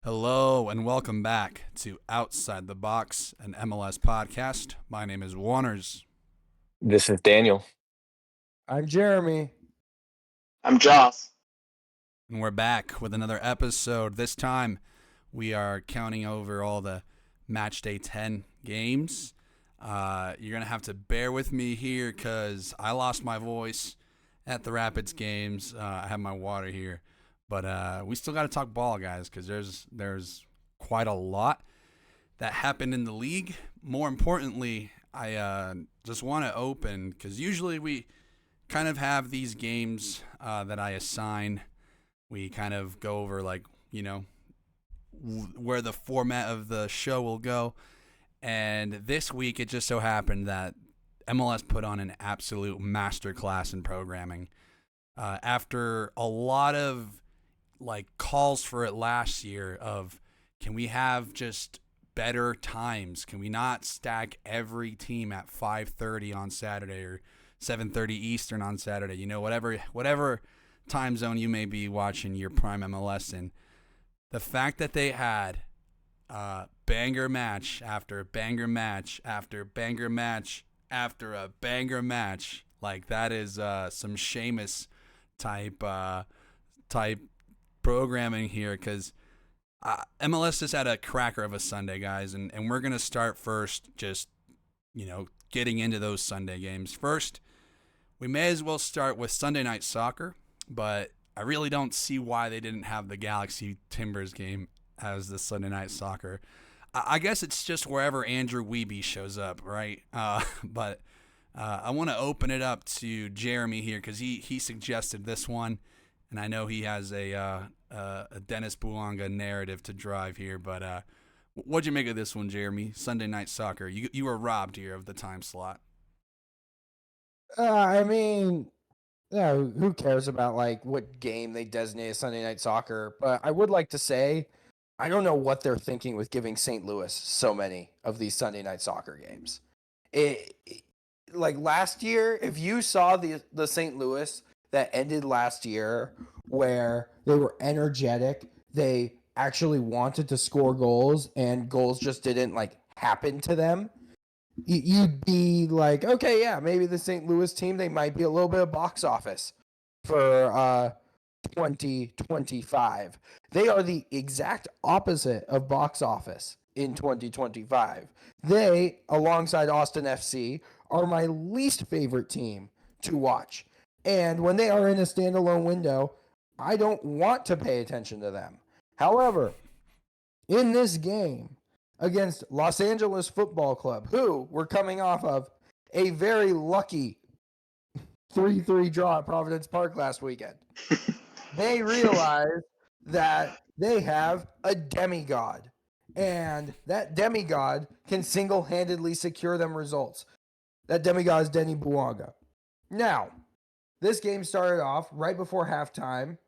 Hello and welcome back to Outside the Box, an MLS podcast. My name is Juanners. This is Daniel. I'm Jeremy. I'm Joss. And we're back with another episode. This time we are counting over all the Matchday 10 games. You're going to have to bear with me here because I lost my voice at the Rapids games. I have my water here. But we still got to talk ball, guys, because there's quite a lot that happened in the league. More importantly, I just want to open, because usually we kind of have these games that I assign. We kind of go over, where the format of the show will go. And this week, it just so happened that MLS put on an absolute masterclass in programming. After a lot of calls for it last year of, can we have just better times? Can we not stack every team at 5:30 on Saturday or 7:30 Eastern on Saturday? You know, whatever time zone you may be watching your prime MLS in. The fact that they had banger match after banger match after banger match after a banger match, that is some Sheamus type programming here, because MLS just had a cracker of a Sunday, guys, and we're going to start first just, getting into those Sunday games. First, we may as well start with Sunday Night Soccer, but I really don't see why they didn't have the Galaxy Timbers game as the Sunday Night Soccer. I guess it's just wherever Andrew Wiebe shows up, right? But I want to open it up to Jeremy here, because he suggested this one. And I know he has a Dennis Bouanga narrative to drive here, but what'd you make of this one, Jeremy? Sunday Night Soccer. You were robbed here of the time slot. Who cares about what game they designate as Sunday Night Soccer? But I would like to say, I don't know what they're thinking with giving St. Louis so many of these Sunday Night Soccer games. Last year, if you saw the St. Louis that ended last year, where they were energetic, they actually wanted to score goals, and goals just didn't happen to them, you'd be like, okay, yeah, maybe the St. Louis team, they might be a little bit of box office for 2025. They are the exact opposite of box office in 2025. They, alongside Austin FC, are my least favorite team to watch. And when they are in a standalone window, I don't want to pay attention to them. However, in this game against Los Angeles Football Club, who were coming off of a very lucky 3-3 draw at Providence Park last weekend, they realized that they have a demigod. And that demigod can single-handedly secure them results. That demigod is Denny Bouanga. Now, this game started off right before halftime,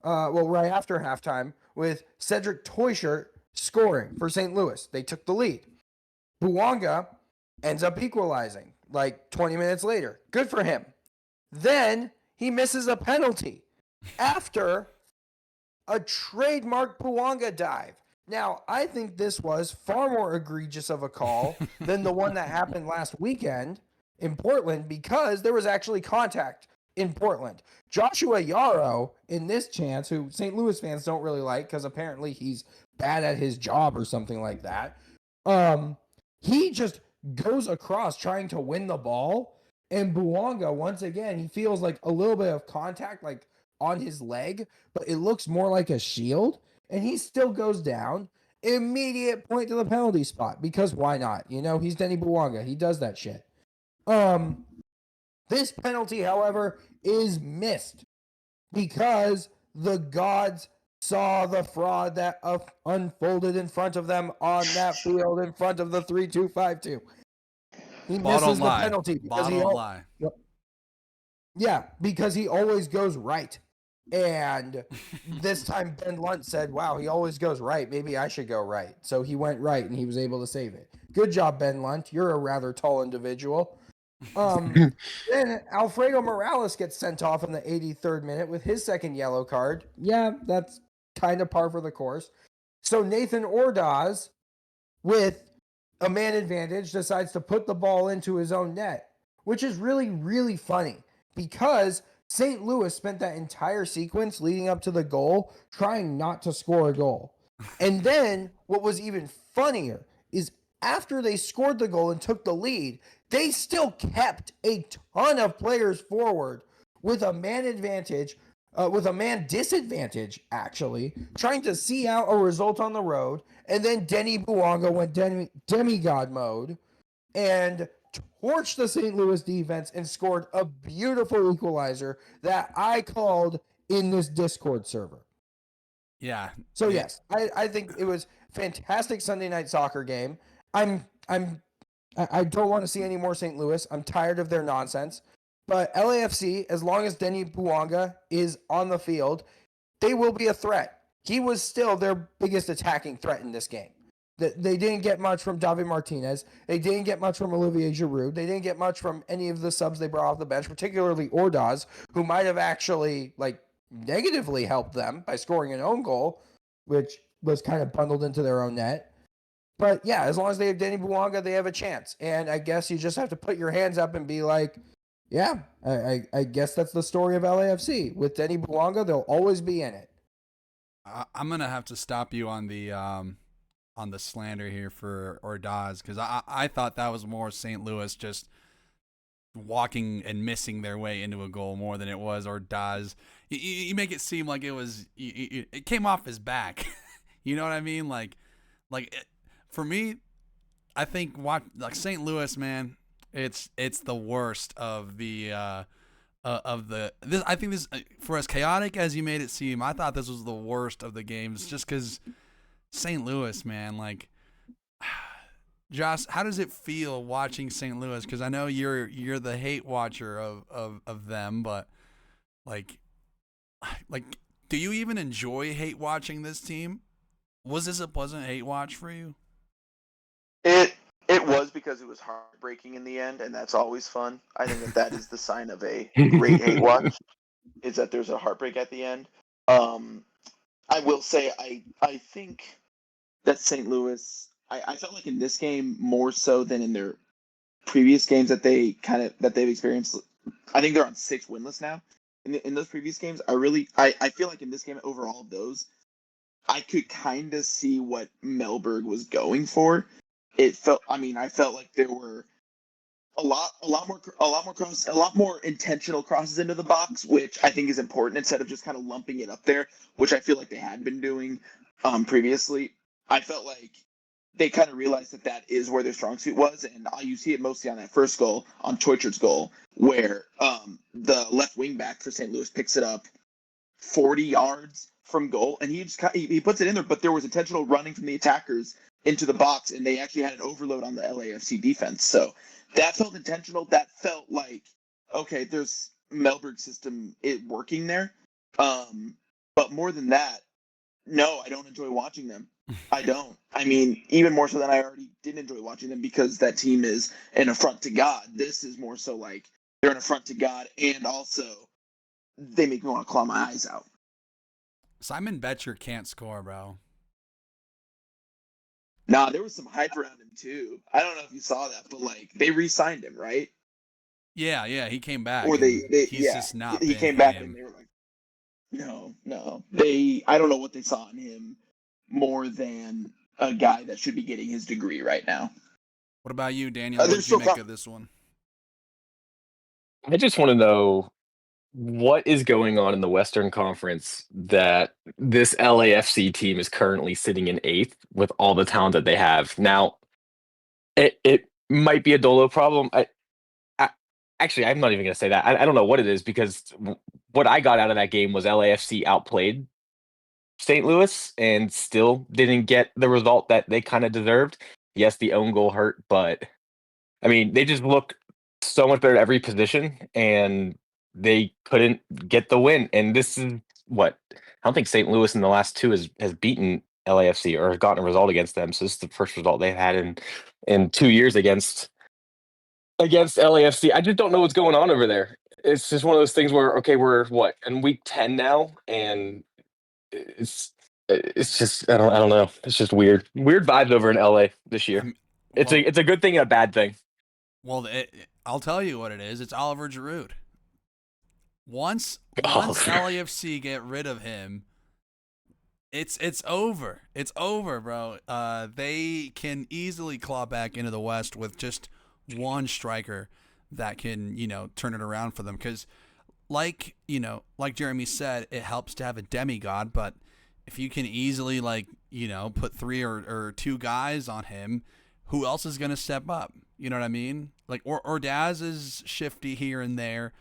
right after halftime, with Cedric Toyshirt scoring for St. Louis. They took the lead. Bouanga ends up equalizing 20 minutes later. Good for him. Then he misses a penalty after a trademark Bouanga dive. Now, I think this was far more egregious of a call than the one that happened last weekend in Portland, because there was actually contact in Portland. Joshua Yarrow, in this chance, who St. Louis fans don't really like because apparently he's bad at his job or something like that, he just goes across trying to win the ball, and Bouanga, once again, he feels a little bit of contact on his leg, but it looks more like a shield, and he still goes down. Immediate point to the penalty spot, because why not? He's Denny Bouanga. He does that shit. This penalty, however, is missed because the gods saw the fraud that unfolded in front of them on that field in front of the 3-2-5-2. He misses the penalty because because he always goes right. And this time Ben Lunt said, wow, he always goes right. Maybe I should go right. So he went right and he was able to save it. Good job, Ben Lunt. You're a rather tall individual. Then Alfredo Morales gets sent off in the 83rd minute with his second yellow card. Yeah, that's kind of par for the course. So Nathan Ordaz, with a man advantage, decides to put the ball into his own net, which is really, really funny because St. Louis spent that entire sequence leading up to the goal trying not to score a goal. And then what was even funnier is after they scored the goal and took the lead, they still kept a ton of players forward with a man advantage, with a man disadvantage, actually, trying to see out a result on the road. And then Denny Buonga went demigod mode and torched the St. Louis defense and scored a beautiful equalizer that I called in this Discord server. Yeah. So yes, I think it was fantastic Sunday night soccer game. I don't want to see any more St. Louis. I'm tired of their nonsense. But LAFC, as long as Denny Buonga is on the field, they will be a threat. He was still their biggest attacking threat in this game. They didn't get much from David Martinez. They didn't get much from Olivier Giroud. They didn't get much from any of the subs they brought off the bench, particularly Ordaz, who might have actually negatively helped them by scoring an own goal, which was kind of bundled into their own net. But yeah, as long as they have Denny Buonga, they have a chance. And I guess you just have to put your hands up and be like, yeah, I guess that's the story of LAFC. With Denny Buonga, they'll always be in it. I'm gonna have to stop you on the slander here for Ordaz, because I thought that was more St. Louis just walking and missing their way into a goal more than it was Ordaz. You make it seem like it was it came off his back. You know what I mean? For me, I think St. Louis, man, it's the worst of the this. I think this, for as chaotic as you made it seem, I thought this was the worst of the games, just because St. Louis, man, Josh, how does it feel watching St. Louis? Because I know you're the hate watcher of them, but like, do you even enjoy hate watching this team? Was this a pleasant hate watch for you? It was, because it was heartbreaking in the end, and that's always fun. I think that is the sign of a great hate watch, is that there's a heartbreak at the end. I will say I think that St. Louis, I felt like in this game more so than in their previous games that they've experienced. I think they're on 6 winless now. In those previous games, I feel like in this game, over all of those, I could kind of see what Melberg was going for. I felt like there were a lot more intentional crosses into the box, which I think is important, instead of just kind of lumping it up there, which I feel like they had been doing previously. I felt like they kind of realized that is where their strong suit was, and you see it mostly on that first goal, on Teutschert's goal, where the left wing back for St. Louis picks it up 40 yards from goal, and he puts it in there, but there was intentional running from the attackers into the box, and they actually had an overload on the LAFC defense. So that felt intentional. That felt like, okay, there's Melberg's system working there. But more than that, no, I don't enjoy watching them. I don't. I mean, even more so than I already didn't enjoy watching them, because that team is an affront to God. This is more so like they're an affront to God, and also they make me want to claw my eyes out. Simon Betcher can't score, bro. Nah, there was some hype around him too. I don't know if you saw that, but they re-signed him, right? Yeah, he came back. Or he's just not. He came back and they were like, no. I don't know what they saw in him more than a guy that should be getting his degree right now. What about you, Daniel? What did you make of this one? I just want to know what is going on in the Western Conference that this LAFC team is currently sitting in 8th with all the talent that they have. Now, it might be a Dolo problem. Actually, I'm not even going to say that. I don't know what it is, because what I got out of that game was LAFC outplayed St. Louis and still didn't get the result that they kind of deserved. Yes, the own goal hurt, but I mean, they just look so much better at every position, and they couldn't get the win. And this is what I don't think St. Louis in the last 2 has beaten LAFC or has gotten a result against them. So this is the first result they've had in 2 years against LAFC. I just don't know what's going on over there. It's just one of those things where, okay, we're in week 10 now, and it's It's just I don't know. It's just weird vibes over in LA this year. Well, It's a good thing and a bad thing. well, I'll tell you what it is. It's Oliver Giroud. Once Oliver. LAFC get rid of him, it's over. It's over, bro. They can easily claw back into the West with just one striker that can, turn it around for them. Because, like Jeremy said, it helps to have a demigod. But if you can easily, put 3 or 2 guys on him, who else is gonna step up? You know what I mean? Like, or Daz is shifty here and there.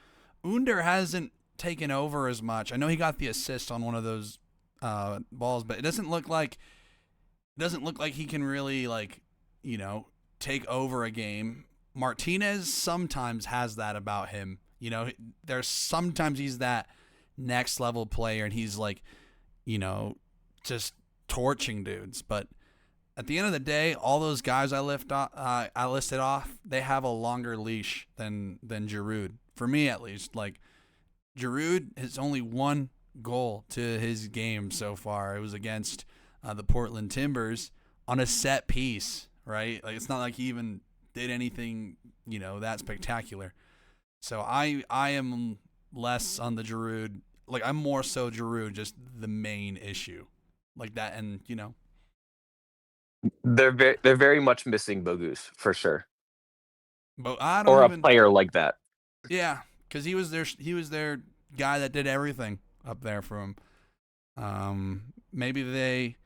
Under hasn't taken over as much. I know he got the assist on one of those balls, but it doesn't look like he can really take over a game. Martinez sometimes has that about him. There's sometimes he's that next level player, and he's just torching dudes. But at the end of the day, all those guys I listed off, they have a longer leash than Giroud. For me, at least. Like, Giroud has only one goal to his game so far. It was against the Portland Timbers on a set piece, right? Like, it's not like he even did anything, that spectacular. So I am less on the Giroud. Like, I'm more so Giroud, just the main issue. Like that, and, They're very much missing Bogus for sure, but I don't or a even. player like that. Yeah, because he was their guy that did everything up there for him. Maybe they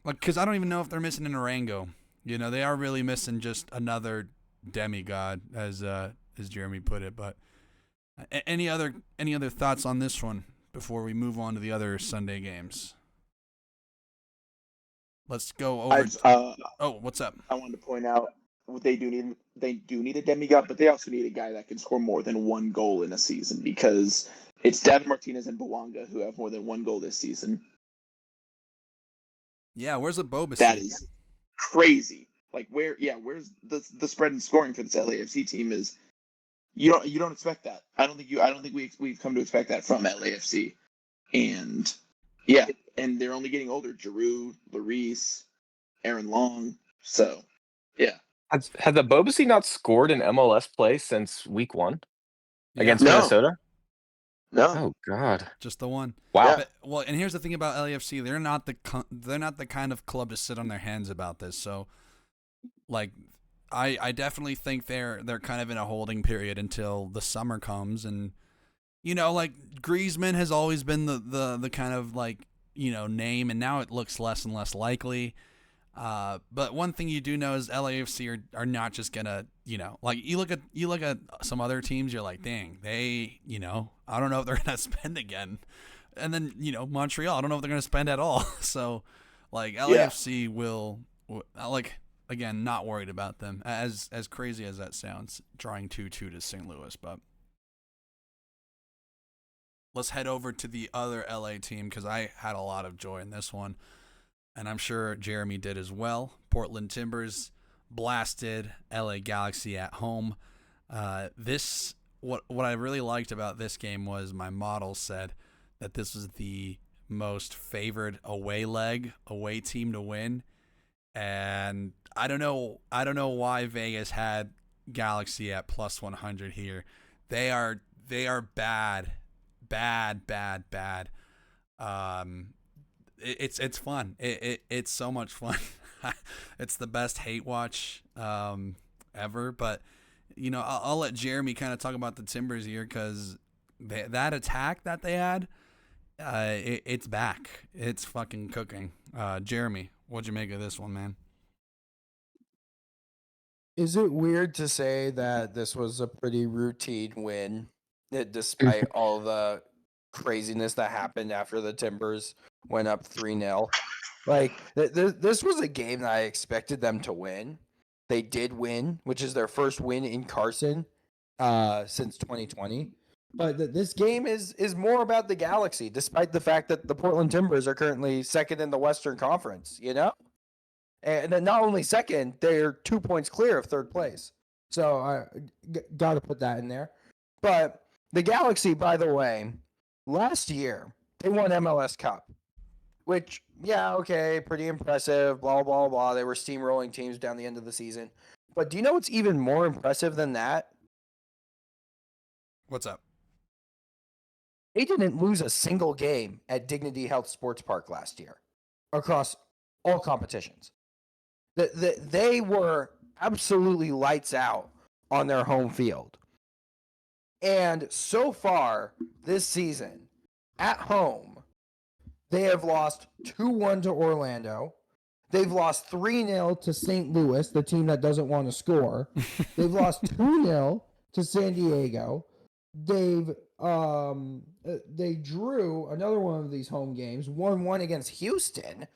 because I don't even know if they're missing an Arango. They are really missing just another demigod, as Jeremy put it. But any other thoughts on this one before we move on to the other Sunday games? Let's go over. What's up? I wanted to point out they do need a demigod, but they also need a guy that can score more than 1 goal in a season, because it's David Martinez and Bouanga who have more than 1 goal this season. Yeah, where's the Boba? That is crazy. Like, where's the spread in scoring for this LAFC team is you don't expect that. I don't think we've come to expect that from LAFC. And yeah, and they're only getting older. Giroud, Lloris, Aaron Long. So, yeah. Has the Bobasi not scored in MLS play since week 1 against No. Minnesota? No. Oh God. Just the one. Wow. But, well, and here's the thing about LAFC: they're not the kind of club to sit on their hands about this. So, I definitely think they're kind of in a holding period until the summer comes, and Griezmann has always been the kind of name, and now it looks less and less likely. But one thing you do know is LAFC are not just gonna, you look at some other teams, you're like, dang, they, I don't know if they're gonna spend again. And then, Montreal, I don't know if they're gonna spend at all. So, LAFC will, again, not worried about them. As crazy as that sounds, drawing 2-2 to St. Louis, but let's head over to the other LA team, because I had a lot of joy in this one. And I'm sure Jeremy did as well. Portland Timbers blasted LA Galaxy at home. What I really liked about this game was my model said that this was the most favored away team to win. And I don't know why Vegas had Galaxy at plus 100 here. They are bad. It's fun. It's so much fun. It's the best hate watch ever. But I'll let Jeremy kind of talk about the Timbers here, because that attack that they had, it's back. It's fucking cooking. Jeremy, what'd you make of this one, man? Is it weird to say that this was a pretty routine win, despite all the craziness that happened after the Timbers went up 3-0? This was a game that I expected them to win. They did win, which is their first win in Carson since 2020. But this game is more about the Galaxy, despite the fact that the Portland Timbers are currently second in the Western Conference, And then not only second, they're 2 points clear of third place. So I got to put that in there. But the Galaxy, by the way, last year, they won MLS Cup. which, yeah, okay, pretty impressive, blah, blah, blah. They were steamrolling teams down the end of the season. But do you know what's even more impressive than that? What's up? They didn't lose a single game at Dignity Health Sports Park last year across all competitions. They were absolutely lights out on their home field. And so far this season, at home, they have lost 2-1 to Orlando. They've lost 3-0 to St. Louis, the team that doesn't want to score. They've lost 2-0 to San Diego. They drew another one of these home games, 1-1 against Houston,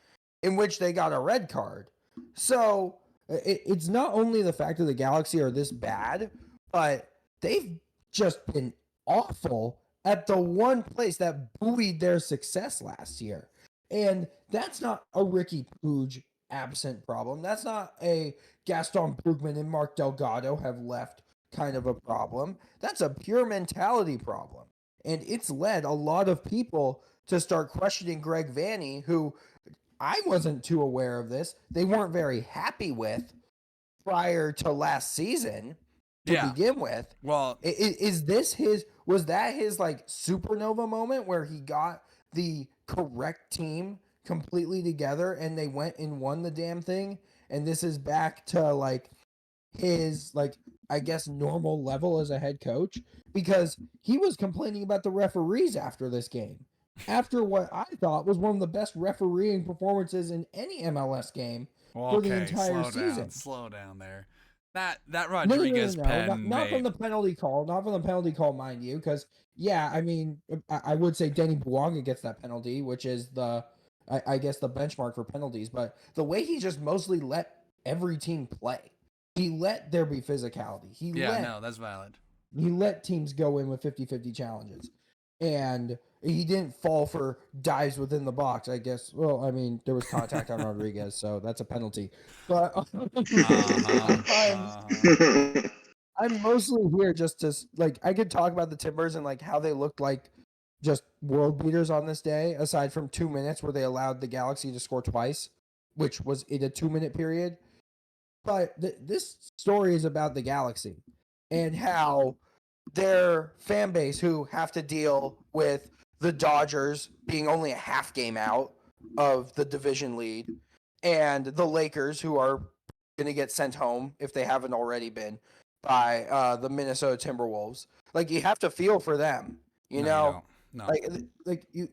in which they got a red card. So it's not only the fact that the Galaxy are this bad, but they've just been awful at the one place that buoyed their success last year. And that's not a Ricky Pooge absent problem. That's not a Gaston Brugman and Mark Delgado have left kind of a problem. That's a pure mentality problem. And it's led a lot of people to start questioning Greg Vanney, who I wasn't too aware of this. They weren't very happy with prior to last season to begin with. Well, was that his like supernova moment where he got the correct team completely together and they went and won the damn thing? And this is back to like his like I guess normal level as a head coach, because he was complaining about the referees after this game. After what I thought was one of the best refereeing performances in any MLS game for the entire season. Slow down there. That Rodriguez pen not from the penalty call, mind you, because yeah, I mean, I would say Denny Bouanga gets that penalty, which is I guess the benchmark for penalties, but the way he just mostly let every team play, he let there be physicality. That's valid. He let teams go in with 50-50 challenges, and he didn't fall for dives within the box, I guess. Well, I mean, there was contact on Rodriguez, so that's a penalty. But I'm mostly here just to, like, I could talk about the Timbers and, like, how they looked like just world beaters on this day, aside from 2 minutes where they allowed the Galaxy to score twice, which was in a 2-minute period. But this story is about the Galaxy and how their fan base, who have to deal with the Dodgers being only a half game out of the division lead, and the Lakers, who are going to get sent home if they haven't already been by the Minnesota Timberwolves. Like, you have to feel for them, you know? You don't. No. Like you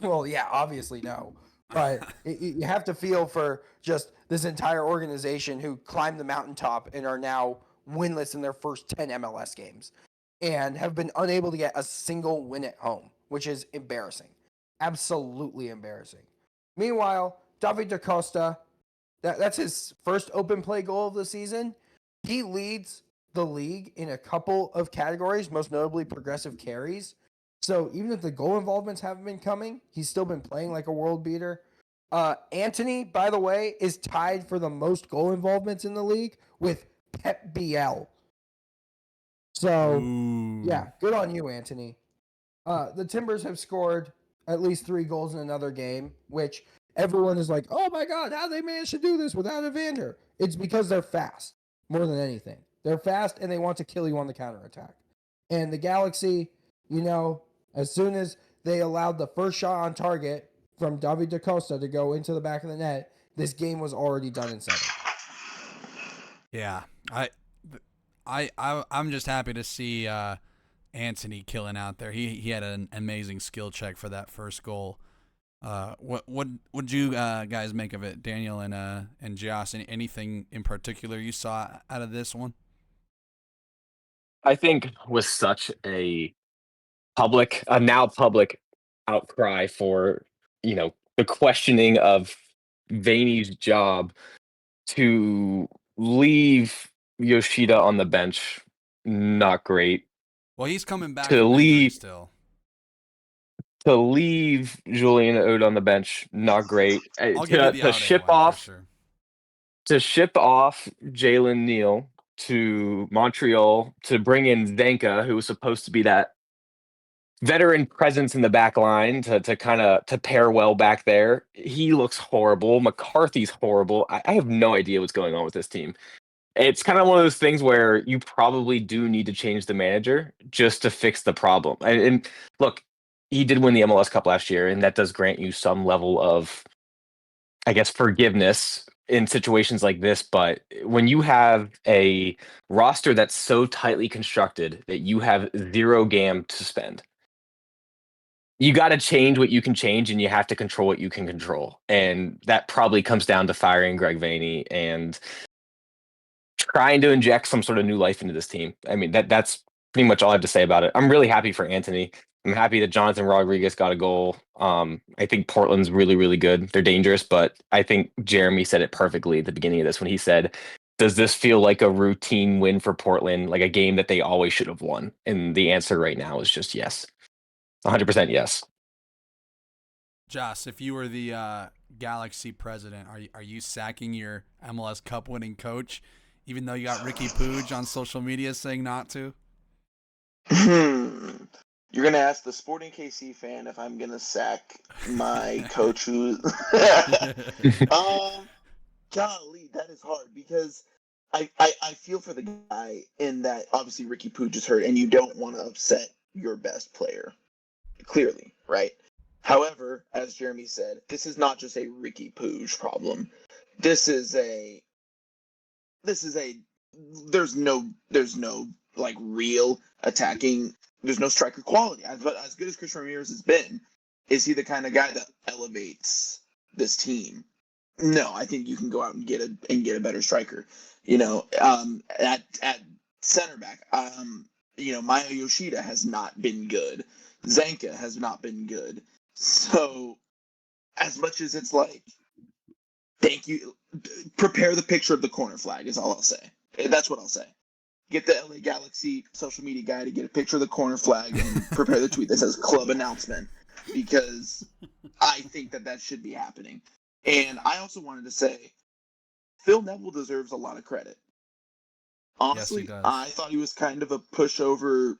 well, yeah, obviously no. But you have to feel for just this entire organization who climbed the mountaintop and are now winless in their first 10 MLS games and have been unable to get a single win at home, which is embarrassing. Absolutely embarrassing. Meanwhile, David Da Costa, that's his first open play goal of the season. He leads the league in a couple of categories, most notably progressive carries. So even if the goal involvements haven't been coming, he's still been playing like a world beater. Anthony, by the way, is tied for the most goal involvements in the league with Pep BL. So, yeah, good on you, Anthony. The Timbers have scored at least 3 goals in another game, which everyone is like, oh my God, how they managed to do this without Evander? It's because they're fast, more than anything. They're fast and they want to kill you on the counterattack. And the Galaxy, you know, as soon as they allowed the first shot on target from David Da Costa to go into the back of the net, this game was already done and settled. Yeah, I'm just happy to see Anthony killing out there. He had an amazing skill check for that first goal. What would you guys make of it, Daniel and Joss? Anything in particular you saw out of this one? I think with such a now public outcry for, the questioning of Vanney's job, to leave Yoshida on the bench, not great. Well, he's coming back To from injury leave still. To leave Julian Ode on the bench, not great. I'll give you the To Ode ship one off for sure. to ship off Jalen Neal to Montreal to bring in Zenka, who was supposed to be that veteran presence in the back line to kind of to pair well back there. He looks horrible. McCarthy's horrible. I have no idea what's going on with this team. It's kind of one of those things where you probably do need to change the manager just to fix the problem. And look, he did win the MLS Cup last year, and that does grant you some level of, I guess, forgiveness in situations like this. But when you have a roster that's so tightly constructed that you have zero GAM to spend, you got to change what you can change, and you have to control what you can control. And that probably comes down to firing Greg Vanney and trying to inject some sort of new life into this team. I mean, that's pretty much all I have to say about it. I'm really happy for Anthony. I'm happy that Jonathan Rodriguez got a goal. I think Portland's really, really good. They're dangerous, but I think Jeremy said it perfectly at the beginning of this when he said, does this feel like a routine win for Portland, like a game that they always should have won? And the answer right now is just yes. 100% yes. Joss, if you were the Galaxy president, are you sacking your MLS Cup winning coach, even though you got Ricky Pooge on social media saying not to? You're gonna ask the Sporting KC fan if I'm gonna sack my coach who golly, that is hard because I feel for the guy in that obviously Ricky Pooge is hurt and you don't want to upset your best player. Clearly, right? However, as Jeremy said, this is not just a Ricky Pooge problem. There's no like real attacking. There's no striker quality. But as good as Chris Ramirez has been, is he the kind of guy that elevates this team? No, I think you can go out and get a better striker. At center back, Maya Yoshida has not been good. Zanka has not been good. So, as much as it's like, thank you, prepare the picture of the corner flag is all I'll say. That's what I'll say. Get the LA Galaxy social media guy to get a picture of the corner flag and prepare the tweet that says club announcement, because I think that should be happening. And I also wanted to say, Phil Neville deserves a lot of credit. Honestly, yes, he does. I thought he was kind of a pushover,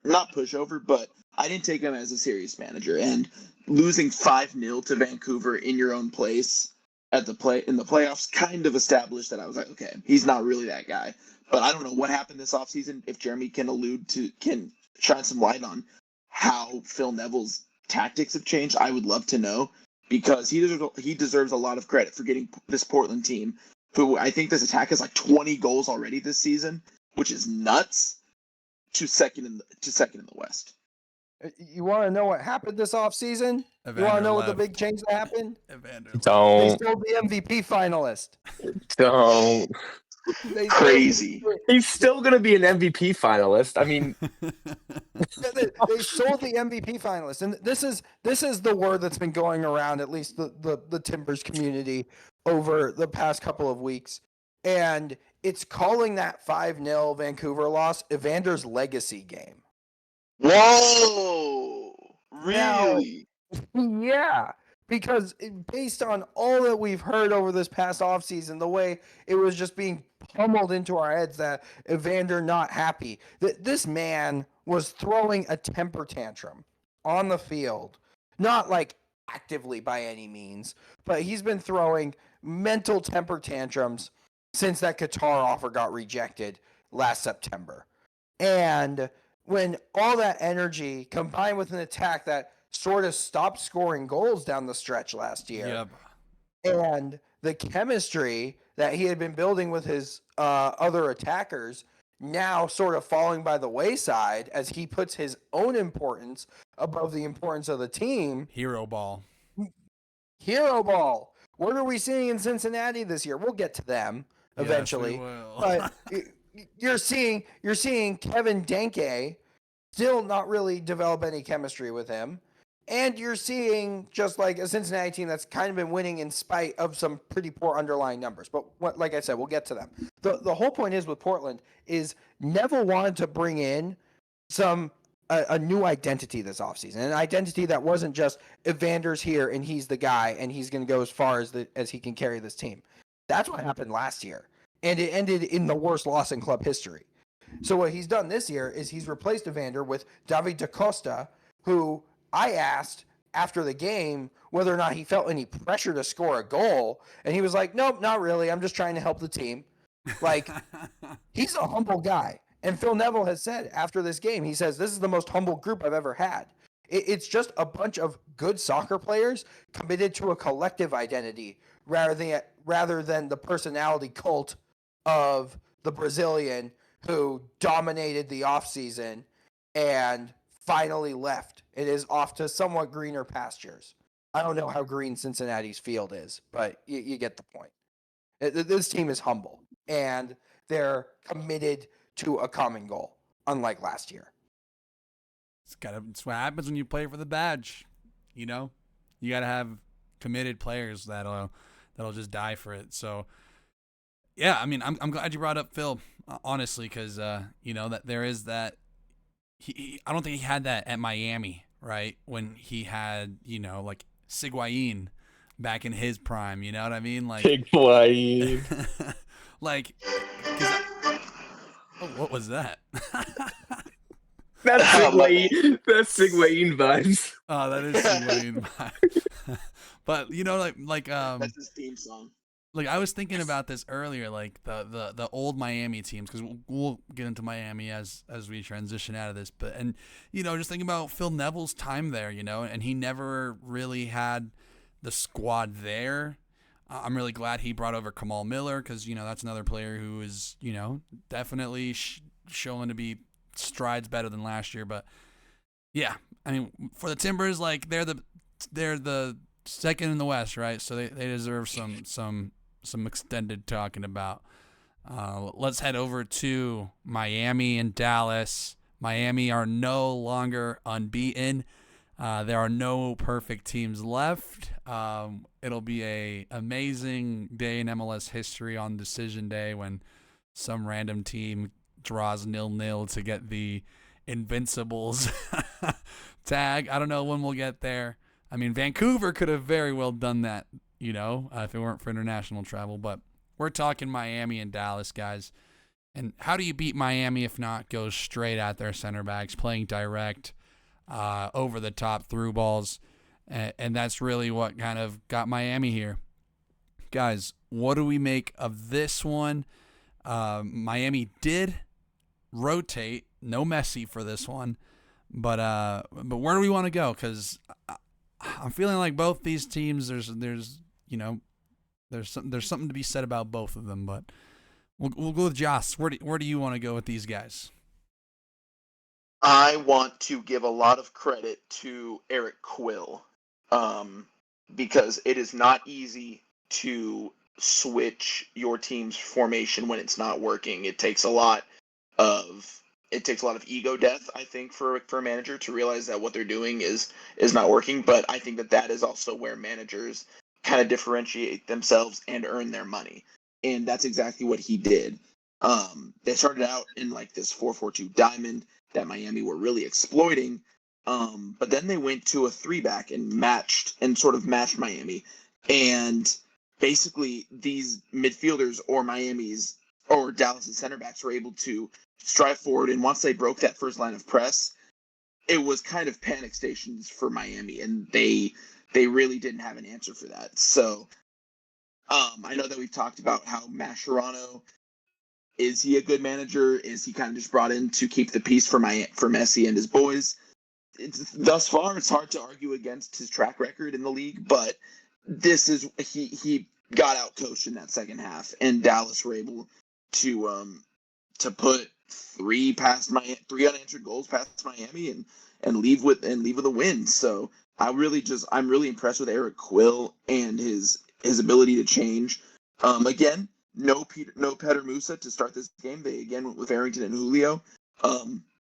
not pushover, but I didn't take him as a serious manager. And losing 5-0 to Vancouver in your own place in the playoffs kind of established that I was like, okay, he's not really that guy. But I don't know what happened this offseason. If Jeremy can shine some light on how Phil Neville's tactics have changed, I would love to know, because he deserves a lot of credit for getting this Portland team, who I think this attack has like 20 goals already this season, which is nuts, to second in the West. You want to know what happened this offseason? You want to know what the big change that happened? Don't. They sold the MVP finalist. Don't. Crazy. He's still going to be an MVP finalist. I mean, they sold the MVP finalist, and this is the word that's been going around, at least the Timbers community, over the past couple of weeks, and it's calling that 5-0 Vancouver loss Evander's legacy game. Whoa! Really? Now, yeah. Because based on all that we've heard over this past offseason, the way it was just being pummeled into our heads that Evander not happy, that this man was throwing a temper tantrum on the field. Not like actively by any means, but he's been throwing mental temper tantrums since that Qatar offer got rejected last September. And when all that energy combined with an attack that sort of stopped scoring goals down the stretch last year. Yep. And the chemistry that he had been building with his other attackers now sort of falling by the wayside as he puts his own importance above the importance of the team. Hero ball. What are we seeing in Cincinnati this year? We'll get to them eventually. Yes, we will. But you're seeing Kevin Denke still not really develop any chemistry with him. And you're seeing just like a Cincinnati team that's kind of been winning in spite of some pretty poor underlying numbers. But like I said, we'll get to them. The whole point is with Portland is Neville wanted to bring in a new identity this offseason, an identity that wasn't just Evander's here and he's the guy and he's going to go as far as he can carry this team. That's what happened last year, and it ended in the worst loss in club history. So what he's done this year is he's replaced Evander with David Da Costa, who I asked after the game whether or not he felt any pressure to score a goal, and he was like, "Nope, not really. I'm just trying to help the team." Like, he's a humble guy. And Phil Neville has said after this game, he says, "This is the most humble group I've ever had." It's just a bunch of good soccer players committed to a collective identity rather than the personality cult of the Brazilian who dominated the offseason and finally left. It is off to somewhat greener pastures. I don't know how green Cincinnati's field is, but you get the point. This team is humble, and they're committed to a common goal, unlike last year. It's what happens when you play for the badge. You know, you got to have committed players that'll just die for it. So, yeah, I mean, I'm glad you brought up Phil, honestly, because you know that there is that. I don't think he had that at Miami, right? When he had, you know, like Higuain back in his prime. You know what I mean? Like Higuain. like, what was that? That's Higuain. That's Higuain vibes. Oh, that is Higuain. But you know, that's his theme song. Like I was thinking about this earlier, like the old Miami teams, because we'll get into Miami as we transition out of this. But and you know, just thinking about Phil Neville's time there, you know, and he never really had the squad there. I'm really glad he brought over Kamal Miller because you know that's another player who is you know definitely showing to be strides better than last year. But yeah, I mean for the Timbers, like they're the second in the West, right? So they deserve some extended talking about. Let's head over to Miami and Dallas. Miami are no longer unbeaten. There are no perfect teams left. It'll be a amazing day in MLS history on decision day when some random team draws 0-0 to get the Invincibles tag. I don't know when we'll get there. I mean, Vancouver could have very well done that, you know, if it weren't for international travel. But we're talking Miami and Dallas, guys. And how do you beat Miami if not go straight at their center backs, playing direct, over the top through balls? And that's really what kind of got Miami here. Guys, what do we make of this one? Miami did rotate. No Messi for this one. But where do we want to go? Because I'm feeling like both these teams. There's you know there's something to be said about both of them. But we'll go with Joss. Where do you want to go with these guys? I want to give a lot of credit to Eric Quill, because it is not easy to switch your team's formation when it's not working. It takes a lot of ego death, I think, for a manager to realize that what they're doing is not working. But I think that is also where managers kind of differentiate themselves and earn their money, and that's exactly what he did. They started out in like this 4-4-2 diamond that Miami were really exploiting, but then they went to a 3-back and sort of matched Miami, and basically these midfielders or Dallas' center backs were able to strive forward, and once they broke that first line of press, it was kind of panic stations for Miami, and they really didn't have an answer for that. So I know that we've talked about how Mascherano, is he a good manager? Is he kind of just brought in to keep the peace for Messi and his boys? Thus far, it's hard to argue against his track record in the league, but this is he got out coached in that second half, and Dallas were able to put three unanswered goals past Miami and leave with a win. So I'm really impressed with Eric Quill and his ability to change. Again, no Peter Musa to start this game. They again went with Arrington and Julio.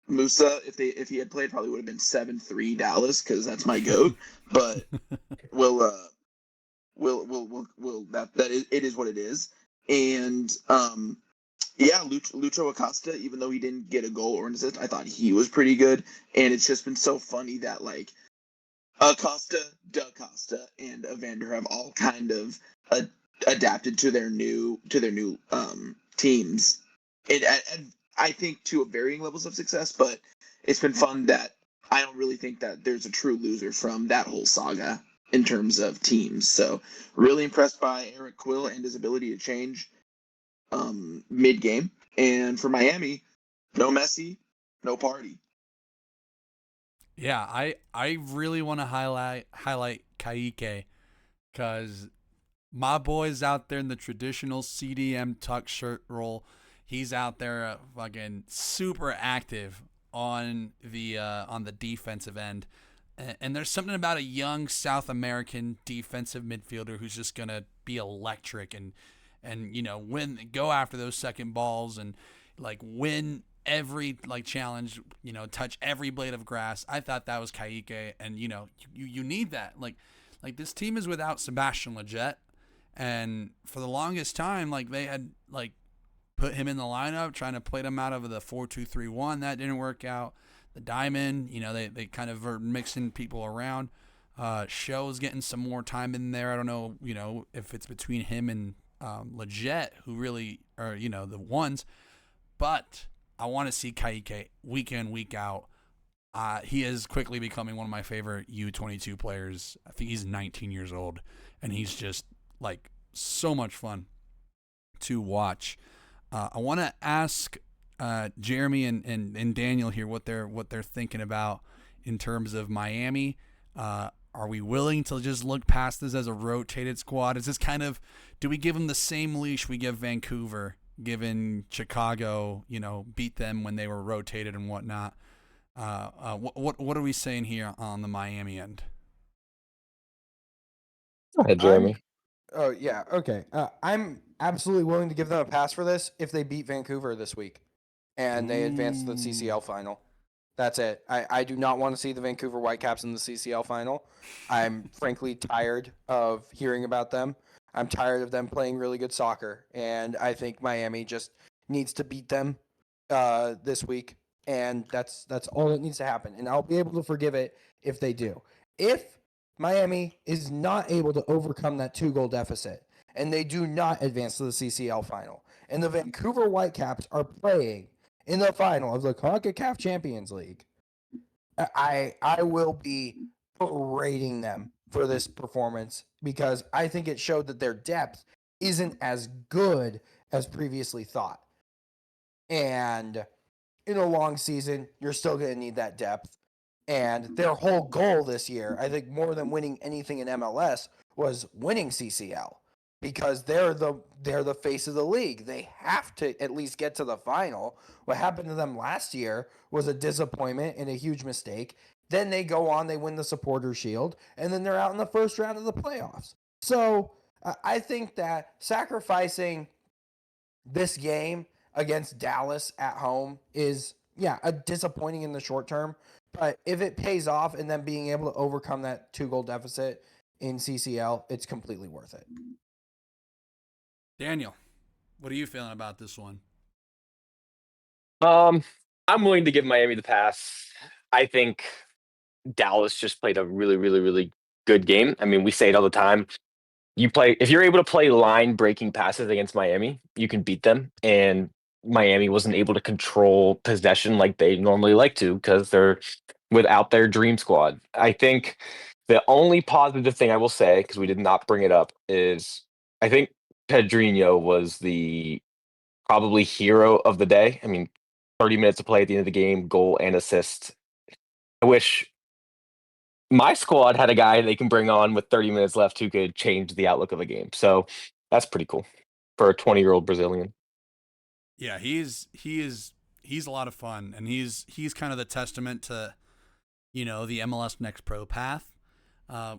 Musa, if he had played, probably would have been 7-3 Dallas, because that's my goat. But it is what it is. And yeah, Lucho Acosta, even though he didn't get a goal or an assist, I thought he was pretty good. And it's just been so funny that like Acosta, Da Costa, and Evander have all kind of adapted to their new teams. I think to varying levels of success, but it's been fun that I don't really think that there's a true loser from that whole saga in terms of teams. So really impressed by Eric Quill and his ability to change mid game. And for Miami, no Messi, no party. Yeah, I really want to highlight Kaique because my boy's out there in the traditional CDM tuck shirt roll. He's out there fucking super active on the defensive end. And there's something about a young South American defensive midfielder who's just gonna be electric and go after those second balls and like win every like challenge, touch every blade of grass. I thought that was Kaique, and you need that. Like this team is without Sebastian Lletget, and for the longest time, like they had like put him in the lineup, trying to play him out of the 4-2-3-1. That didn't work out. The diamond, they kind of are mixing people around. Shell's getting some more time in there. I don't know, if it's between him and Lletget, who really are, the ones. But I want to see Kaique week in, week out. He is quickly becoming one of my favorite U22 players. I think he's 19 years old, and he's just like so much fun to watch. I want to ask Jeremy and Daniel here what they're thinking about in terms of Miami. Are we willing to just look past this as a rotated squad? Is this kind of, do we give them the same leash we give Vancouver, given Chicago, beat them when they were rotated and whatnot? What are we saying here on the Miami end? Go ahead, Jeremy. Oh, yeah. Okay. I'm absolutely willing to give them a pass for this if they beat Vancouver this week and they advance to the CCL final. That's it. I do not want to see the Vancouver Whitecaps in the CCL final. I'm frankly tired of hearing about them. I'm tired of them playing really good soccer, and I think Miami just needs to beat them this week, and that's all that needs to happen. And I'll be able to forgive it if they do. If Miami is not able to overcome that 2-goal deficit, and they do not advance to the CCL final, and the Vancouver Whitecaps are playing in the final of the CONCACAF Champions League, I will be berating them for this performance because I think it showed that their depth isn't as good as previously thought. And in a long season, you're still going to need that depth. And their whole goal this year, I think more than winning anything in MLS, was winning CCL because they're the face of the league. They have to at least get to the final. What happened to them last year was a disappointment and a huge mistake. Then they go on, they win the Supporter Shield, and then they're out in the first round of the playoffs. So I think that sacrificing this game against Dallas at home is, a disappointing in the short term. But if it pays off and then being able to overcome that 2-goal deficit in CCL, it's completely worth it. Daniel, what are you feeling about this one? I'm willing to give Miami the pass. I think Dallas just played a really, really, really good game. I mean, we say it all the time. If you're able to play line breaking passes against Miami, you can beat them. And Miami wasn't able to control possession like they normally like to because they're without their dream squad. I think the only positive thing I will say, because we did not bring it up, is I think Pedrinho was the probably hero of the day. I mean, 30 minutes to play at the end of the game, goal and assist. I wish my squad had a guy they can bring on with 30 minutes left who could change the outlook of the game. So that's pretty cool for a 20-year-old Brazilian. Yeah, he's a lot of fun, and he's kind of the testament to, the MLS Next Pro path.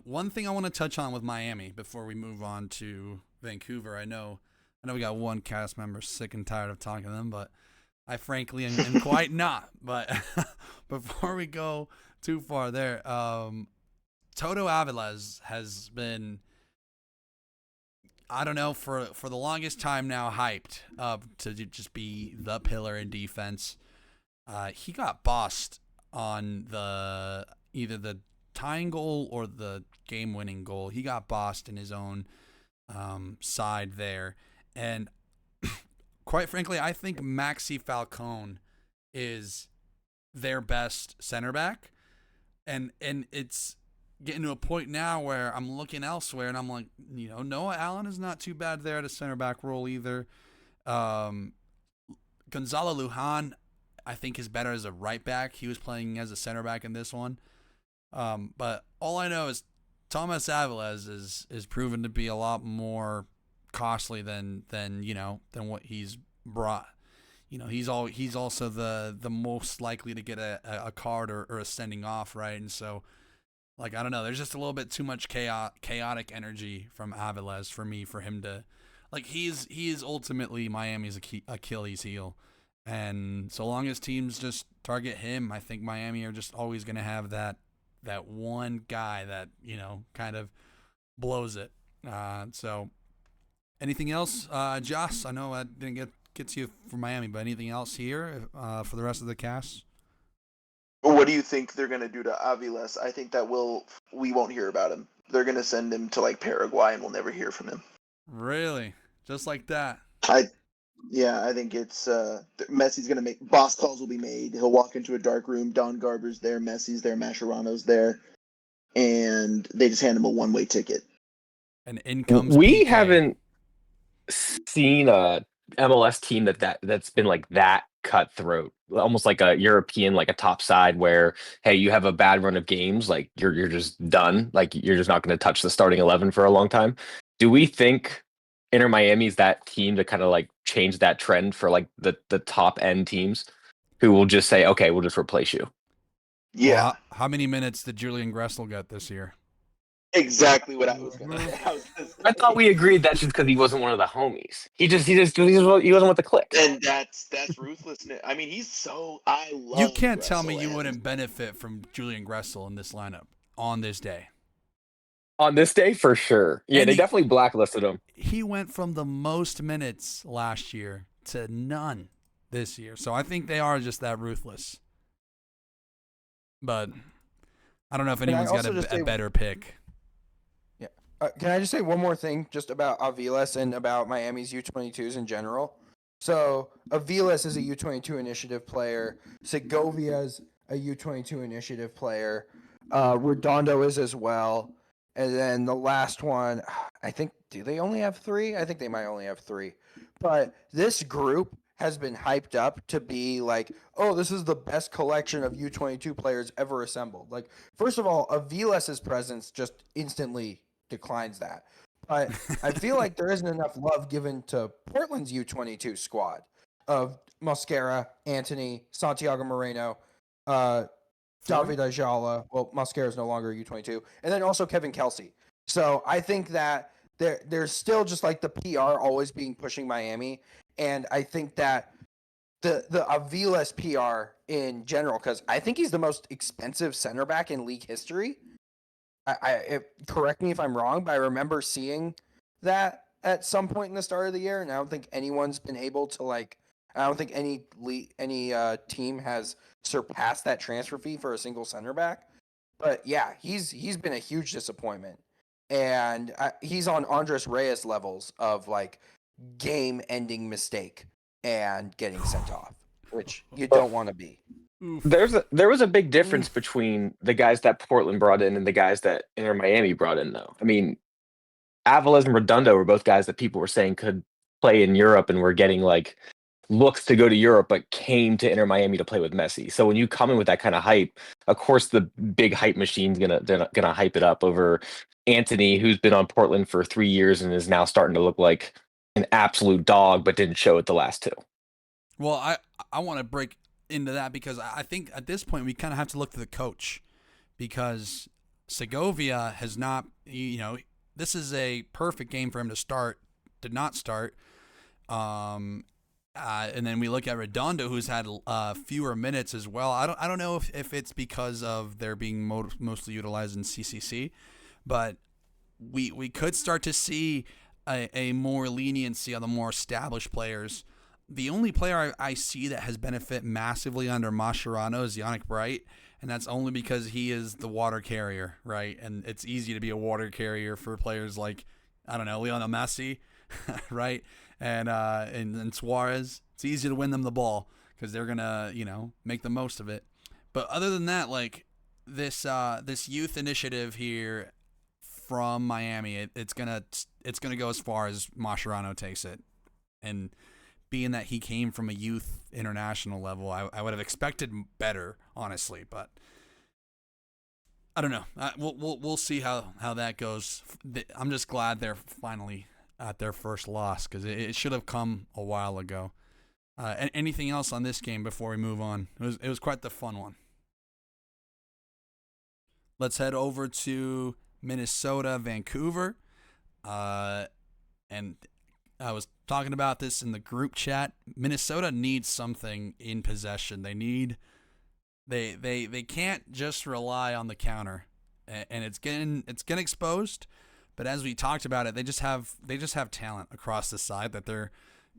One thing I want to touch on with Miami before we move on to Vancouver. I know we got one cast member sick and tired of talking to them, but I frankly am quite not. But before we go too far there, Toto Aviles has been, I don't know, for the longest time now, hyped up to just be the pillar in defense. He got bossed on either the tying goal or the game-winning goal. He got bossed in his own side there. And quite frankly, I think Maxi Falcone is their best center back, and it's getting to a point now where I'm looking elsewhere, and I'm like, Noah Allen is not too bad there at a center back role either. Gonzalo Lujan, I think, is better as a right back. He was playing as a center back in this one. But all I know is Thomas Aviles is proven to be a lot more costly than what he's brought. He's also the most likely to get a card or a sending off, right? And so, like, I don't know, there's just a little bit too much chaotic energy from Aviles for him to, like, he is ultimately Miami's Achilles heel. And so long as teams just target him, I think Miami are just always going to have that one guy that, kind of blows it. So anything else, Joss? I know I didn't get to you for Miami, but anything else here for the rest of the cast? What do you think they're going to do to Aviles? I think that we won't hear about him. They're going to send him to, like, Paraguay, and we'll never hear from him. Really? Just like that? I think it's Messi's going to make boss calls will be made. He'll walk into a dark room. Don Garber's there, Messi's there, Mascherano's there, and they just hand him a one-way ticket. And incomes. We PK. haven't seen a MLS team that's been like that cutthroat, almost like a European, like a top side where, hey, you have a bad run of games, like you're just done, like you're just not going to touch the starting 11 for a long time. Do we think Inter Miami is that team to kind of like change that trend for like the top end teams who will just say, okay, we'll just replace you? Yeah. Well, how many minutes did Julian Gressel get this year? Exactly what I was going to say. I thought we agreed that's just because he wasn't one of the homies. He wasn't with the clique. And that's ruthlessness. I mean, I love You can't tell me Gressel, you and wouldn't benefit from Julian Gressel in this lineup on this day. On this day, for sure. Yeah, And they definitely blacklisted him. He went from the most minutes last year to none this year. So I think they are just that ruthless. But I don't know if anyone's got a better pick. Yeah. Can I just say one more thing just about Aviles and about Miami's U22s in general? So Aviles is a U22 initiative player. Segovia's a U22 initiative player. Redondo is as well. And then the last one, I think, do they only have 3? I think they might only have 3. But this group has been hyped up to be like, oh, this is the best collection of U22 players ever assembled. Like, first of all, Aviles' presence just instantly declines that. But I feel like there isn't enough love given to Portland's U22 squad of Mosquera, Anthony, Santiago Moreno, David Ayala. Well, Mosquera is no longer U22. And then also Kevin Kelsey. So I think that there's still just like the PR always being pushing Miami. And I think that the Aviles PR in general, because I think he's the most expensive center back in league history. Correct me if I'm wrong, but I remember seeing that at some point in the start of the year, and I don't think anyone's been able to I don't think any team has surpassed that transfer fee for a single center back. But yeah, he's been a huge disappointment, and he's on Andres Reyes levels of like game-ending mistake and getting sent off, which you don't want to be. There was a big difference between the guys that Portland brought in and the guys that Inter Miami brought in, though. I mean, Aviles and Redondo were both guys that people were saying could play in Europe and were getting like looks to go to Europe, but came to Inter Miami to play with Messi. So when you come in with that kind of hype, of course the big hype machine's gonna hype it up over Anthony, who's been on Portland for 3 years and is now starting to look like an absolute dog, but didn't show it the last 2. Well, I want to break into that because I think at this point we kind of have to look to the coach, because Segovia has not, this is a perfect game for him to did not start. And then we look at Redondo, who's had fewer minutes as well. I don't know if it's because of their being mostly utilized in CCC, but we could start to see a more leniency on the more established players. The only player I see that has benefit massively under Mascherano is Yannick Bright, and that's only because he is the water carrier, right? And it's easy to be a water carrier for players like I don't know, Lionel Messi, right? And Suarez, it's easy to win them the ball because they're gonna, make the most of it. But other than that, like this youth initiative here from Miami, it's gonna go as far as Mascherano takes it, and being that he came from a youth international level, I would have expected better, honestly, but I don't know. We'll see how that goes. I'm just glad they're finally at their first loss because it should have come a while ago. Anything else on this game before we move on? It was quite the fun one. Let's head over to Minnesota, Vancouver. And I was talking about this in the group chat. Minnesota needs something in possession. They can't just rely on the counter, and it's getting exposed. But as we talked about it, they just have talent across the side that they're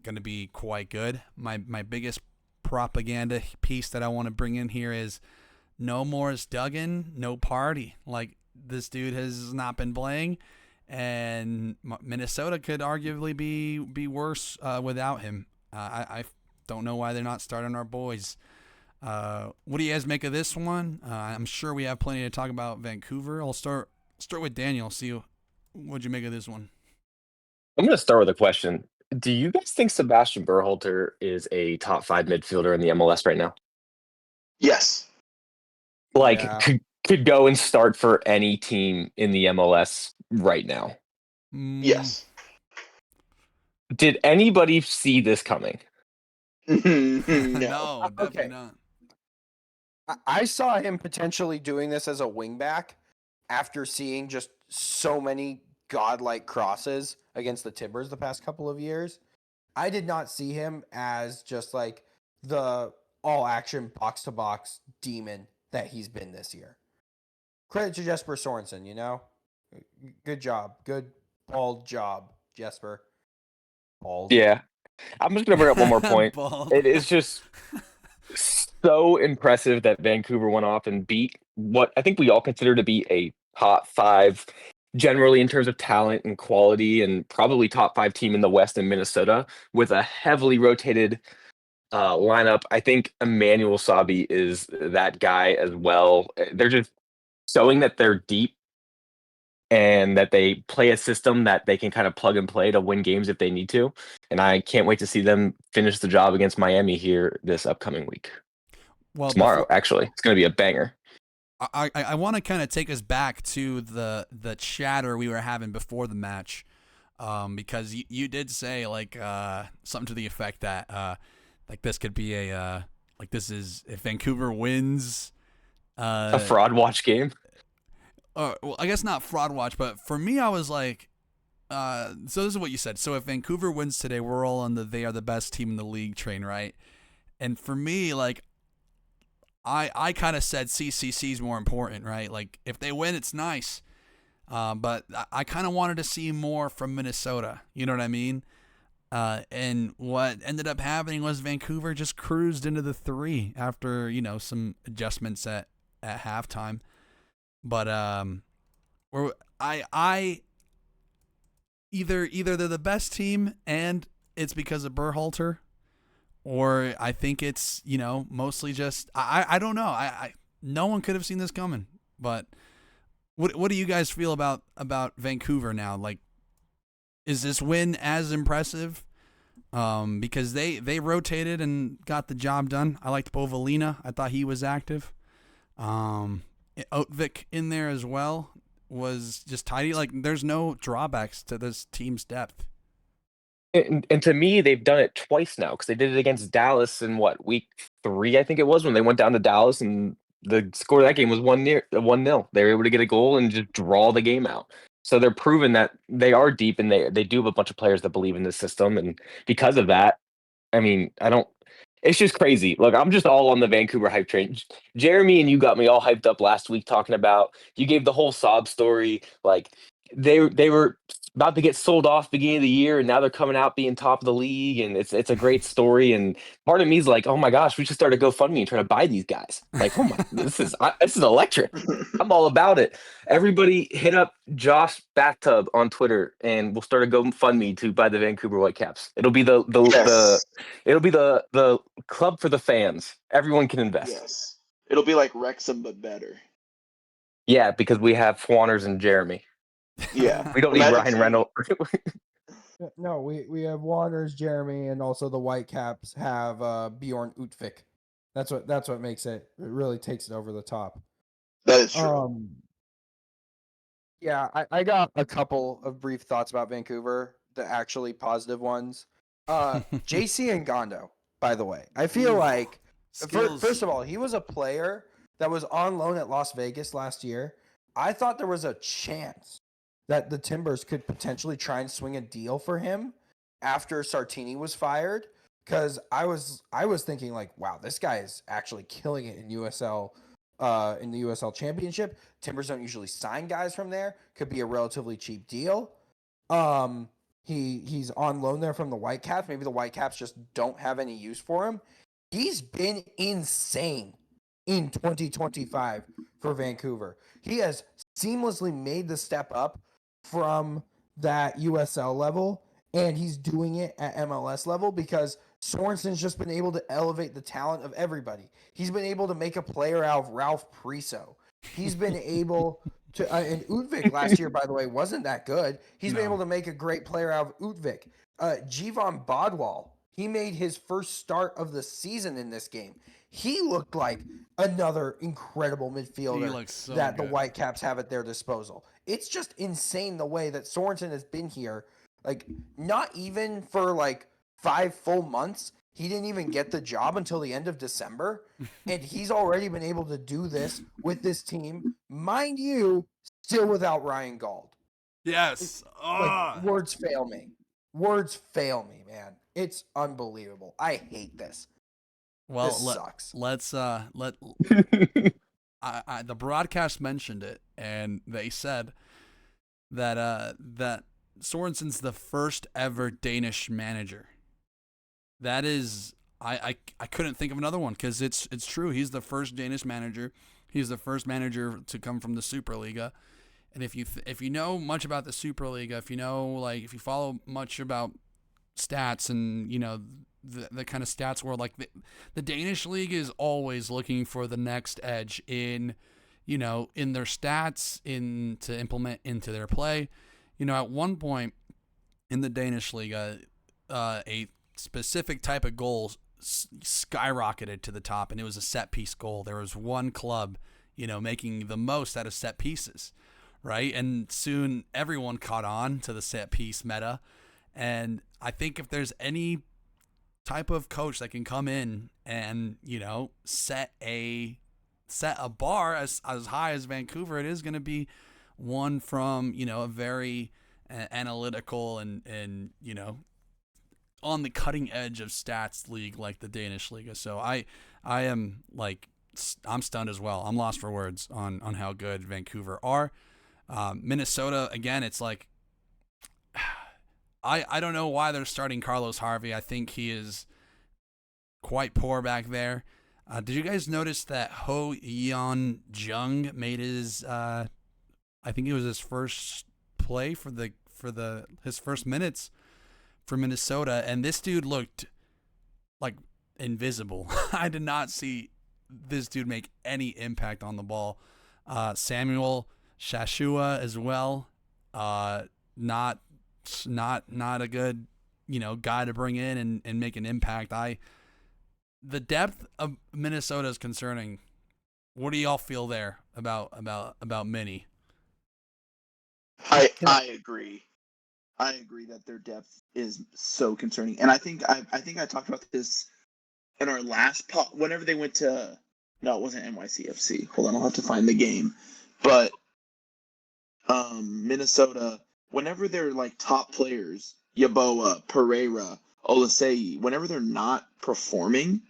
going to be quite good. My biggest propaganda piece that I want to bring in here is no Morris Duggan, no party. Like, this dude has not been playing, and Minnesota could arguably be worse without him. I don't know why they're not starting our boys. What do you guys make of this one? I'm sure we have plenty to talk about Vancouver. I'll start with Daniel. See what'd you make of this one. I'm going to start with a question. Do you guys think Sebastian Berhalter is a top 5 midfielder in the MLS right now? Yes. Like, Yeah. could go and start for any team in the MLS right now? Yes. Did anybody see this coming? No. No, definitely Okay. not. I saw him potentially doing this as a wingback after seeing just so many godlike crosses against the Timbers the past couple of years. I did not see him as just like the all-action box-to-box demon that he's been this year. Credit to Jesper Sorensen, Good job. Good bald job, Jesper. Bald. Yeah. I'm just going to bring up one more point. Bald. It is just so impressive that Vancouver went off and beat what I think we all consider to be a top 5 generally in terms of talent and quality, and probably top 5 team in the West in Minnesota with a heavily rotated lineup. I think Emmanuel Sabi is that guy as well. They're just showing that they're deep and that they play a system that they can kind of plug and play to win games if they need to. And I can't wait to see them finish the job against Miami here this upcoming week. Well, Tomorrow, actually. It's going to be a banger. I want to kind of take us back to the chatter we were having before the match, because you did say like something to the effect that like this could be if Vancouver wins, A fraud watch game. well, I guess not fraud watch, but for me, I was like, so this is what you said. So if Vancouver wins today, we're all on they are the best team in the league train, right? And for me, like, I kind of said CCC is more important, right? Like, if they win, it's nice. But I kind of wanted to see more from Minnesota. You know what I mean? And what ended up happening was Vancouver just cruised into the 3 after, some adjustments at halftime. But either they're the best team and it's because of Berhalter, or I think it's mostly just I don't know. I no one could have seen this coming. But what do you guys feel about Vancouver now? Like, is this win as impressive? Because they rotated and got the job done. I liked Bovalina. I thought he was active. Otvik in there as well was just tidy. Like, there's no drawbacks to this team's depth. And to me, they've done it twice now, because they did it against Dallas in week 3, I think it was, when they went down to Dallas, and the score of that game was 1-0. They were able to get a goal and just draw the game out. So they're proving that they are deep, and they do have a bunch of players that believe in this system. And because of that, I mean, it's just crazy. Look, I'm just all on the Vancouver hype train. Jeremy and you got me all hyped up last week talking about, you gave the whole sob story. Like, they were about to get sold off beginning of the year, and now they're coming out being top of the league, and it's a great story. And part of me is like, oh my gosh, we should start a GoFundMe and try to buy these guys. Like, oh my, this is electric. I'm all about it. Everybody hit up Josh Bathtub on Twitter, and we'll start a GoFundMe to buy the Vancouver Whitecaps. It'll be the Yes. it'll be the club for the fans. Everyone can invest. Yes. It'll be like Wrexham, but better. Yeah, because we have Juanners and Jeremy. Yeah. We don't need Imagine Ryan Reynolds. No, we have Juanners, Jeremy, and also the Whitecaps have Bjorn Utvik. That's what makes it. It really takes it over the top. That is true. Yeah, I got a couple of brief thoughts about Vancouver, the actually positive ones. JC and Gondo, by the way. I feel like, first of all, he was a player that was on loan at Las Vegas last year. I thought there was a chance that the Timbers could potentially try and swing a deal for him after Sartini was fired, because I was thinking like, wow, this guy is actually killing it in USL. In the USL Championship, Timbers don't usually sign guys from there. Could be a relatively cheap deal. He's on loan there from the Whitecaps. Maybe the Whitecaps just don't have any use for him. He's been insane in 2025 for Vancouver. He has seamlessly made the step up from that USL level, and he's doing it at MLS level because Sorensen's just been able to elevate the talent of everybody. He's been able to make a player out of Ralph Priso. He's been able to, and Utvik last year, by the way, wasn't that good. He's been able to make a great player out of Utvik. Jivan Bodwal, he made his first start of the season in this game. He looked like another incredible midfielder that the Whitecaps have at their disposal. It's just insane the way that Sorensen has been here. Like, not even for like 5 full months. He didn't even get the job until the end of December. And he's already been able to do this with this team. Mind you, still without Ryan Gauld. Yes. Like, words fail me. Words fail me, man. It's unbelievable. I hate this. Well, this sucks. The broadcast mentioned it, and they said that that Sorensen's the first ever Danish manager. That is, I couldn't think of another one because it's true. He's the first Danish manager. He's the first manager to come from the Superliga. And if you know much about the Superliga, if you follow much about stats and the kind of stats world, like the Danish league is always looking for the next edge in their stats, to implement into their play. At one point in the Danish league, a specific type of goal skyrocketed to the top, and it was a set piece goal. There was one club, making the most out of set pieces, right? And soon everyone caught on to the set piece meta. And I think if there's any type of coach that can come in and, set a bar as high as Vancouver, it is going to be one from, a very analytical and on the cutting edge of stats league like the Danish league. So I am like, I'm stunned as well. I'm lost for words on how good Vancouver are. Minnesota, again, it's like, I don't know why they're starting Carlos Harvey. I think he is quite poor back there. Did you guys notice that Ho Yeon Jung made his, I think it was his first play for his first minutes for Minnesota, and this dude looked like invisible. I did not see this dude make any impact on the ball. Samuel Shashua as well, not a good guy to bring in and make an impact. The depth of Minnesota is concerning. What do y'all feel there about Minnie? I agree. I agree that their depth is so concerning, and I think I talked about this in our last pot. Whenever they went to, no, it wasn't NYCFC. Hold on, I'll have to find the game. But Minnesota, whenever they're like top players, Yeboah, Pereira, Olasei, whenever they're not performing,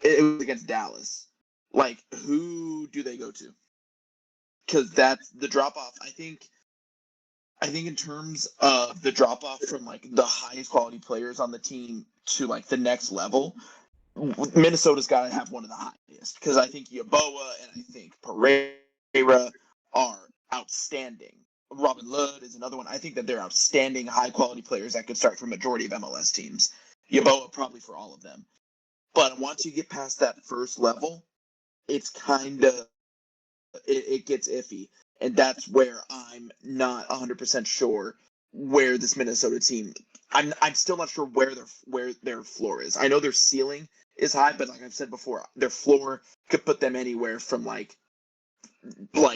it was against Dallas. Like, who do they go to? Because that's the drop off. I think I think in terms of the drop off from like the highest quality players on the team to like the next level, Minnesota's got to have one of the highest because I think Yeboah and I think Pereira are outstanding. Robin Lod is another one. I think that they're outstanding, high quality players that could start for a majority of MLS teams. Yeboah probably for all of them. But once you get past that first level, it's kind of it gets iffy, and that's where I'm not 100% sure where this Minnesota team. I'm still not sure where their floor is. I know their ceiling is high, but like I've said before, their floor could put them anywhere from like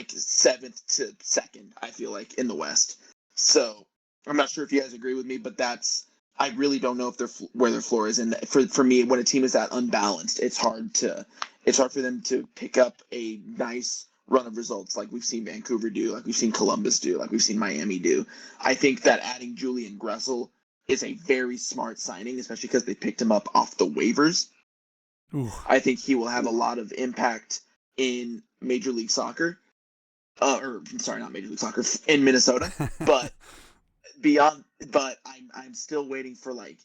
seventh to second. I feel like in the West. So I'm not sure if you guys agree with me, but I really don't know if where their floor is. And for me, when a team is that unbalanced, it's hard for them to pick up a nice run of results like we've seen Vancouver do, like we've seen Columbus do, like we've seen Miami do. I think that adding Julian Gressel is a very smart signing, especially because they picked him up off the waivers. Ooh. I think he will have a lot of impact in Major League Soccer. Not Major League Soccer, in Minnesota. But I'm still waiting for like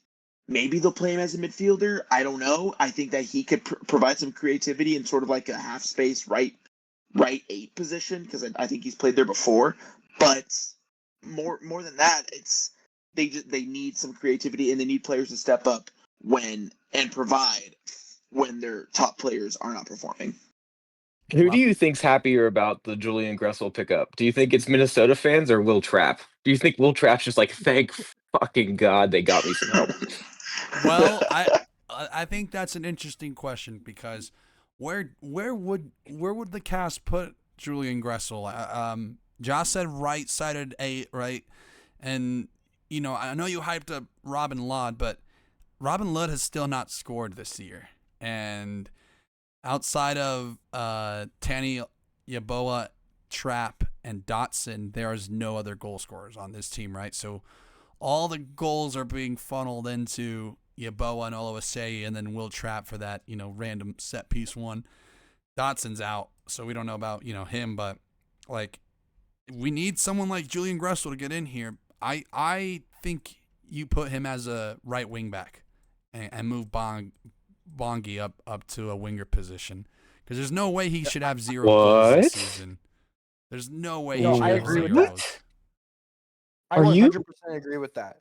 maybe they'll play him as a midfielder. I don't know. I think that he could provide some creativity in sort of like a half space right 8 position because I think he's played there before. But more than that, it's they need some creativity and they need players to step up and provide when their top players are not performing. Who do you think's happier about the Julian Gressel pickup? Do you think it's Minnesota fans or Will Trapp? Do you think Will Trapp's just like, thank fucking God they got me some help? Well, I think that's an interesting question because where would the cast put Julian Gressel? Josh said right-sided 8, right? And you know, I know you hyped up Robin Lod, but Robin Lod has still not scored this year, and outside of Tanny, Yeboah, Trapp, and Dotson, there is no other goal scorers on this team, right? So all the goals are being funneled into Yeboah and Oluwaseyi, and then Will Trapp for that, random set piece one. Dotson's out, so we don't know about, him, but like we need someone like Julian Gressel to get in here. I think you put him as a right wing back and move Bongi up to a winger position because there's no way he should have 0 goals this season. There's no way he should I have agree 0 with goals. I 100% agree with that.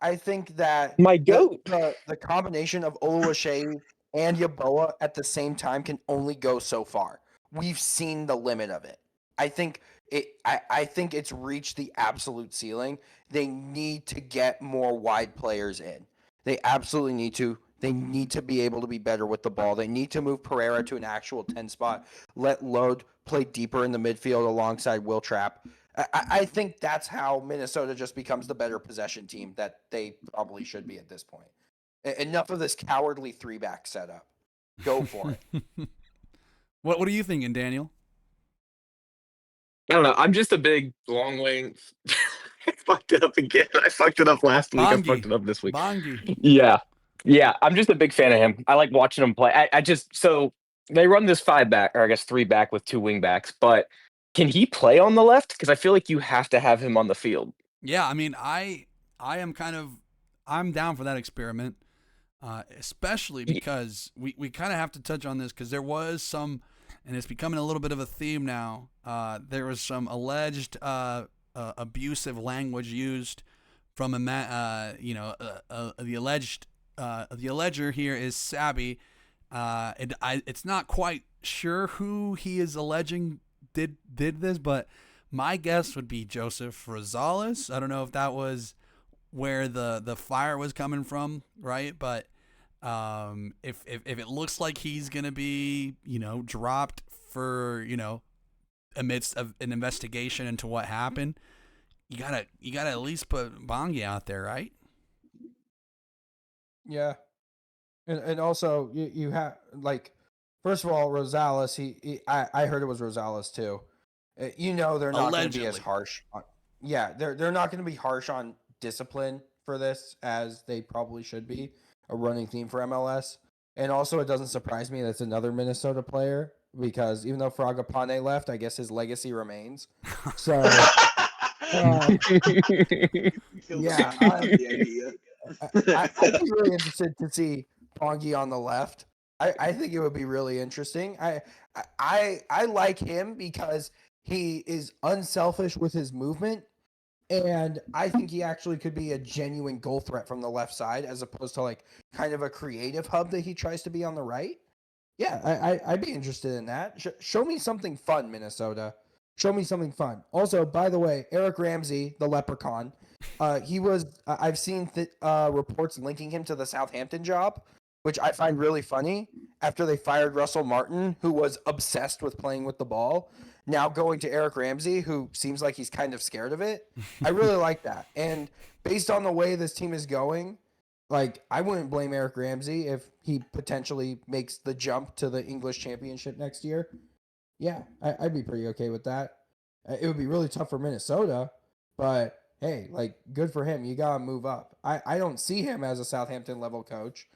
I think that My goat. the combination of Oluwaseyi and Yeboah at the same time can only go so far. We've seen the limit of it. I think it's reached the absolute ceiling. They need to get more wide players in. They absolutely need to. They need to be able to be better with the ball. They need to move Pereira to an actual 10 spot. Let Lod play deeper in the midfield alongside Will Trapp. I think that's how Minnesota just becomes the better possession team that they probably should be at this point. Enough of this cowardly 3-back setup. Go for it. What are you thinking, Daniel? I don't know. I'm just a big long way. I fucked it up again. I fucked it up last week. I fucked it up this week. Bongi. Yeah. I'm just a big fan of him. I like watching him play. So they run this 5-back, or I guess 3-back with 2 wing-backs, but can he play on the left? Because I feel like you have to have him on the field. Yeah, I mean, I'm down for that experiment, especially because we kind of have to touch on this because there was some, and it's becoming a little bit of a theme now. There was some alleged abusive language used from the alleger here is Sabby. It's not quite sure who he is alleging did this, but my guess would be Joseph Rosales. I don't know if that was where the fire was coming from, right? But if it looks like he's gonna be dropped for amidst of an investigation into what happened, you gotta at least put Bongi out there, right? Yeah, and also you have like. First of all, Rosales, I heard it was Rosales too. They're not going to be as harsh. They're not going to be harsh on discipline for this as they probably should be. A running theme for MLS. And also, it doesn't surprise me that's another Minnesota player because even though Fragapane left, I guess his legacy remains. So Uh, Feel Yeah, the idea. I'd be really interested to see Pongi on the left. I think it would be really interesting. I like him because he is unselfish with his movement, and I think he actually could be a genuine goal threat from the left side as opposed to like kind of a creative hub that he tries to be on the right. Yeah, I'd be interested in that. Show me something fun, Minnesota. Show me something fun. Also, by the way, Eric Ramsey, the leprechaun, he was. I've seen reports linking him to the Southampton job, which I find really funny. After they fired Russell Martin, who was obsessed with playing with the ball, now going to Eric Ramsey, who seems like he's kind of scared of it. I really like that. And based on the way this team is going, like, I wouldn't blame Eric Ramsey if he potentially makes the jump to the English Championship next year. Yeah, I'd be pretty okay with that. It would be really tough for Minnesota, but hey, like, good for him. You gotta move up. I don't see him as a Southampton level coach,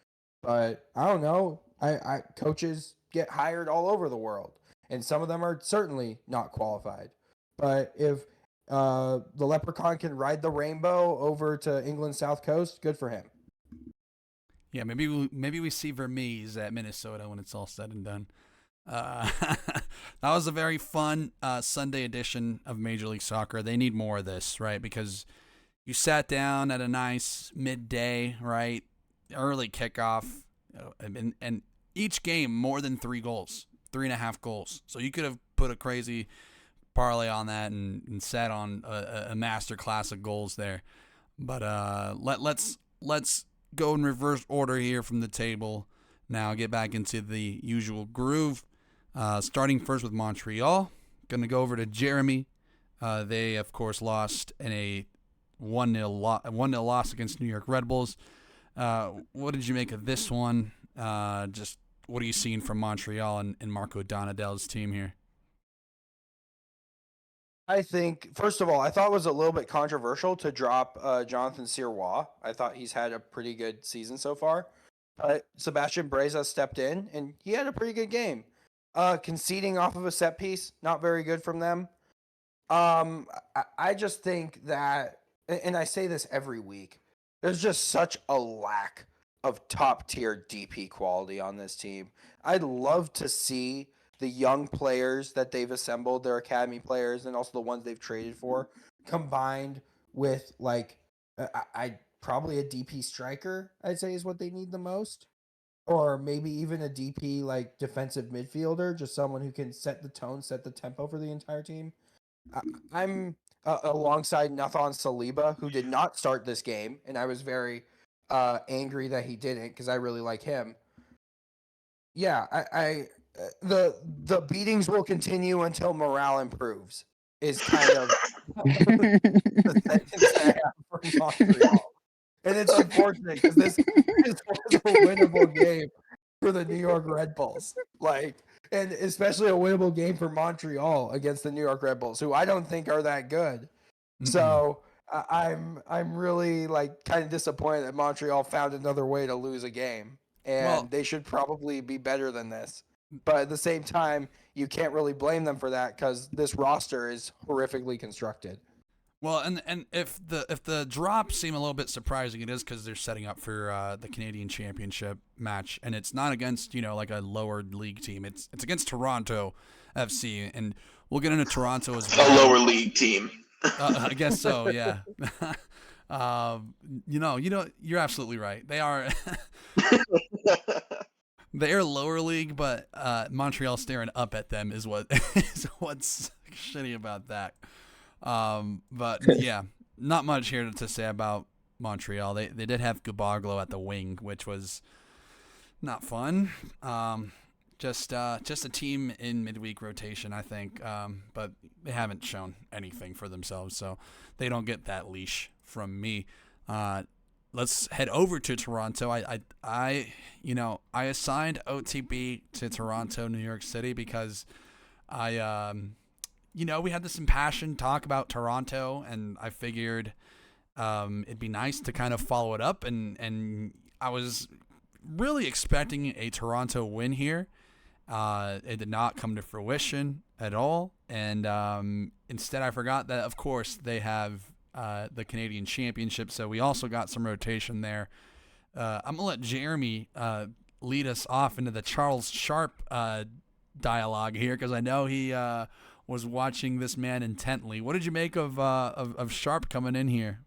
but I don't know. I coaches get hired all over the world, and some of them are certainly not qualified. But if the Leprechaun can ride the rainbow over to England's South Coast, good for him. Yeah, maybe we see Vermees at Minnesota when it's all said and done. That was a very fun Sunday edition of Major League Soccer. They need more of this, right? Because you sat down at a nice midday, right? Early kickoff, and each game more than 3 goals, 3.5 goals. So you could have put a crazy parlay on that and sat on a master class of goals there. But let's go in reverse order here from the table. Now get back into the usual groove. Starting first with Montreal. Going to go over to Jeremy. They, of course, lost in a 1-0 loss against New York Red Bulls. What did you make of this one? Just what are you seeing from Montreal and Marco Donadell's team here? I think, first of all, I thought it was a little bit controversial to drop Jonathan Sirois. I thought he's had a pretty good season so far. Sebastian Breza stepped in, and he had a pretty good game. Conceding off of a set piece, not very good from them. I just think that, and I say this every week, there's just such a lack of top-tier DP quality on this team. I'd love to see the young players that they've assembled, their academy players, and also the ones they've traded for, combined with, like, I probably a DP striker, I'd say, is what they need the most. Or maybe even a DP, like, defensive midfielder, just someone who can set the tone, set the tempo for the entire team. I'm alongside Nathan Saliba, who did not start this game, and I was very angry that he didn't because I really like him. Yeah, the beatings will continue until morale improves. Is kind of the sentence I have for Montreal, and it's unfortunate because this was a winnable game for the New York Red Bulls. Like, and especially a winnable game for Montreal against the New York Red Bulls, who I don't think are that good. Mm-mm. So I'm really, like, kind of disappointed that Montreal found another way to lose a game, and they should probably be better than this. But at the same time, you can't really blame them for that because this roster is horrifically constructed. Well, and if the drops seem a little bit surprising, it is because they're setting up for the Canadian Championship match, and it's not against like a lower league team. It's against Toronto FC, and we'll get into Toronto as well. A lower league team. I guess so. Yeah. You're absolutely right. They are. They're lower league, but Montreal staring up at them is what's shitty about that. But yeah, not much here to say about Montreal. They did have Gabaglo at the wing, which was not fun. Just a team in midweek rotation, I think. But they haven't shown anything for themselves, so they don't get that leash from me. Let's head over to Toronto. I assigned OTB to Toronto, New York City because we had this impassioned talk about Toronto, and I figured it'd be nice to kind of follow it up, and I was really expecting a Toronto win here, It did not come to fruition at all, and instead I forgot that, of course, they have the Canadian Championship, so we also got some rotation there. I'm going to let Jeremy lead us off into the Charles Sharp dialogue here, because I know he was watching this man intently. What did you make of Sharp coming in here?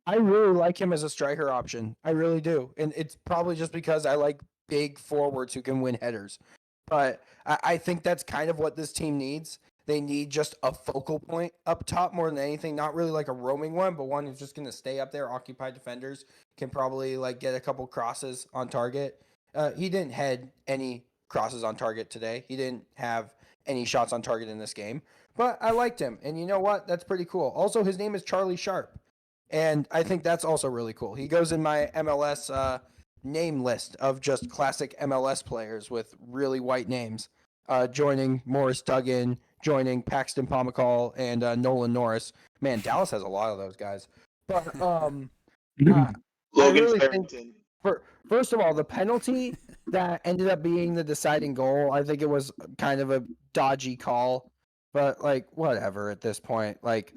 I really like him as a striker option. I really do. And it's probably just because I like big forwards who can win headers. But I think that's kind of what this team needs. They need just a focal point up top more than anything. Not really like a roaming one, but one who's just going to stay up there. Occupied defenders can probably like get a couple crosses on target. He didn't head any crosses on target today. He didn't have any shots on target in this game. But I liked him. And you know what? That's pretty cool. Also, his name is Charlie Sharp. And I think that's also really cool. He goes in my MLS name list of just classic MLS players with really white names, joining Morris Duggan, joining Paxton Pomacall, and Nolan Norris. Man, Dallas has a lot of those guys. But I Logan really think, Farrington. first of all, the penalty that ended up being the deciding goal, I think it was kind of a dodgy call. But, like, whatever at this point. Like,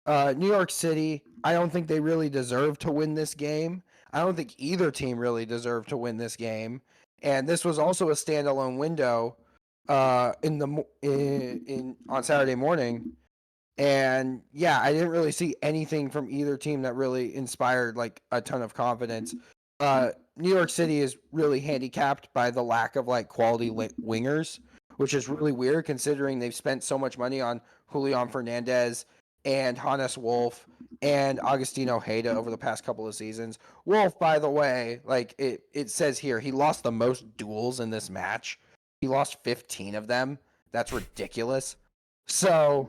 New York City, I don't think they really deserve to win this game. I don't think either team really deserved to win this game. And this was also a standalone window on Saturday morning. And yeah, I didn't really see anything from either team that really inspired like a ton of confidence. New York City is really handicapped by the lack of like quality wingers, which is really weird considering they've spent so much money on Julian Fernandez and Hannes Wolf and Agustino Heda over the past couple of seasons. Wolf, by the way, like it says here, he lost the most duels in this match. He lost 15 of them. That's ridiculous. So,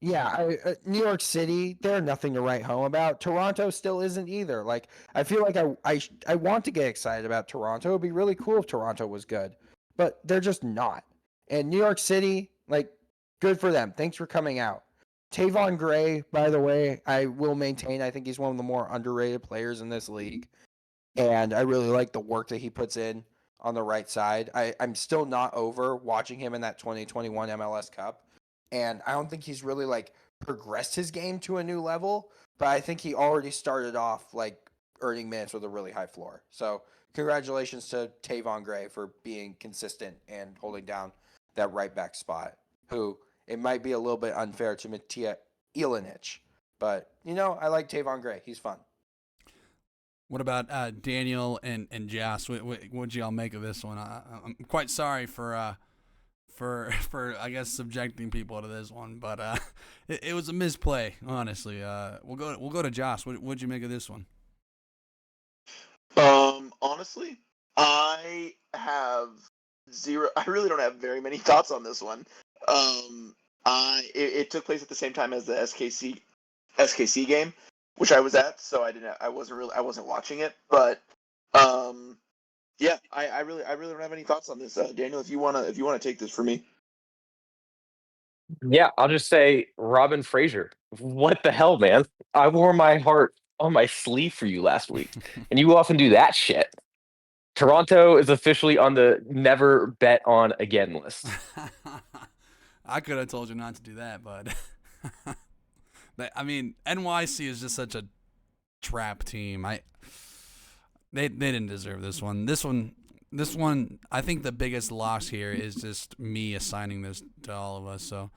yeah, New York City, they're nothing to write home about. Toronto still isn't either. Like, I feel like I want to get excited about Toronto. It'd be really cool if Toronto was good, but they're just not. And New York City, like, good for them. Thanks for coming out. Tavon Gray, by the way, I will maintain. I think he's one of the more underrated players in this league, and I really like the work that he puts in on the right side. I'm still not over watching him in that 2021 MLS Cup. And I don't think he's really like progressed his game to a new level, but I think he already started off like earning minutes with a really high floor. So congratulations to Tavon Gray for being consistent and holding down that right back spot, who it might be a little bit unfair to Matija Ilinic, but you know, I like Tavon Gray. He's fun. What about Daniel and Joss? What'd y'all make of this one? I'm quite sorry for I guess subjecting people to this one, but it was a misplay, honestly. We'll go to Joss. What'd you make of this one? Honestly, I have zero. I really don't have very many thoughts on this one. It took place at the same time as the SKC game, which I was at, so I wasn't watching it, but yeah, I really don't have any thoughts on this. Daniel, if you wanna take this for me. Yeah, I'll just say Robin Fraser. What the hell, man? I wore my heart on my sleeve for you last week, and you often do that shit. Toronto is officially on the never bet on again list. I could have told you not to do that, but I mean, NYC is just such a trap team. They didn't deserve this one. This one, I think the biggest loss here is just me assigning this to all of us. So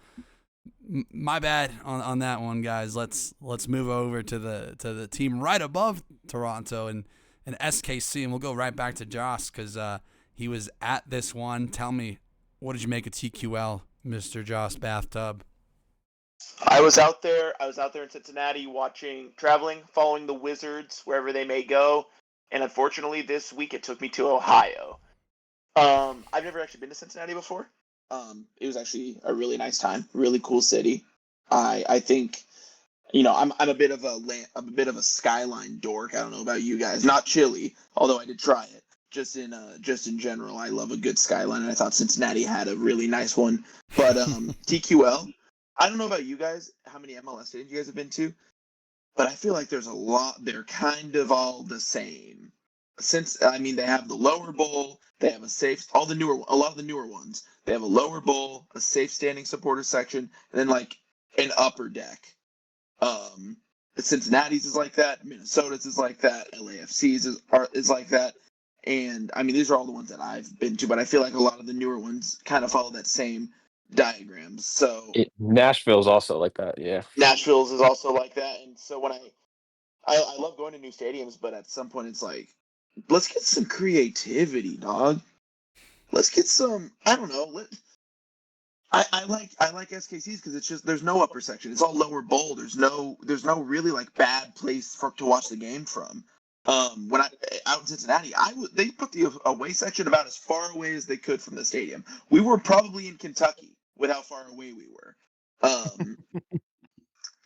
my bad on that one, guys. Let's move over to the team right above Toronto and SKC, and we'll go right back to Joss because he was at this one. Tell me, what did you make of TQL, Mr. Joss Bathtub? I was out there in Cincinnati following the Wizards wherever they may go. And unfortunately, this week it took me to Ohio. I've never actually been to Cincinnati before. It was actually a really nice time, really cool city. I think, you know, I'm a bit of a skyline dork. I don't know about you guys. Not chili, although I did try it. Just in general, I love a good skyline, and I thought Cincinnati had a really nice one. But TQL, I don't know about you guys, how many MLS stadiums you guys have been to, but I feel like there's a lot. They're kind of all the same. they have the lower bowl, they have a lot of the newer ones. They have a lower bowl, a safe standing supporter section, and then like an upper deck. Cincinnati's is like that, Minnesota's is like that, LAFC's is like that. And I mean, these are all the ones that I've been to, but I feel like a lot of the newer ones kind of follow that same diagram. So Nashville's also like that, yeah. Nashville's is also like that. And so when I love going to new stadiums, but at some point it's like, let's get some creativity, dog. Let's get some, I don't know. I like SKC's because it's just there's no upper section. It's all lower bowl. There's no really like bad place to watch the game from. When I out in Cincinnati, they put the away section about as far away as they could from the stadium. We were probably in Kentucky with how far away we were.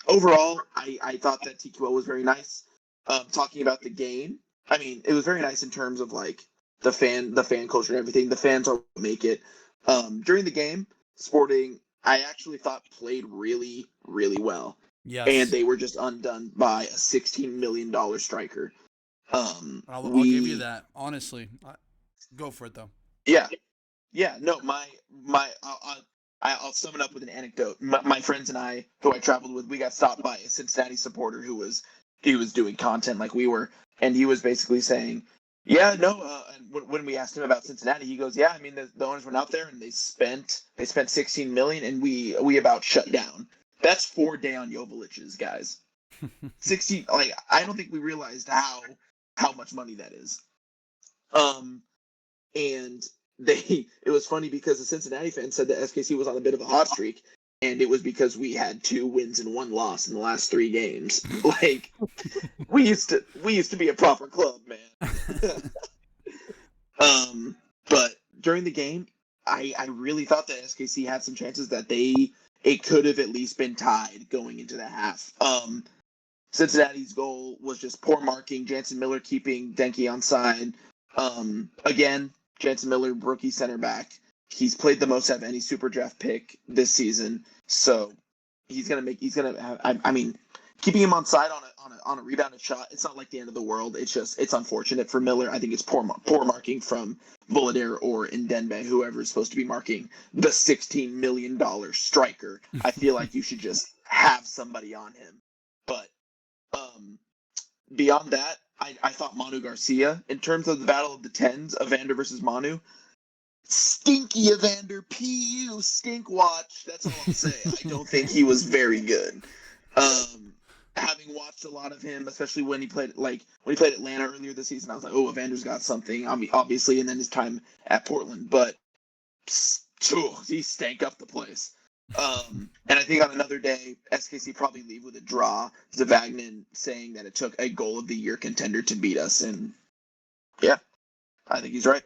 Overall, I thought that TQL was very nice. Talking about the game, I mean, it was very nice in terms of like the fan culture and everything. The fans are what make it. During the game, Sporting, I actually thought played really, really well. Yes. And they were just undone by a $16 million striker. I'll give you that, honestly. Go for it, though. Yeah. No, I'll sum it up with an anecdote. My friends and I, who I traveled with, we got stopped by a Cincinnati supporter who was doing content like we were, and he was basically saying, yeah, no. And when we asked him about Cincinnati, he goes, yeah, I mean, the owners went out there and they spent $16 million, and we about shut down. That's 4 Dejan Jovaliches, guys. 60. Like, I don't think we realized how much money that is. And it was funny because the Cincinnati fans said that SKC was on a bit of a hot streak, and it was because we had 2 wins and 1 loss in the last 3 games. Like, we used to be a proper club, man. But during the game, I really thought that SKC had some chances that it could have at least been tied going into the half. Cincinnati's goal was just poor marking. Jansen Miller keeping Denke onside. Again, Jansen Miller, rookie center back. He's played the most out of any super draft pick this season, so he's gonna have. I mean, keeping him onside on a rebounded shot, it's not like the end of the world. It's unfortunate for Miller. I think it's poor marking from Volader or Ndenbe, whoever is supposed to be marking the $16 million striker. I feel like you should just have somebody on him. But beyond that, I thought Manu Garcia, in terms of the battle of the tens, Evander versus Manu, stinky Evander, PU, stink watch. That's all I'll say. I don't think he was very good. Having watched a lot of him, especially when he played Atlanta earlier this season, I was like, oh, Evander's got something, obviously, and then his time at Portland. But he stank up the place. And I think on another day, SKC probably leave with a draw. Zavagnin saying that it took a goal of the year contender to beat us, and yeah, I think he's right.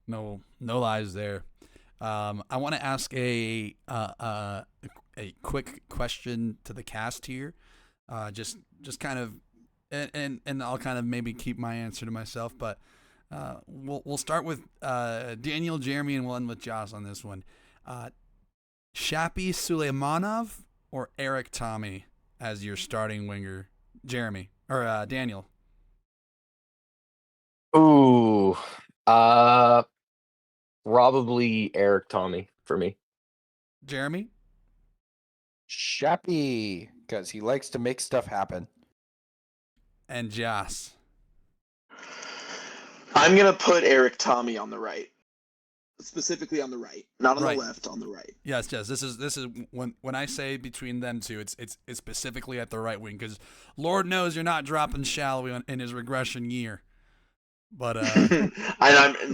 No lies there. I want to ask a quick question to the cast here. Just kind of, and I'll kind of maybe keep my answer to myself, but we'll start with Daniel, Jeremy, and we'll end with Joss on this one. Shapi Suleimanov or Eric Tommy as your starting winger, Jeremy or Daniel? Ooh, probably Eric Tommy for me. Jeremy? Shappy, because he likes to make stuff happen. And Joss? I'm going to put Eric Tommy on the right. Specifically on the right, not on the left, on the right. Yes. This is when I say between them two, it's specifically at the right wing, because Lord knows you're not dropping Shallowy in his regression year. But and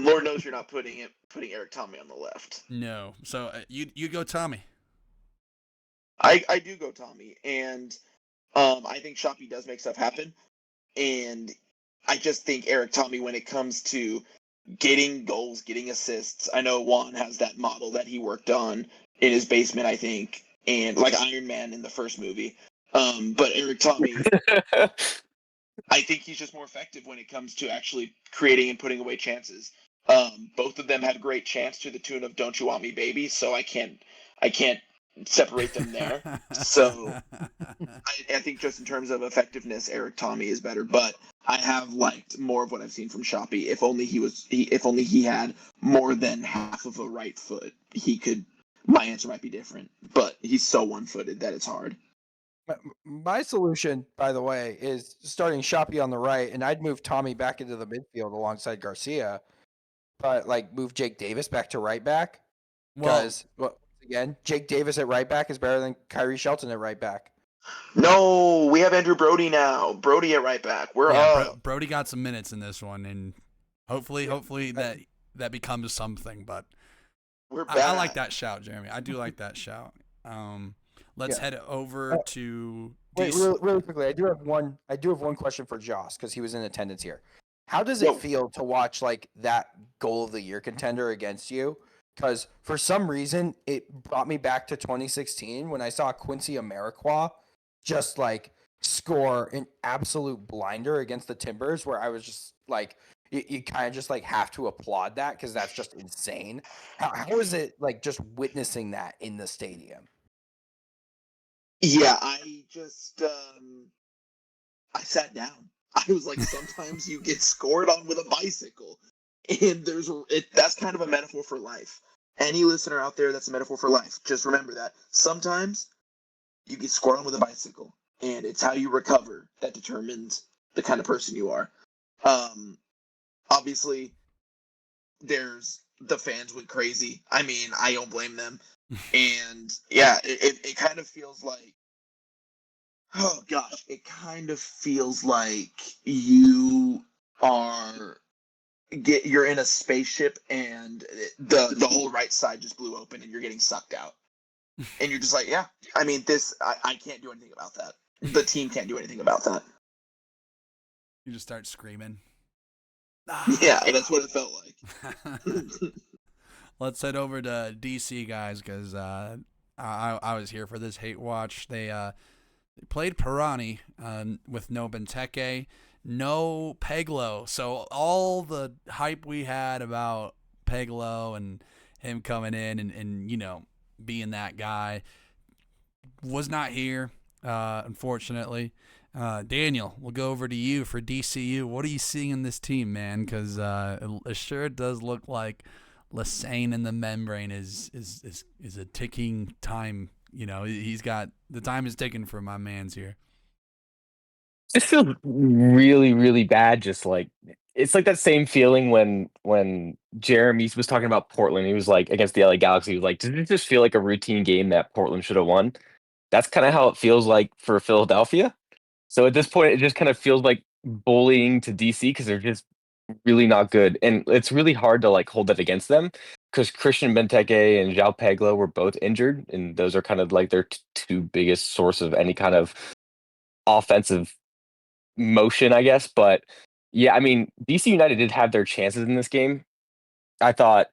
Lord knows you're not putting Eric Tommy on the left. No, so you go Tommy. I do go Tommy, and I think Shapi does make stuff happen, and I just think Eric Tommy, when it comes to getting goals, getting assists, I know Juan has that model that he worked on in his basement, I think, and like Iron Man in the first movie. But Eric Tommy, I think he's just more effective when it comes to actually creating and putting away chances. Both of them had great chance to the tune of "Don't You Want Me, Baby," so I can't separate them there. So I think just in terms of effectiveness, Eric Tommy is better. But I have liked more of what I've seen from Shoppy. If only he had more than half of a right foot, he could. My answer might be different, but he's so one-footed that it's hard. My solution, by the way, is starting Shoppy on the right, and I'd move Tommy back into the midfield alongside Garcia, but like move Jake Davis back to right back Well, because again, Jake Davis at right back is better than Kyrie Shelton at right back. No, we have Andrew Brody now. Brody at right back. We're up. Brody got some minutes in this one, and hopefully that becomes something. But We're back. I like that shout, Jeremy. I do like that shout. Let's head over to. Wait, really quickly. I do have one question for Joss because he was in attendance here. How does it feel to watch like that goal of the year contender against you? Because for some reason it brought me back to 2016 when I saw Quincy Amarikwa just like score an absolute blinder against the Timbers, where I was just like, you kind of just like have to applaud that because that's just insane. How is it like just witnessing that in the stadium? Yeah, I just I sat down. I was like, sometimes you get scored on with a bicycle, and that's kind of a metaphor for life. Any listener out there, that's a metaphor for life. Just remember that sometimes you get scored on with a bicycle, and it's how you recover that determines the kind of person you are. Obviously, there's the fans went crazy. I mean, I don't blame them. And yeah, it kind of feels like, oh gosh, it kind of feels like you're in a spaceship and the whole right side just blew open and you're getting sucked out. And you're just like, yeah, I mean, I can't do anything about that. The team can't do anything about that. You just start screaming. Yeah, that's what it felt like. Let's head over to DC, guys, because I was here for this hate watch. They played Pirani with no Benteke, no Peglo. So all the hype we had about Peglo and him coming in and you know, being that guy was not here, unfortunately. Daniel, we'll go over to you for DCU. What are you seeing in this team, man? Because it sure does look like Lassane in the membrane is a ticking time. You know, he's got the time is ticking for my man's here. This feels really, really bad. Just like it's like that same feeling when Jeremy was talking about Portland. He was like against the LA Galaxy. He was like, "Did it just feel like a routine game that Portland should have won?" That's kind of how it feels like for Philadelphia. So at this point, it just kind of feels like bullying to DC because they're just really not good, and it's really hard to like hold that against them because Christian Benteke and João Peglo were both injured, and those are kind of like their two biggest source of any kind of offensive motion, I guess. But yeah, I mean, DC United did have their chances in this game. I thought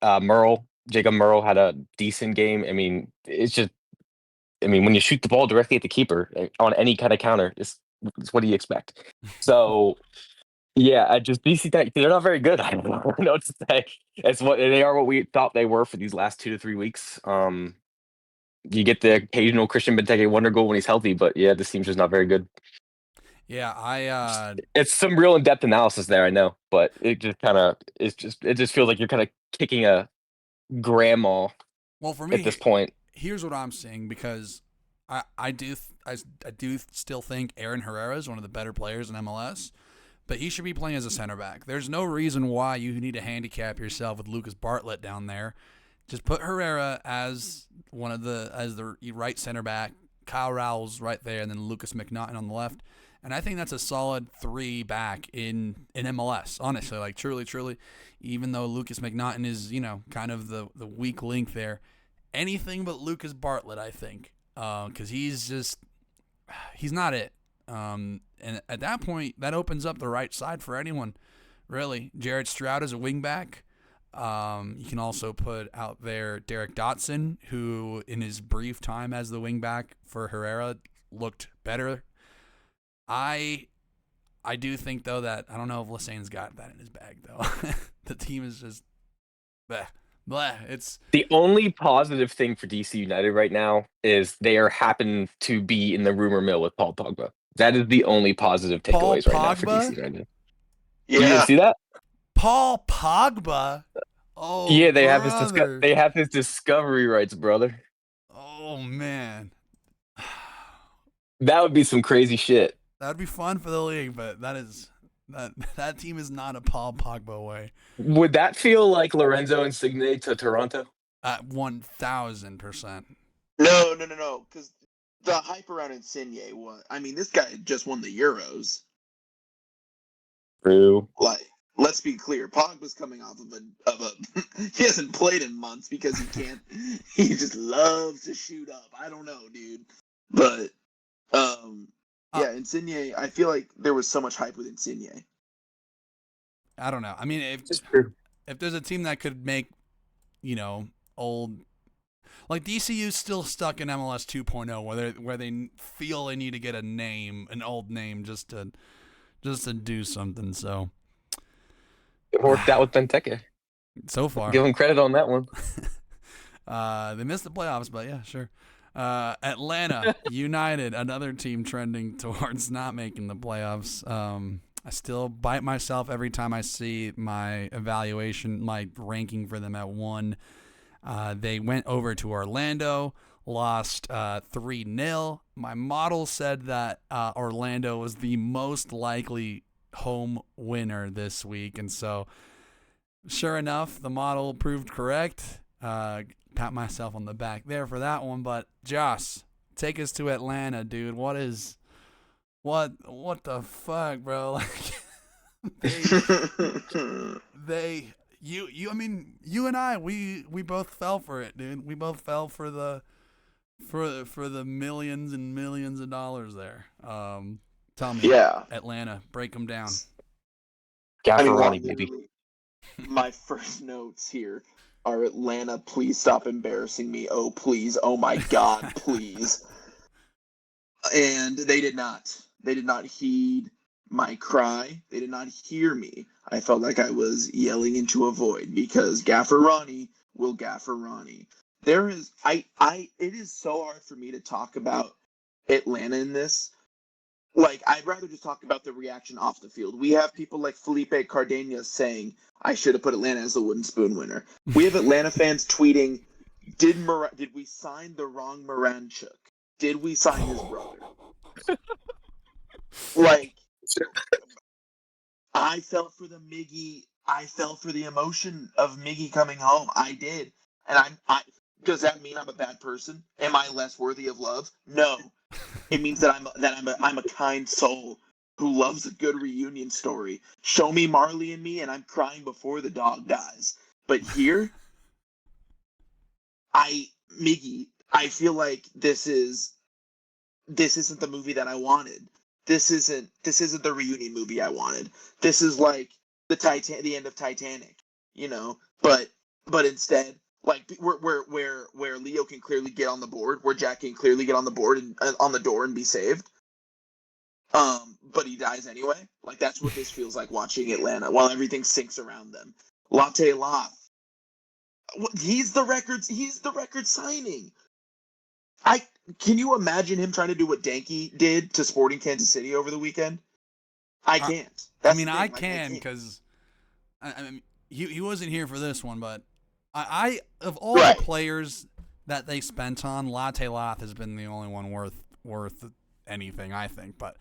Jacob Murrell had a decent game. I mean, when you shoot the ball directly at the keeper on any kind of counter, it's what do you expect? So yeah, I just DC they're not very good. I don't know what to say. They are what we thought they were for these last 2 to 3 weeks. You get the occasional Christian Benteke wonder goal when he's healthy, but yeah, this team's just not very good. Yeah, it's some real in-depth analysis there, I know, but it just feels like you're kind of kicking a grandma. Well, for me, at this point, here's what I'm seeing because I do still think Aaron Herrera is one of the better players in MLS. But he should be playing as a center back. There's no reason why you need to handicap yourself with Lucas Bartlett down there. Just put Herrera as the right center back. Kyle Rowell's right there, and then Lucas McNaughton on the left. And I think that's a solid 3 back in MLS. Honestly, like truly, even though Lucas McNaughton is kind of the weak link there, anything but Lucas Bartlett, I think, because he's not it. And at that point, that opens up the right side for anyone, really. Jared Stroud is a wingback. You can also put out there Derek Dotson, who in his brief time as the wingback for Herrera looked better. I do think, though, that I don't know if Lassane's got that in his bag, though. The team is just bleh. It's the only positive thing for DC United right now is they happen to be in the rumor mill with Paul Pogba. That is the only positive Paul takeaways right now for Pogba? DC United. You Yeah. didn't see that? Paul Pogba? Oh, Yeah, they brother. have his discovery rights, brother. Oh, man. That would be some crazy shit. That'd be fun for the league, but that team is not a Paul Pogba way. Would that feel like Lorenzo Insigne to Toronto? At 1,000%. No. Because the hype around Insigne was. I mean, this guy just won the Euros. True. Like, let's be clear. Pogba's coming off of a. He hasn't played in months because he can't. He just loves to shoot up. I don't know, dude. But yeah, Insigne. I feel like there was so much hype with Insigne. I don't know. I mean, if there's a team that could make, old, like DCU's still stuck in MLS 2.0 where they feel they need to get an old name just to do something. So It worked out with Benteke. so far, Give him credit on that one. they missed the playoffs, but yeah, sure. Atlanta United, another team trending towards not making the playoffs. I still bite myself every time I see my evaluation, my ranking for them at 1. They went over to Orlando, lost 3-0. My model said that Orlando was the most likely home winner this week, and so sure enough, the model proved correct. Pat myself on the back there for that one, but Joss, take us to Atlanta, dude. What the fuck, bro? Like, I mean, you and I, we both fell for it, dude. We both fell for the millions and millions of dollars there. Tell me, Yeah. Atlanta, break them down. Gafferoni, baby. My first notes here are Atlanta, please stop embarrassing me. Oh, please. Oh, my God, please. And they did not. They did not heed my cry. They did not hear me. I felt like I was yelling into a void because Gaffer Ronnie will Gaffer Ronnie. It is so hard for me to talk about Atlanta in this. Like, I'd rather just talk about the reaction off the field. We have people like Felipe Cardenas saying, I should have put Atlanta as the wooden spoon winner. We have Atlanta fans tweeting, did we sign the wrong Moranchuk? Did we sign his brother? Like, I fell for the Miggy. I fell for the emotion of Miggy coming home. I did. And I does that mean I'm a bad person? Am I less worthy of love? No. It means that I'm a kind soul who loves a good reunion story. Show me Marley and me, and I'm crying before the dog dies. But here, Miggy, I feel like this isn't the movie that I wanted. This isn't the reunion movie I wanted. This is like the end of Titanic, But instead, like where Leo can clearly get on the board, where Jack can clearly get on the board and on the door and be saved. But he dies anyway. Like that's what this feels like watching Atlanta while everything sinks around them. Latte Loth. He's the record signing. Can you imagine him trying to do what Danke did to Sporting Kansas City over the weekend? I can't. I can because I mean he wasn't here for this one, but I of all the players that they spent on, Latte Loth has been the only one worth anything, I think. But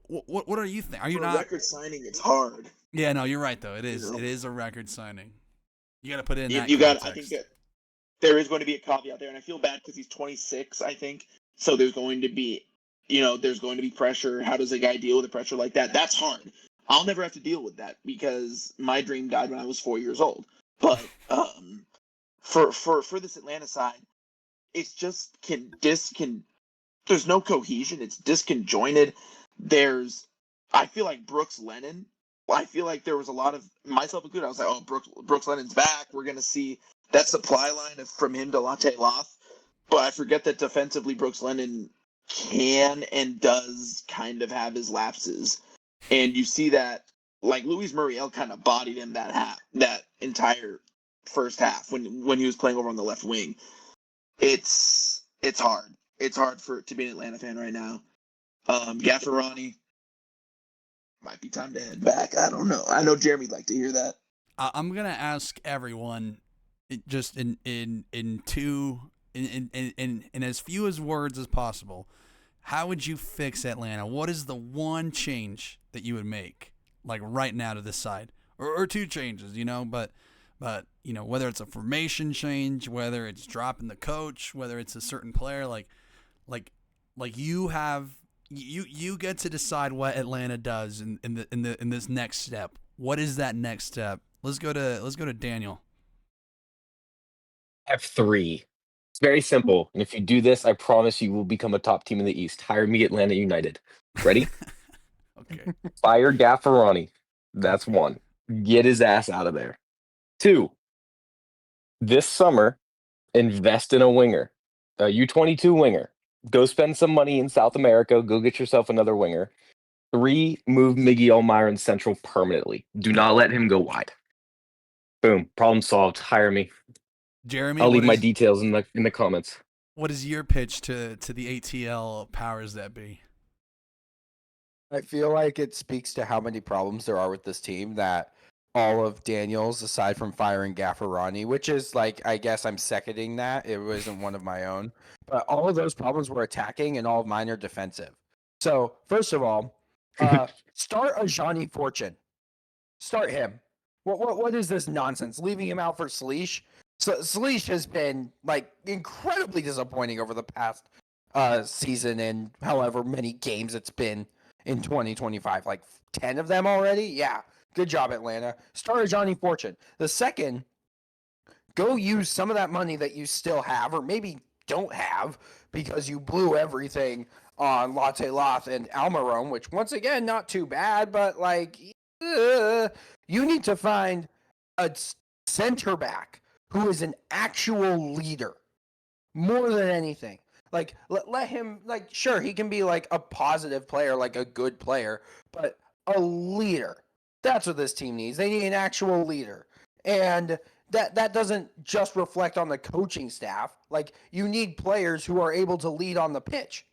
what are you think? Are you for not a record signing? It's hard. Yeah, no, you're right though. It is. It is a record signing. You got to put it in that you context. I think that there is going to be a caveat there, and I feel bad because he's 26, I think. So there's going to be, there's going to be pressure. How does a guy deal with a pressure like that? That's hard. I'll never have to deal with that because my dream died when I was 4 years old. But for this Atlanta side, it's just there's no cohesion. It's disconjointed. I feel like Brooks Lennon. I feel like there was a lot of myself included. I was like, oh, Brooks Lennon's back. We're gonna see that supply line from him to Latte Loth. But I forget that defensively, Brooks Lennon can and does kind of have his lapses, and you see that like Luis Muriel kind of bodied him that entire first half when he was playing over on the left wing. It's hard. It's hard to be an Atlanta fan right now. Gaffarani, might be time to head back. I don't know. I know Jeremy'd like to hear that. I'm gonna ask everyone, just in as few as words as possible. How would you fix Atlanta? What is the one change that you would make, like right now, to this side, or two changes? But whether it's a formation change, whether it's dropping the coach, whether it's a certain player, like you get to decide what Atlanta does in this next step. What is that next step? Let's go to Daniel. I have 3. It's very simple. And if you do this, I promise you will become a top team in the East. Hire me, Atlanta United. Ready? Okay. Fire Gaffarani. That's 1. Get his ass out of there. 2. This summer, invest in a winger, a U22 winger. Go spend some money in South America. Go get yourself another winger. 3, move Miggy Almiron Central permanently. Do not let him go wide. Boom. Problem solved. Hire me. Jeremy, I'll leave my details in the comments. What is your pitch to the ATL powers that be? I feel like it speaks to how many problems there are with this team that all of Daniel's, aside from firing Gaffarani, which is like, I guess I'm seconding that. It wasn't one of my own. But all of those problems were attacking and all of mine are defensive. So, first of all, start a Johnny Fortune. Start him. What is this nonsense? Leaving him out for Sleesh? So Sleesh has been like incredibly disappointing over the past season and however many games it's been in 2025. Like 10 of them already? Yeah. Good job, Atlanta. Start a Johnny Fortune. The second, go use some of that money that you still have, or maybe don't have, because you blew everything on Latte Loth and Almiron, which once again, not too bad, but like, you need to find a center back who is an actual leader more than anything. Like, let him, like, sure, he can be like a positive player, like a good player, but a leader. That's what this team needs. They need an actual leader. And that doesn't just reflect on the coaching staff. Like, you need players who are able to lead on the pitch.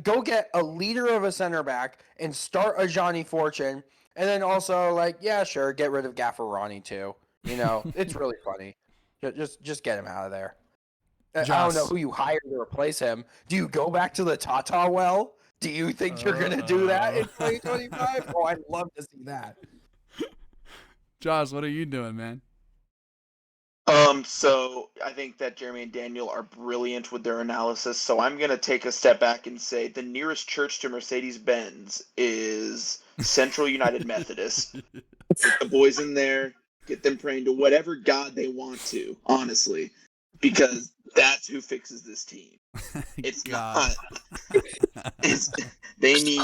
Go get a leader of a center back and start a Johnny Fortune. And then also, like, yeah, sure, get rid of Gaffarani too. It's really funny. Just get him out of there. I don't know who you hired to replace him. Do you go back to the Tata well? Do you think you're going to do that in 2025? Oh, I'd love to see that. Josh, what are you doing, man? So I think that Jeremy and Daniel are brilliant with their analysis. So I'm going to take a step back and say the nearest church to Mercedes-Benz is Central United Methodist. Get the boys in there, get them praying to whatever God they want to, honestly, because that's who fixes this team. It's God. not. They need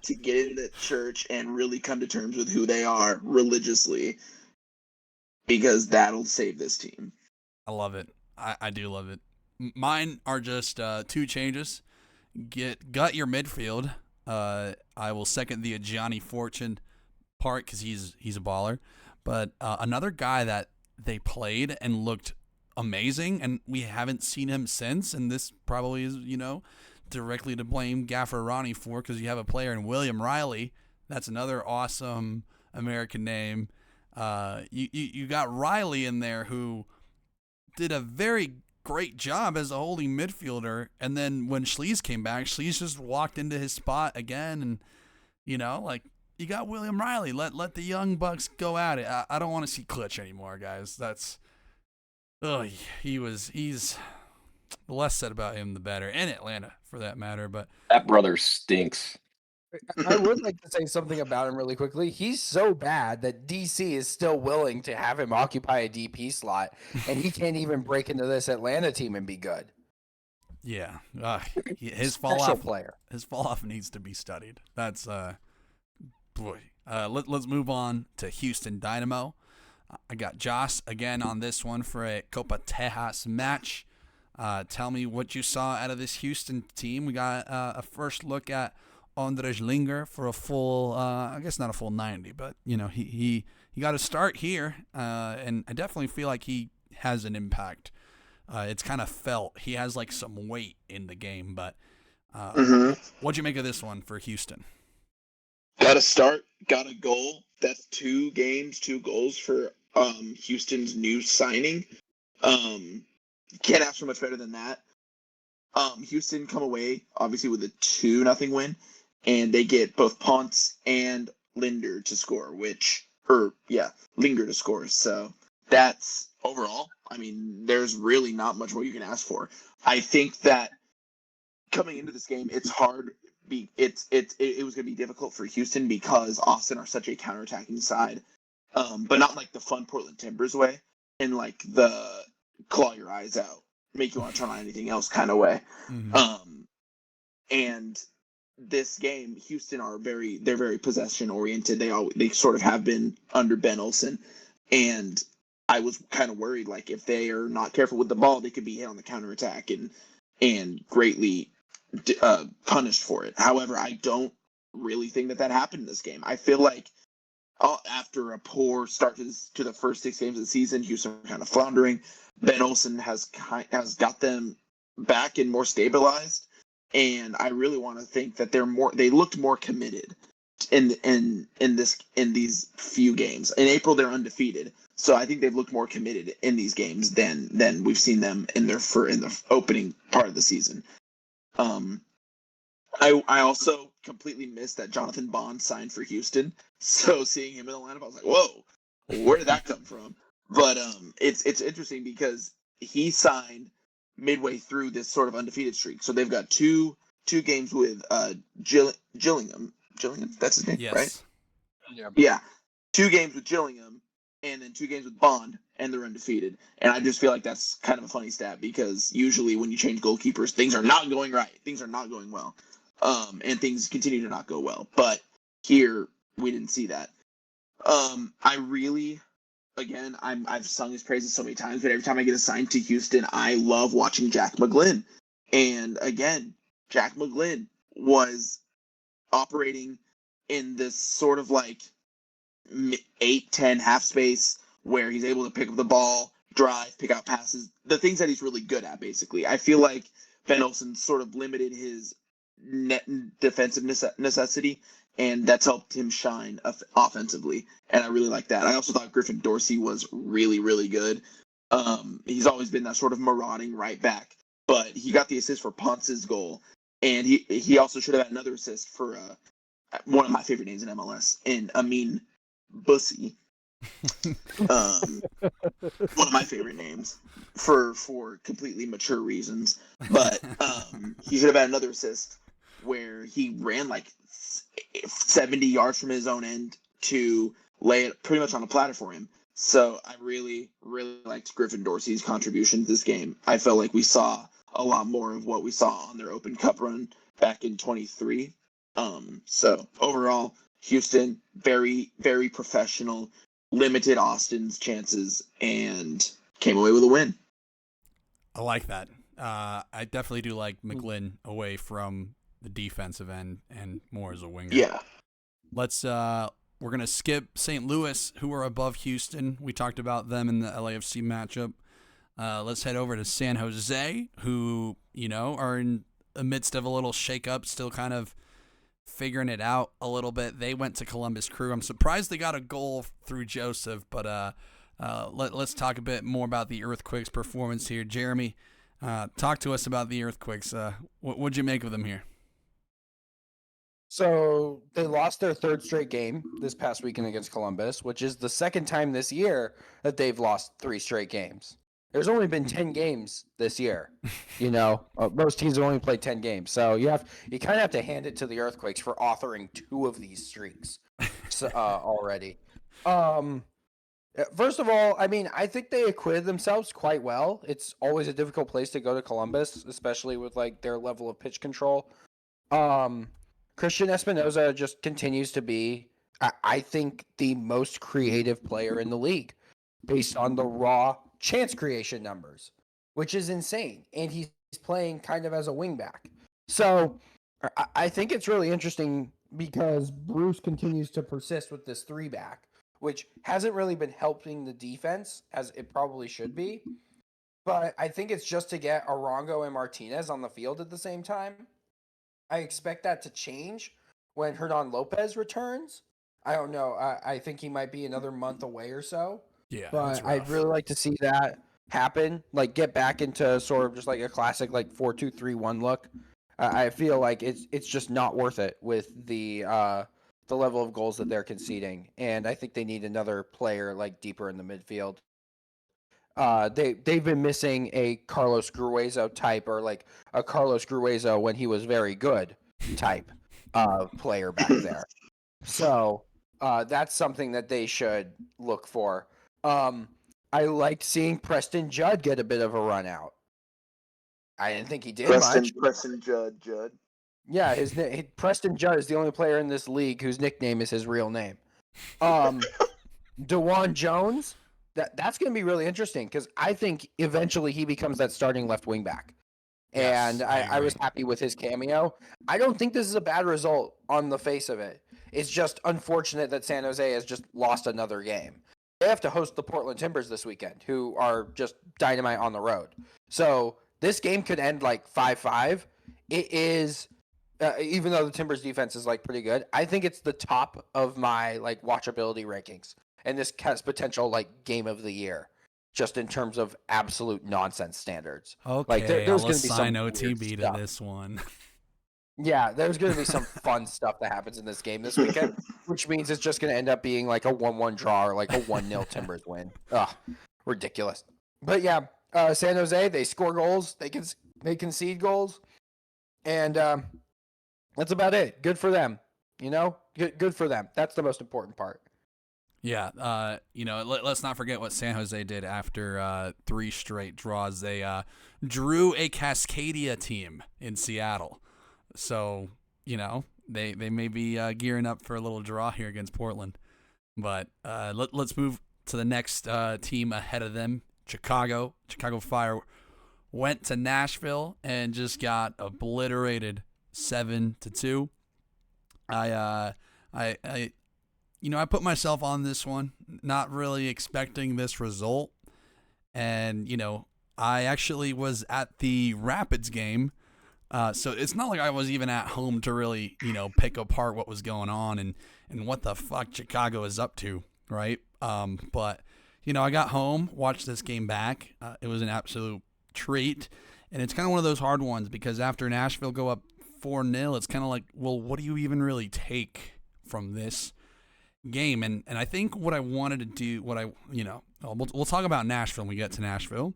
to get into church and really come to terms with who they are religiously, because that'll save this team. I love it. I do love it. Mine are just 2 changes. Gut your midfield. I will second the Johnny Fortune part because he's a baller. But another guy that they played and looked amazing, and we haven't seen him since, and this probably is, directly to blame Gaffarani for, because you have a player in William Riley. That's another awesome American name. You got Riley in there, who did a very great job as a holding midfielder, and then when Schlees came back, Schlees just walked into his spot again, and you got William Riley. Let the young bucks go at it. I don't want to see Klitsch anymore, guys. He's the less said about him, the better. And Atlanta, for that matter. But that brother stinks. I would like to say something about him really quickly. He's so bad that DC is still willing to have him occupy a DP slot, and he can't even break into this Atlanta team and be good. Yeah, his fall off needs to be studied. That's let's move on to Houston Dynamo. I got Joss again on this one for a Copa Tejas match. Tell me what you saw out of this Houston team. We got a first look at Andrej Linger for a full, I guess not a full 90, but he got a start here, and I definitely feel like he has an impact. It's kind of felt he has like some weight in the game, but Mm-hmm. What'd you make of this one for Houston? Got a start, got a goal. That's 2 games, 2 goals for Houston's new signing. Can't ask for much better than that. Houston come away obviously with a 2-0 win, and they get both Ponce and Linder to score, Linger to score. So that's overall. I mean, there's really not much more you can ask for. I think that coming into this game, it's hard. It was going to be difficult for Houston because Austin are such a counterattacking side, but not like the fun Portland Timbers way, and like the claw your eyes out, make you want to turn on anything else kind of way. Mm-hmm. And this game, Houston they're very possession oriented. They sort of have been under Ben Olsen, and I was kind of worried like if they are not careful with the ball, they could be hit on the counterattack and greatly punished for it. However, I don't really think that happened in this game. I feel like after a poor start to the first 6 games of the season, Houston were kind of floundering. Ben Olsen has got them back and more stabilized, and I really want to think that they looked more committed in these few games. In April, they're undefeated, so I think they've looked more committed in these games than we've seen them in the opening part of the season. I also completely missed that Jonathan Bond signed for Houston. So seeing him in the lineup, I was like, whoa, where did that come from? But it's interesting because he signed midway through this sort of undefeated streak. So they've got two games with Gillingham. Gillingham, that's his name, Yes. right? Yeah. Yeah. 2 games with Gillingham and then 2 games with Bond, and they're undefeated. And I just feel like that's kind of a funny stat because usually when you change goalkeepers, things are not going right. Things are not going well. And things continue to not go well. But here, we didn't see that. I really, again, I've sung his praises so many times, but every time I get assigned to Houston, I love watching Jack McGlynn. And again, Jack McGlynn was operating in this sort of like 8-10 half space where he's able to pick up the ball, drive, pick out passes, the things that he's really good at, basically. I feel like Ben Olsen sort of limited his net defensive necessity, and that's helped him shine offensively, and I really like that. I also thought Griffin Dorsey was really, really good. He's always been that sort of marauding right back, but he got the assist for Ponce's goal, and he also should have had another assist for one of my favorite names in MLS, in Amin Bussy. One of my favorite names for completely mature reasons, but he should have had another assist where he ran like 70 yards from his own end to lay it pretty much on a platter for him. So I really, really liked Griffin Dorsey's contribution to this game. I felt like we saw a lot more of what we saw on their Open Cup run back in 23. So overall, Houston, very, very professional, limited Austin's chances, and came away with a win. I like that. I definitely do like McGlynn away from the defensive end and more as a winger. Yeah. We're gonna skip St. Louis, who are above Houston. We talked about them in the LAFC matchup. Let's head over to San Jose, who are in the midst of a little shakeup, still kind of figuring it out a little bit. They went to Columbus Crew. I'm surprised they got a goal through Joseph, but let's talk a bit more about the Earthquakes' performance here. Jeremy, talk to us about the Earthquakes. What'd you make of them here? So they lost their 3rd straight game this past weekend against Columbus, which is the 2nd time this year that they've lost 3 straight games. There's only been 10 games this year. Most teams have only played 10 games. So you kind of have to hand it to the Earthquakes for authoring 2 of these streaks already. First of all, I mean, I think they acquitted themselves quite well. It's always a difficult place to go to Columbus, especially with like their level of pitch control. Christian Espinoza just continues to be, I think, the most creative player in the league based on the raw chance creation numbers, which is insane. And he's playing kind of as a wingback. So I think it's really interesting because Bruce continues to persist with this 3-back, which hasn't really been helping the defense as it probably should be. But I think it's just to get Arango and Martinez on the field at the same time. I expect that to change when Hernan Lopez returns. I don't know. I think he might be another month away or so. Yeah, But I'd really like to see that happen. Like get back into sort of just like a classic like 4-2-3-1 look. I feel like it's just not worth it with the level of goals that they're conceding, and I think they need another player like deeper in the midfield. They've been missing a Carlos Gruezo type or like a Carlos Gruezo when he was very good type player back there. So that's something that they should look for. I liked seeing Preston Judd get a bit of a run out. I didn't think he did much. Preston Judd. Yeah, Preston Judd is the only player in this league whose nickname is his real name. DeJuan Jones, that's going to be really interesting because I think eventually he becomes that starting left wing back. And Yes, I was happy with his cameo. I don't think this is a bad result on the face of it. It's just unfortunate that San Jose has just lost another game. They have to host the Portland Timbers this weekend, who are just dynamite on the road. So this game could end like 5-5. It is, even though the Timbers defense is like pretty good, I think it's the top of my like watchability rankings. And this has potential like game of the year, just in terms of absolute nonsense standards. Okay, like there's I'll going to be some assign OTB weird to stuff. this one. Yeah, there's going to be some fun stuff that happens in this game this weekend, which means it's just going to end up being like a 1-1 draw or like a 1-0 Timbers win. Ugh, ridiculous. But yeah, San Jose, they score goals, they concede goals, and that's about it. Good for them. You know, good for them. That's the most important part. Yeah, let's not forget what San Jose did after 3 straight draws. They drew a Cascadia team in Seattle. So, they may be gearing up for a little draw here against Portland. But let's move to the next team ahead of them, Chicago. Chicago Fire went to Nashville and just got obliterated 7-2. I put myself on this one, not really expecting this result. And, I actually was at the Rapids game. So it's not like I was even at home to really, pick apart what was going on and what the fuck Chicago is up to, right? But, I got home, watched this game back. It was an absolute treat. And it's kind of one of those hard ones because after Nashville go up 4-0, it's kind of like, well, what do you even really take from this game? And I think what I wanted to do, we'll talk about Nashville when we get to Nashville,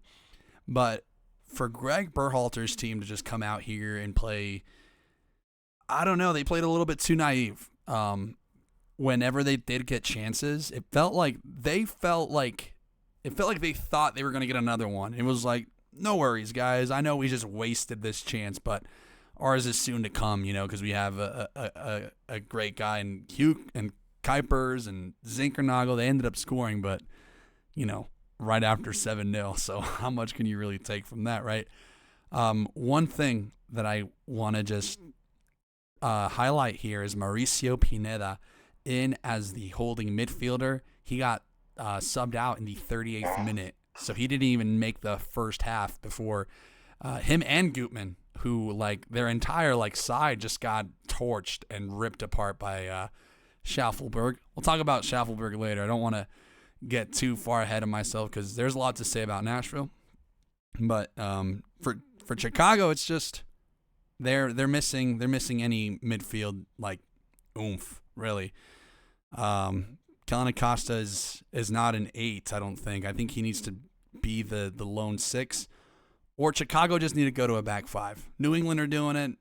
but for Greg Berhalter's team to just come out here and play, I don't know, they played a little bit too naive. Whenever they did get chances, it felt like they thought they were going to get another one. It was like, no worries, guys. I know we just wasted this chance, but ours is soon to come, because we have a great guy in Hugh and Kuipers and Zinkernagel. They ended up scoring, but, right after 7-0. So how much can you really take from that, right? One thing that I want to just highlight here is Mauricio Pineda in as the holding midfielder. He got subbed out in the 38th minute, so he didn't even make the first half before him and Gutman, who their entire side just got torched and ripped apart by Schaffelberg. We'll talk about Schaffelberg later. I don't want to get too far ahead of myself because there's a lot to say about Nashville. But for Chicago, it's just they're missing any midfield oomph, really. Kellen Acosta is not an 8, I don't think. I think he needs to be the lone 6. Or Chicago just need to go to a back 5. New England are doing it.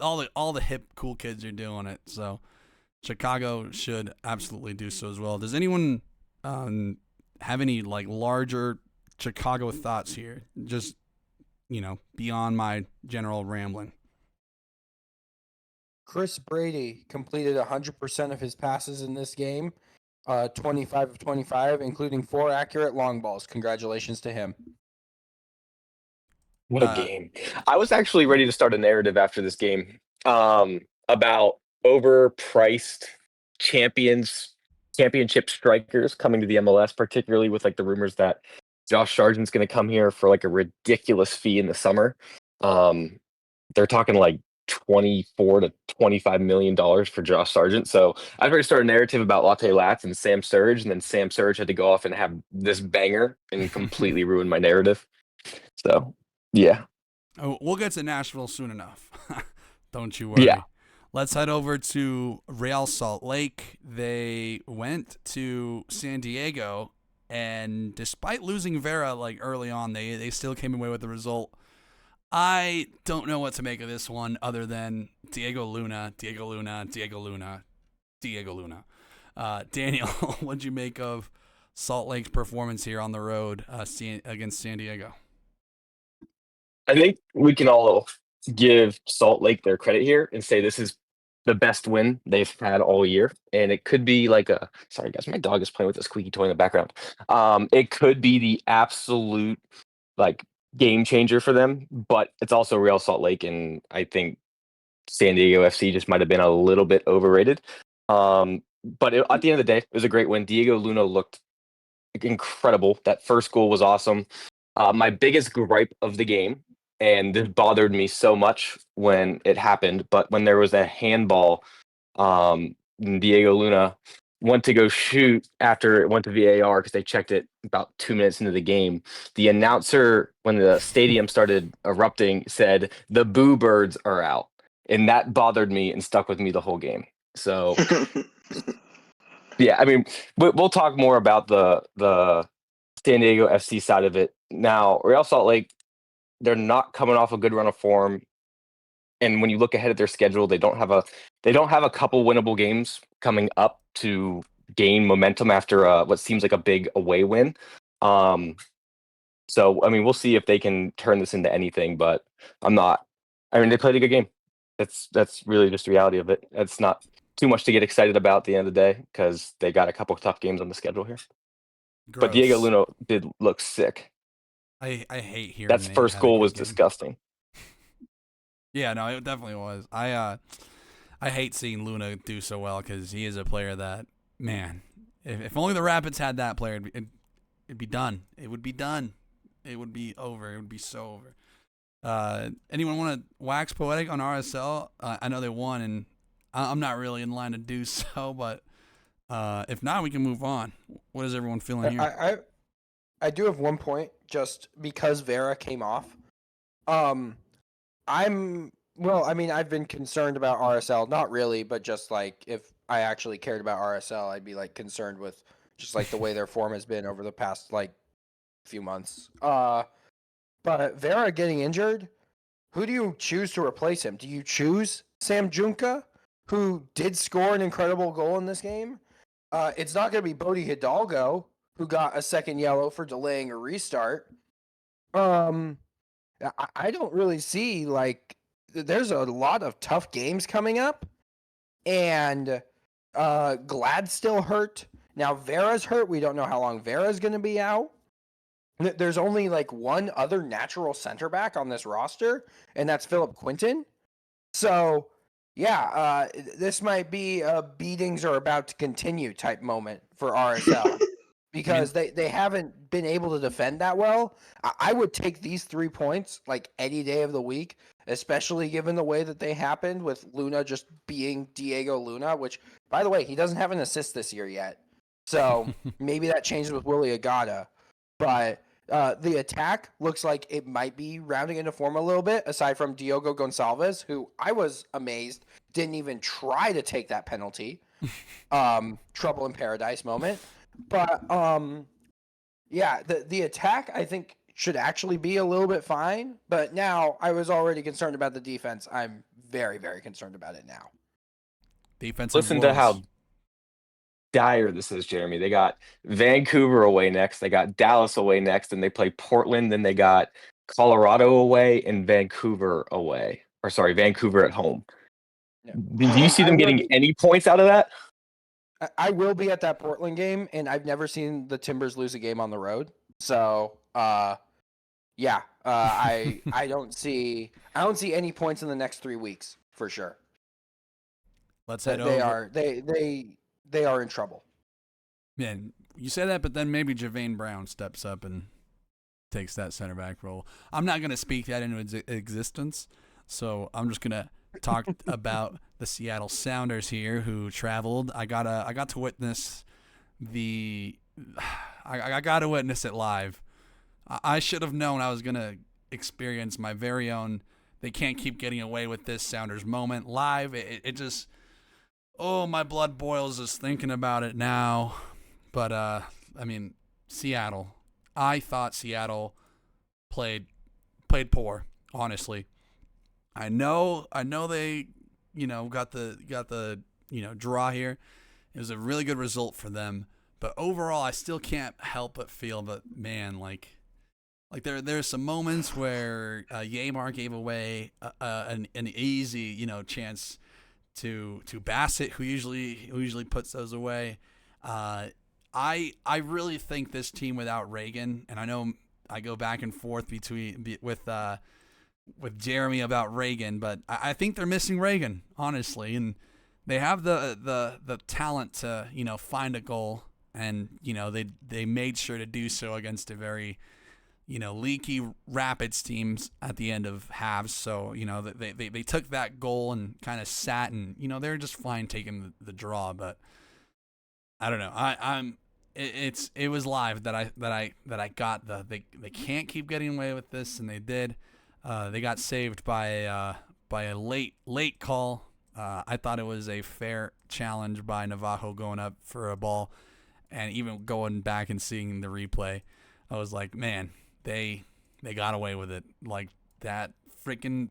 All the hip cool kids are doing it. So Chicago should absolutely do so as well. Does anyone have any larger Chicago thoughts here? Just beyond my general rambling. Chris Brady completed 100% of his passes in this game, 25 of 25, including 4 accurate long balls. Congratulations to him. What a game. I was actually ready to start a narrative after this game about overpriced championship strikers coming to the MLS, particularly with the rumors that Josh Sargent's going to come here for a ridiculous fee in the summer. They're talking $24 to $25 million for Josh Sargent. So I've already started a narrative about Latte Lats and Sam Surge, and then Sam Surge had to go off and have this banger and completely ruin my narrative. So yeah. Oh, we'll get to Nashville soon enough. Don't you worry. Yeah. Let's head over to Real Salt Lake. They went to San Diego, and despite losing Vera like early on, they still came away with the result. I don't know what to make of this one other than Diego Luna. Daniel, what'd you make of Salt Lake's performance here on the road against San Diego? I think we can all give Salt Lake their credit here and say this is the best win they've had all year. And it could be like sorry guys, my dog is playing with a squeaky toy in the background. It could be the absolute like game changer for them, but it's also Real Salt Lake, and I think San Diego FC just might have been a little bit overrated. But at the end of the day, it was a great win. Diego Luna looked incredible. That first goal was awesome. My biggest gripe of the game, and this bothered me so much when it happened, but when there was a handball, Diego Luna went to go shoot after it went to VAR because they checked it about 2 minutes into the game. The announcer, when the stadium started erupting, said, "The Boo Birds are out." And that bothered me and stuck with me the whole game. So, yeah, I mean, we'll talk more about the San Diego FC side of it. Now, Real Salt Lake, they're not coming off a good run of form, and when you look ahead at their schedule, they don't have a couple winnable games coming up to gain momentum after what seems like a big away win. So I mean, we'll see if they can turn this into anything, but I'm not. I mean, they played a good game. That's really just the reality of it. It's not too much to get excited about at the end of the day because they got a couple tough games on the schedule here. Gross. But Diego Luna did look sick. I hate hearing that first goal was disgusting. Yeah, no, it definitely was. I hate seeing Luna do so well because he is a player that, man, if only the Rapids had that player, it'd be done. It would be done. It would be over. It would be so over. Anyone want to wax poetic on RSL? I know they won, and I'm not really in line to do so, but if not, we can move on. What is everyone feeling here? I do have 1 point, just because Vera came off. I've been concerned about RSL, not really, but just like if I actually cared about RSL, I'd be like concerned with just like the way their form has been over the past like few months. But Vera getting injured, who do you choose to replace him? Do you choose Sam Junka, who did score an incredible goal in this game? It's not going to be Bodie Hidalgo, who got a second yellow for delaying a restart. I don't really see, like, there's a lot of tough games coming up, and Glad's still hurt. Now Vera's hurt. We don't know how long Vera's going to be out. There's only like one other natural center back on this roster, and that's Philip Quinton. So, yeah, this might be a beatings are about to continue type moment for RSL. Because they haven't been able to defend that well. I would take these 3 points like any day of the week, especially given the way that they happened with Luna just being Diego Luna, which, by the way, he doesn't have an assist this year yet. So maybe that changes with Willie Agata. But the attack looks like it might be rounding into form a little bit, aside from Diogo Gonçalves, who I was amazed didn't even try to take that penalty. Trouble in paradise moment. But yeah, the attack I think should actually be a little bit fine. But now I was already concerned about the defense. I'm very, very concerned about it now. Defensive Listen woes. to how dire this is, Jeremy. They got Vancouver away next. They got Dallas away next. And they play Portland. Then they got Colorado away and Vancouver away. Or sorry, Vancouver at home. Yeah. Do you see them getting any points out of that? I will be at that Portland game, and I've never seen the Timbers lose a game on the road. So, yeah, I don't see any points in the next 3 weeks for sure. Let's head over. They are in trouble. Man, you say that, but then maybe Javane Brown steps up and takes that center back role. I'm not going to speak that into existence, so I'm just going to talk about the Seattle Sounders here, who traveled. I got to witness I got to witness it live. I should have known I was gonna experience my very own. They can't keep getting away with this Sounders moment live. It just, oh, my blood boils just thinking about it now. But I mean, Seattle. I thought Seattle played poor, honestly. I know they, got the draw here. It was a really good result for them, but overall I still can't help but feel man, like there's some moments where Yamar gave away an easy, chance to Bassett, who usually puts those away. I really think this team without Reagan, and I know I go back and forth with Jeremy about Reagan, but I think they're missing Reagan, honestly, and they have the talent to find a goal, and they made sure to do so against a very leaky Rapids teams at the end of halves. So they took that goal and kind of sat, and they're just fine taking the draw, but I don't know. It was live that I got they can't keep getting away with this, and they did. They got saved by a late call. I thought it was a fair challenge by Navajo going up for a ball, and even going back and seeing the replay, I was like, man, they got away with it. Like that freaking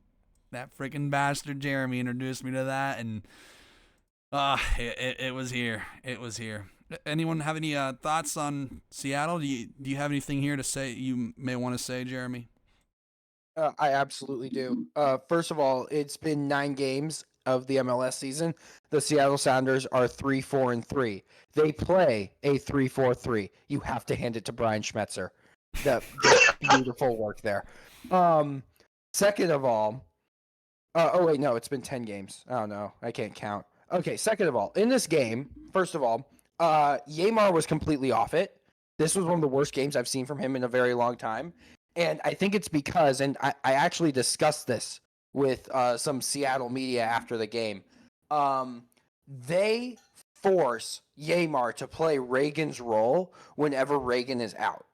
bastard Jeremy introduced me to that, and it was here. It was here. Anyone have any thoughts on Seattle? Do you have anything here to say? You may want to say, Jeremy. I absolutely do. First of all, it's been 9 games of the MLS season. The Seattle Sounders are 3-4-3. They play a 3-4-3. You have to hand it to Brian Schmetzer. That beautiful work there. Second of all, it's been 10 games. Oh no, I can't count. Okay, second of all, in this game, first of all, Yamar was completely off it. This was one of the worst games I've seen from him in a very long time. And I think it's because, and I actually discussed this with some Seattle media after the game, they force Yamar to play Reagan's role whenever Reagan is out.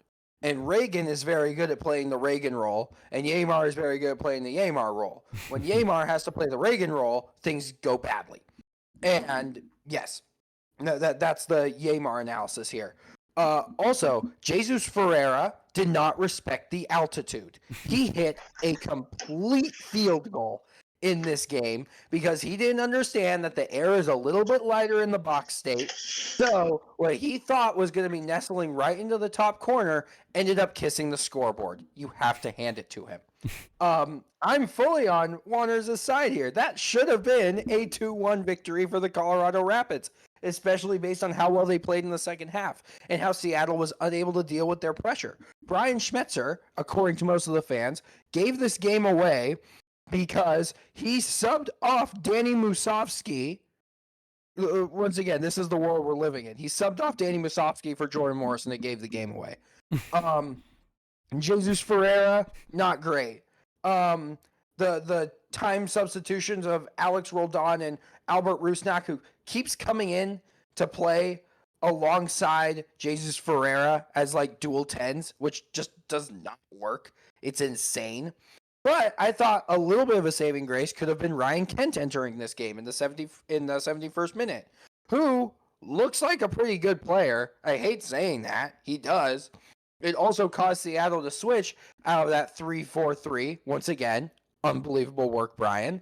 And Reagan is very good at playing the Reagan role, and Yamar is very good at playing the Yamar role. When Yamar has to play the Reagan role, things go badly. And yes, that's the Yamar analysis here. Also, Jesus Ferreira did not respect the altitude. He hit a complete field goal in this game because he didn't understand that the air is a little bit lighter in the box state. So what he thought was going to be nestling right into the top corner ended up kissing the scoreboard. You have to hand it to him. I'm fully on Juanners' side here. That should have been a 2-1 victory for the Colorado Rapids, especially based on how well they played in the second half and how Seattle was unable to deal with their pressure. Brian Schmetzer, according to most of the fans, gave this game away because he subbed off Danny Musovski. Once again, this is the world we're living in. He subbed off Danny Musovski for Jordan Morris, and it gave the game away. Jesus Ferreira, not great. The time substitutions of Alex Roldan and Albert Rusnak, who keeps coming in to play alongside Jesus Ferreira as like dual 10s, which just does not work. It's insane. But I thought a little bit of a saving grace could have been Ryan Kent entering this game in the 71st minute, who looks like a pretty good player. I hate saying that. He does. It also caused Seattle to switch out of that 3-4-3, once again, unbelievable work, Brian,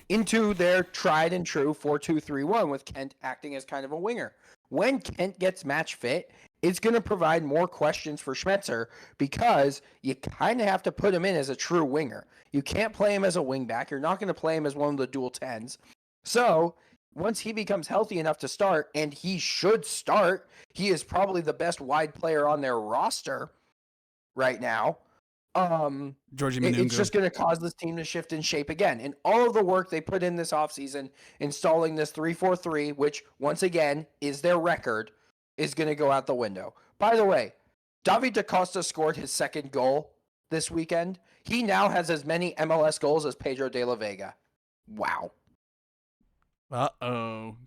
into their tried and true 4-2-3-1 with Kent acting as kind of a winger. When Kent gets match fit, it's going to provide more questions for Schmetzer because you kind of have to put him in as a true winger. You can't play him as a wingback. You're not going to play him as one of the dual 10s. So once he becomes healthy enough to start, and he should start, he is probably the best wide player on their roster right now. It's just going to cause this team to shift in shape again. And all of the work they put in this offseason, installing this 3-4-3, which once again is their record, is going to go out the window. By the way, David DaCosta scored his second goal this weekend. He now has as many MLS goals as Pedro de la Vega. Wow. Uh-oh.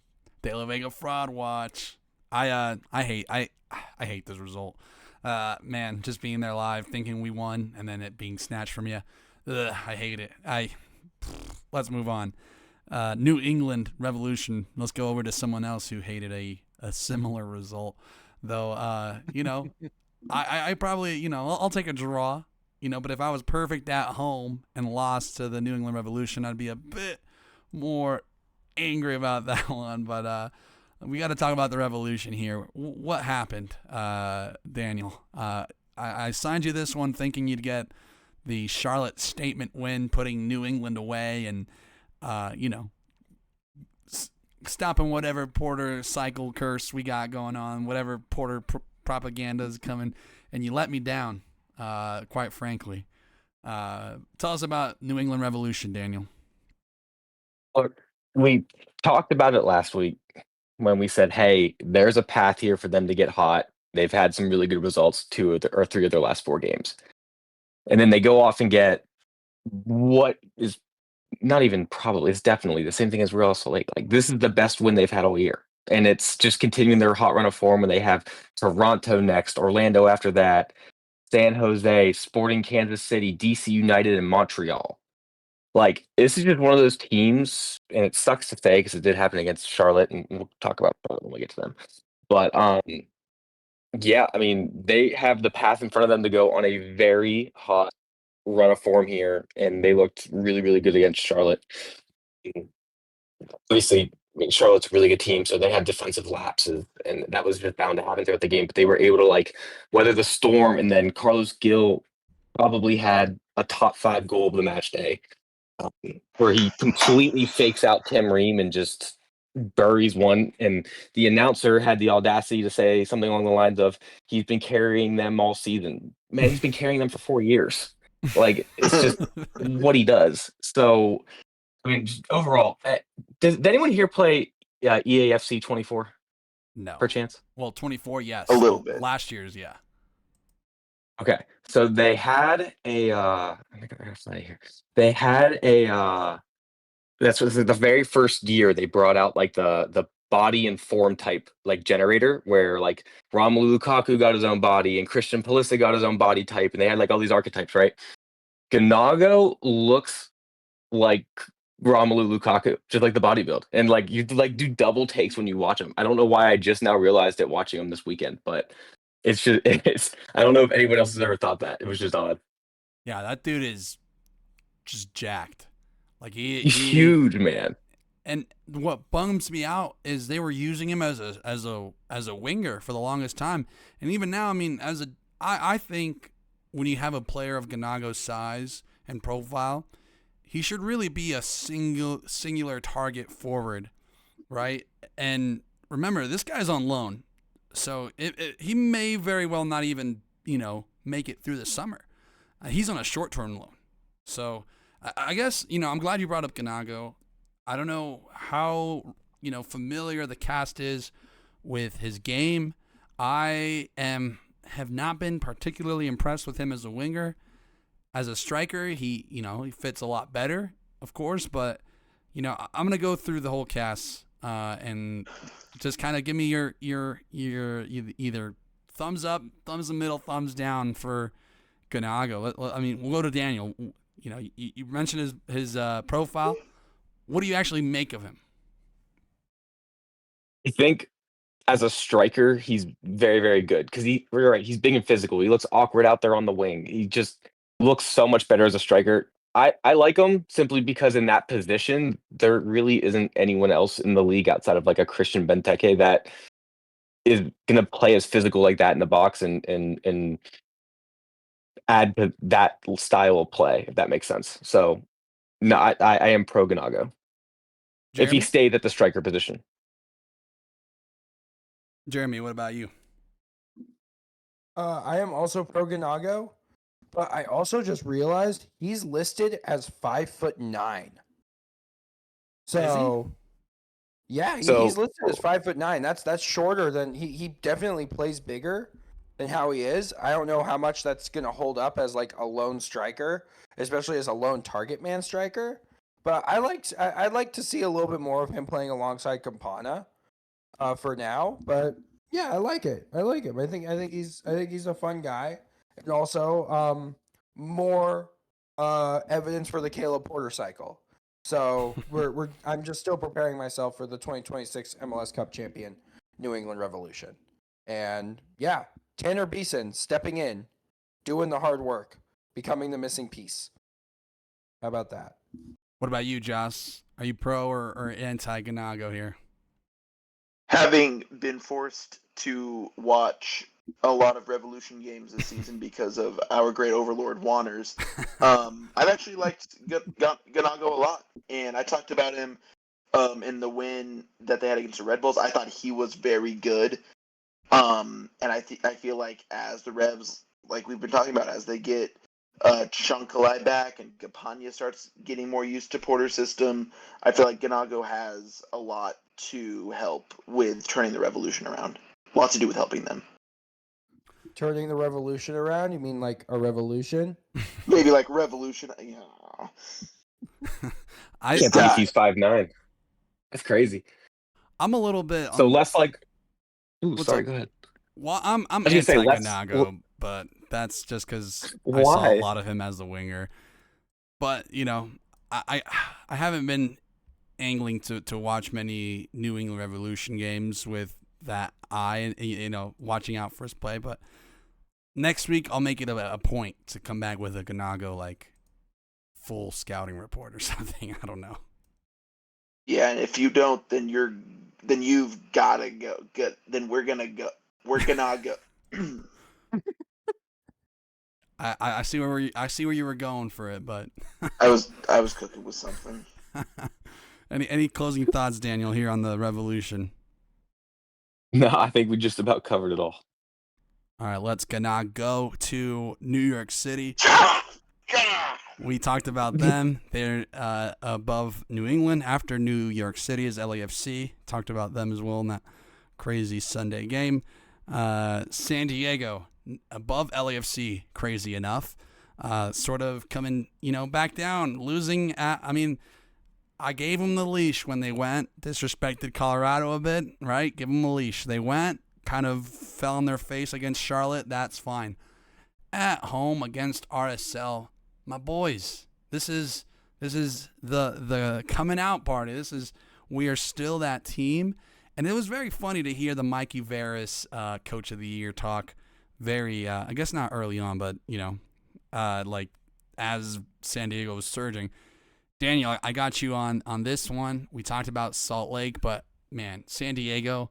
De La Vega fraud watch. I hate this result. Man, just being there live, thinking we won, and then it being snatched from you. Ugh, I hate it. Let's move on. New England Revolution. Let's go over to someone else who hated a similar result. Though, I probably, I'll take a draw, but if I was perfect at home and lost to the New England Revolution, I'd be a bit more angry about that one. But we got to talk about the Revolution here. What happened, Daniel? I signed you this one thinking you'd get the Charlotte statement win, putting New England away and, stopping whatever Porter cycle curse we got going on, whatever Porter propaganda is coming, and you let me down, quite frankly. Tell us about New England Revolution, Daniel. Look, we talked about it last week when we said, hey, there's a path here for them to get hot. They've had some really good results 3 of their last 4 games. And then they go off and get what is not even probably, it's definitely the same thing as Real Salt Lake. Like, this is the best win they've had all year. And it's just continuing their hot run of form when they have Toronto next, Orlando after that, San Jose, Sporting Kansas City, DC United, and Montreal. Like, this is just one of those teams, and it sucks to say because it did happen against Charlotte, and we'll talk about Charlotte when we get to them. But yeah, I mean, they have the path in front of them to go on a very hot run of form here, and they looked really, really good against Charlotte. Obviously, I mean, Charlotte's a really good team, so they had defensive lapses, and that was just bound to happen throughout the game. But they were able to weather the storm, and then Carlos Gil probably had a top 5 goal of the match day, where he completely fakes out Tim Ream and just buries one. And the announcer had the audacity to say something along the lines of, "He's been carrying them all season." Man, he's been carrying them for 4 years. It's just what he does. So, I mean, just overall, did anyone here play EAFC 24? No. Perchance? Well, 24, yes. A little bit. Last year's, yeah. Okay, so they had a. I think I have that here. They had a. That's the very first year they brought out the body and form type generator, where Romelu Lukaku got his own body and Christian Pulisic got his own body type, and they had all these archetypes, right? Ganago looks like Romelu Lukaku, just like the body build, and you do double takes when you watch him. I don't know why I just now realized it watching him this weekend, but it's I don't know if anyone else has ever thought that. It was just odd. Yeah, that dude is just jacked. He's huge, man. And what bums me out is they were using him as a winger for the longest time, and even now, I mean, I think when you have a player of Ganago's size and profile, he should really be a singular target forward, right? And remember, this guy's on loan, so he may very well not even make it through the summer. He's on a short-term loan, so I guess I'm glad you brought up Ganago. I don't know how familiar the cast is with his game. I have not been particularly impressed with him as a winger. As a striker, he fits a lot better, of course. But I'm gonna go through the whole cast and just kind of give me your either thumbs up, thumbs in the middle, thumbs down for Ganago. I mean, we'll go to Daniel. You mentioned his profile. What do you actually make of him? I think as a striker, he's very, very good because you're right. He's big and physical. He looks awkward out there on the wing. He just looks so much better as a striker. I like him simply because in that position, there really isn't anyone else in the league outside of a Christian Benteke that is going to play as physical like that in the box and add to that style of play, if that makes sense. So, no, I am pro Ganago. If he stayed at the striker position. Jeremy, what about you? I am also pro Ganago, but I also just realized he's listed as 5'9". So, yeah, he's listed as 5'9". That's shorter than he definitely plays bigger than how he is. I don't know how much that's gonna hold up as a lone striker, especially as a lone target man striker. But I'd like to see a little bit more of him playing alongside Campana for now. But yeah, I like it. I like him. I think he's a fun guy, and also more evidence for the Caleb Porter cycle. So I'm just still preparing myself for the 2026 MLS Cup champion New England Revolution. And yeah, Tanner Beeson stepping in, doing the hard work, becoming the missing piece. How about that? What about you, Joss? Are you pro or anti Ganago here? Having been forced to watch a lot of Revolution games this season because of our great overlord Juanners, I've actually liked Ganago a lot, and I talked about him in the win that they had against the Red Bulls. I thought he was very good, and I feel like as the Revs, like we've been talking about, as they get Chunkalai back and Gapanya starts getting more used to Porter's system, I feel like Ganago has a lot to help with turning the Revolution around. Lots to do with helping them. Turning the Revolution around? You mean like a revolution? Maybe like Revolution. Yeah. I Can't believe he's 5'9". That's crazy. I'm a little bit So less like. Ooh, What's sorry. up? Go ahead. Well, I'm was gonna say, anti let's- Ganago, but that's just because I saw Why? a lot of him as the winger. But I haven't been angling to watch many New England Revolution games with that eye, watching out for his play. But next week I'll make it a point to come back with a Ganago like full scouting report or something. I don't know. Yeah, and if you don't, then you've gotta go. Then we're gonna go. We're gonna go. I see where you were going for it, but I was cooking with something. any closing thoughts, Daniel, here on the Revolution? No, I think we just about covered it all. All right, let's gonna go to New York City. We talked about them. They're above New England. After New York City is LAFC. Talked about them as well in that crazy Sunday game. San Diego above LAFC. Crazy enough. Sort of coming, back down. Losing at. I gave them the leash when they went. Disrespected Colorado a bit, right? Give them the leash. They went. Kind of fell on their face against Charlotte. That's fine. At home against RSL. My boys, this is the coming out party. We are still that team, and it was very funny to hear the Mikey Veras Coach of the Year talk. Very, I guess not early on, but like as San Diego was surging. Daniel, I got you on this one. We talked about Salt Lake, but man, San Diego,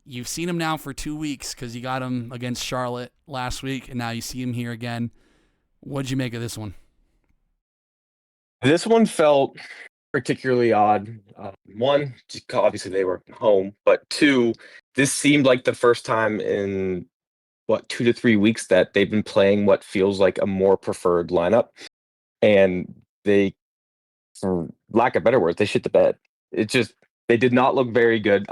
you've seen him now for 2 weeks because you got him against Charlotte last week, and now you see him here again. What'd you make of this one? This one felt particularly odd. One, obviously they were home, but two, this seemed like the first time in 2 to 3 weeks that they've been playing what feels like a more preferred lineup, and they, for lack of better words, they shit the bed. They did not look very good.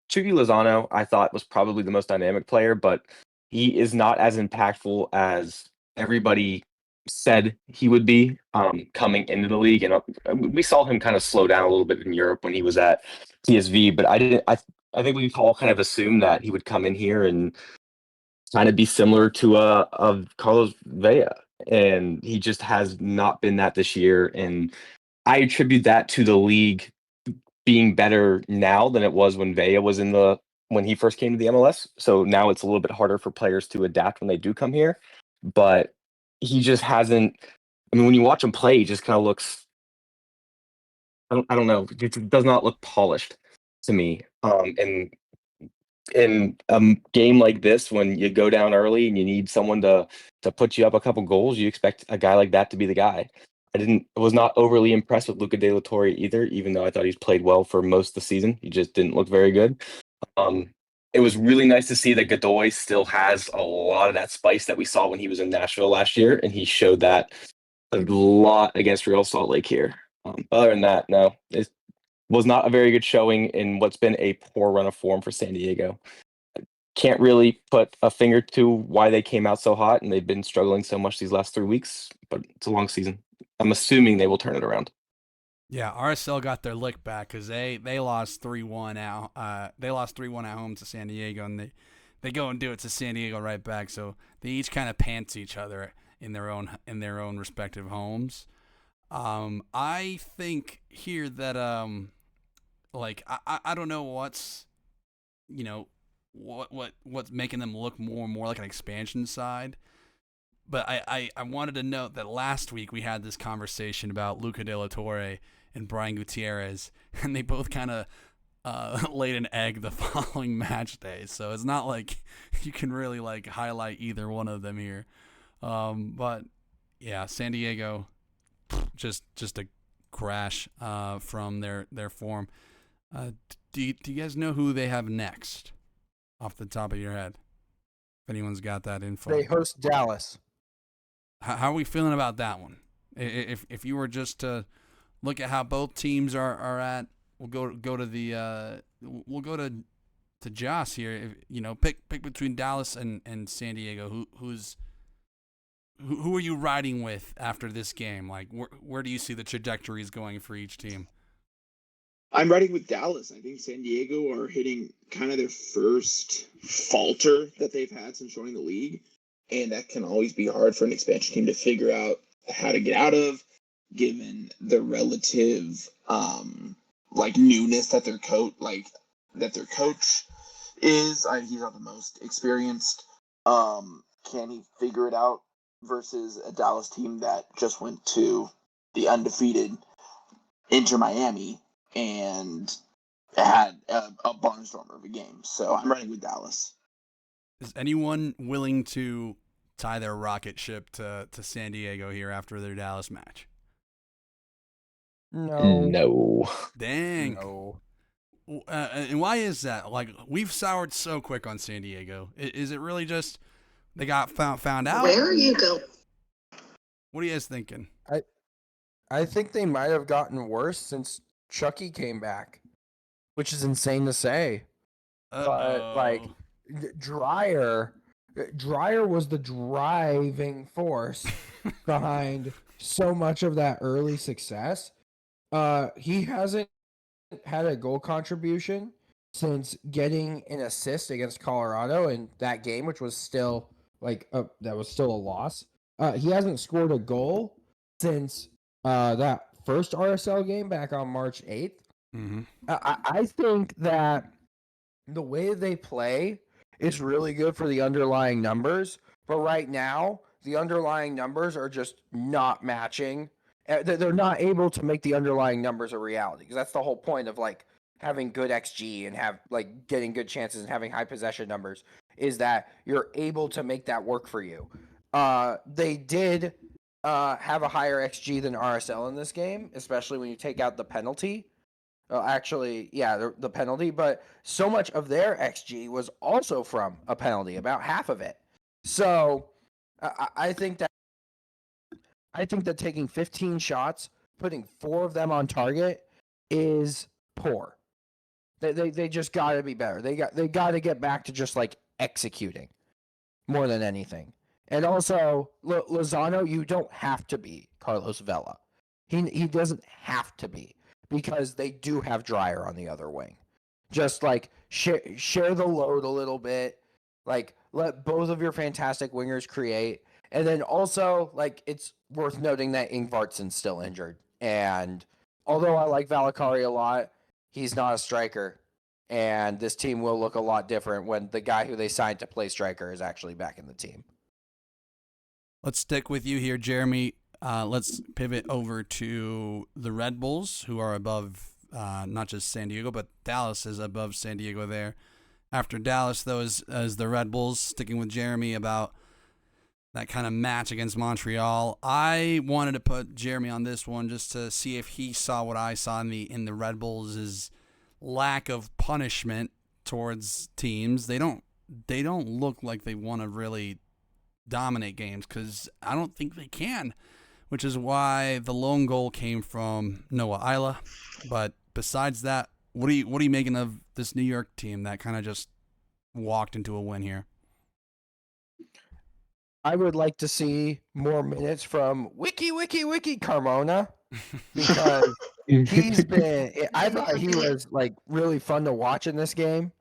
Chucky Lozano, I thought, was probably the most dynamic player, but he is not as impactful as everybody said he would be coming into the league. And we saw him kind of slow down a little bit in Europe when he was at PSV, but I think we all kind of assumed that he would come in here and kind of be similar to of Carlos Vela, and he just has not been that this year. And I attribute that to the league being better now than it was when Vela was when he first came to the MLS. So now it's a little bit harder for players to adapt when they do come here. But he just hasn't. When you watch him play, he just kind of looks. I don't know. It does not look polished to me. And in a game like this, when you go down early and you need someone to put you up a couple goals, you expect a guy like that to be the guy. I was not overly impressed with Luca De La Torre either, even though I thought he's played well for most of the season. He just didn't look very good. It was really nice to see that Godoy still has a lot of that spice that we saw when he was in Nashville last year, and he showed that a lot against Real Salt Lake here. Other than that, no, it was not a very good showing in what's been a poor run of form for San Diego. Can't really put a finger to why they came out so hot, and they've been struggling so much these last 3 weeks, but it's a long season. I'm assuming they will turn it around. Yeah, RSL got their lick back because they lost 3-1 out. They lost 3-1 at home to San Diego, and they go and do it to San Diego right back. So they each kind of pants each other in their own respective homes. I think here that like I don't know what's what's making them look more and more like an expansion side. But I wanted to note that last week we had this conversation about Luca De La Torre and Brian Gutierrez, and they both kind of laid an egg the following match day. So it's not like you can really like highlight either one of them here. But yeah, San Diego just a crash from their form. Do you guys know who they have next off the top of your head? If anyone's got that info. They host Dallas. How are we feeling about that one? If you were just to look at how both teams are at, we'll go to Joss here. Pick between Dallas and San Diego. Who are you riding with after this game? Like where do you see the trajectories going for each team? I'm riding with Dallas. I think San Diego are hitting kind of their first falter that they've had since joining the league. And that can always be hard for an expansion team to figure out how to get out of, given the relative newness that their coach is. He's not the most experienced. Can he figure it out versus a Dallas team that just went to the undefeated Inter Miami and had a barnstormer of a game? So I'm running with Dallas. Is anyone willing to tie their rocket ship to San Diego here after their Dallas match? No. Dang. No. And why is that? Like, we've soured so quick on San Diego. Is it really just they got found out? Where are you going? What are you guys thinking? I think they might have gotten worse since Chucky came back, which is insane to say. But like Dreyer was the driving force behind so much of that early success. He hasn't had a goal contribution since getting an assist against Colorado in that game, which was still that was still a loss. He hasn't scored a goal since that first RSL game back on March 8th. Mm-hmm. I think that the way they play is really good for the underlying numbers, but right now the underlying numbers are just not matching. They're not able to make the underlying numbers a reality, because that's the whole point of like having good XG and have like getting good chances and having high possession numbers, is that you're able to make that work for you. They did have a higher XG than RSL in this game, especially when you take out the penalty. The penalty, but so much of their XG was also from a penalty, about half of it. So I think that taking 15 shots, putting 4 of them on target is poor. They just got to be better. They got to get back to just like executing more than anything. And also, Lozano, you don't have to be Carlos Vela. He doesn't have to be, because they do have Dreyer on the other wing. Just like share the load a little bit. Like let both of your fantastic wingers create. And then also, like, it's worth noting that Ingvartsen's still injured. And although I like Valakari a lot, he's not a striker. And this team will look a lot different when the guy who they signed to play striker is actually back in the team. Let's stick with you here, Jeremy. Let's pivot over to the Red Bulls, who are above not just San Diego, but Dallas is above San Diego there. After Dallas, though, is the Red Bulls, sticking with Jeremy about that kind of match against Montreal. I wanted to put Jeremy on this one just to see if he saw what I saw in the Red Bulls' lack of punishment towards teams. They don't look like they want to really dominate games, because I don't think they can, which is why the lone goal came from Noah Isla. But besides that, what are you making of this New York team that kind of just walked into a win here? I would like to see more minutes from Wiki Carmona, because He's been. I thought he was like really fun to watch in this game.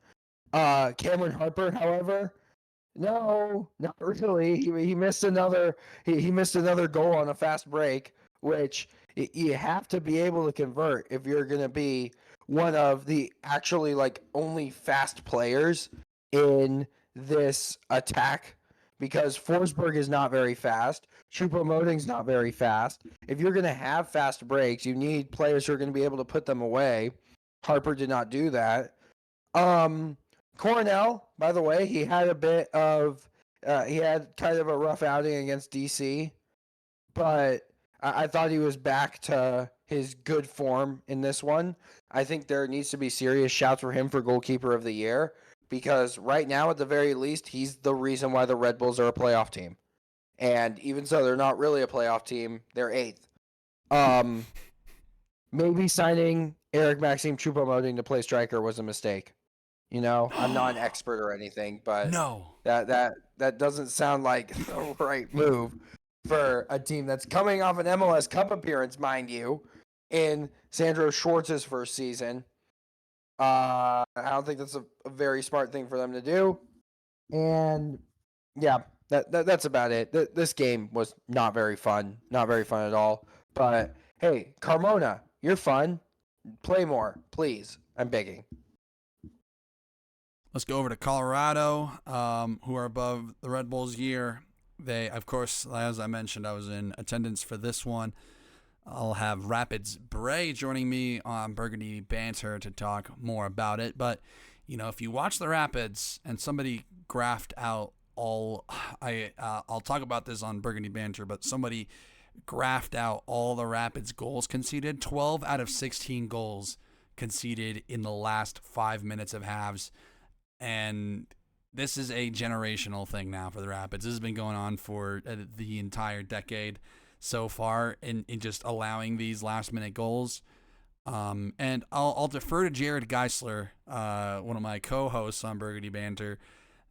Cameron Harper, however, no, not really. He missed another. He missed another goal on a fast break, which you have to be able to convert if you're going to be one of the actually like only fast players in this attack. Because Forsberg is not very fast. Choupo-Moting's not very fast. If you're going to have fast breaks, you need players who are going to be able to put them away. Harper did not do that. Cornell, by the way, he had a bit of he had kind of a rough outing against DC, but I thought he was back to his good form in this one. I think there needs to be serious shouts for him for goalkeeper of the year because right now, at the very least, he's the reason why the Red Bulls are a playoff team. And even so, they're not really a playoff team. They're 8th. Maybe signing Eric Maxime Choupo-Moting to play striker was a mistake. You know, I'm not an expert or anything, but that doesn't sound like the right move for a team that's coming off an MLS Cup appearance, mind you, in Sandro Schwartz's first season. I don't think that's a very smart thing for them to do. And yeah, that's about it. This game was not very fun. Not very fun at all. But hey, Carmona, you're fun. Play more, please. I'm begging. Let's go over to Colorado, who are above the Red Bulls year. They, of course, as I mentioned, I was in attendance for this one. I'll have Rapids Bray joining me on Burgundy Banter to talk more about it. But, you know, if you watch the Rapids and somebody graphed out I'll talk about this on Burgundy Banter, but somebody graphed out all the Rapids goals conceded. 12 out of 16 goals conceded in the last 5 minutes of halves. And this is a generational thing now for the Rapids. This has been going on for the entire decade so far in just allowing these last-minute goals. And I'll defer to Jared Geisler, one of my co-hosts on Burgundy Banter,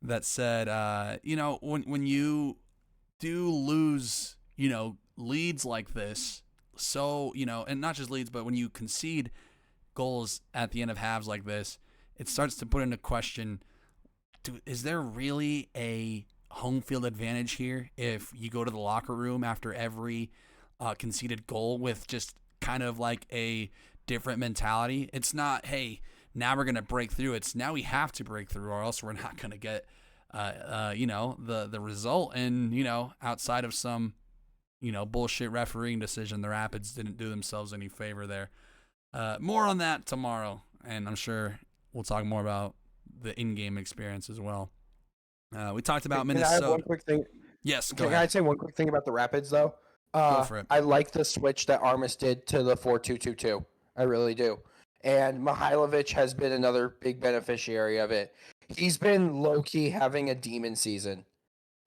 that said, you know, when you do lose, you know, leads like this, so, you know, and not just leads, but when you concede goals at the end of halves like this, it starts to put into question, is there really a home field advantage here if you go to the locker room after every conceded goal with just kind of like a different mentality? It's not, hey, now we're going to break through. It's now we have to break through or else we're not going to get, you know, the result. And, you know, outside of some, you know, bullshit refereeing decision, the Rapids didn't do themselves any favor there. More on that tomorrow, and I'm sure we'll talk more about the in-game experience as well. We talked about Minnesota. Can I have one quick thing? Yes, go Can ahead. I say one quick thing about the Rapids, though? Go for it. I like the switch that Armas did to the 4-2-2-2. I really do. And Mihailovic has been another big beneficiary of it. He's been low-key having a demon season.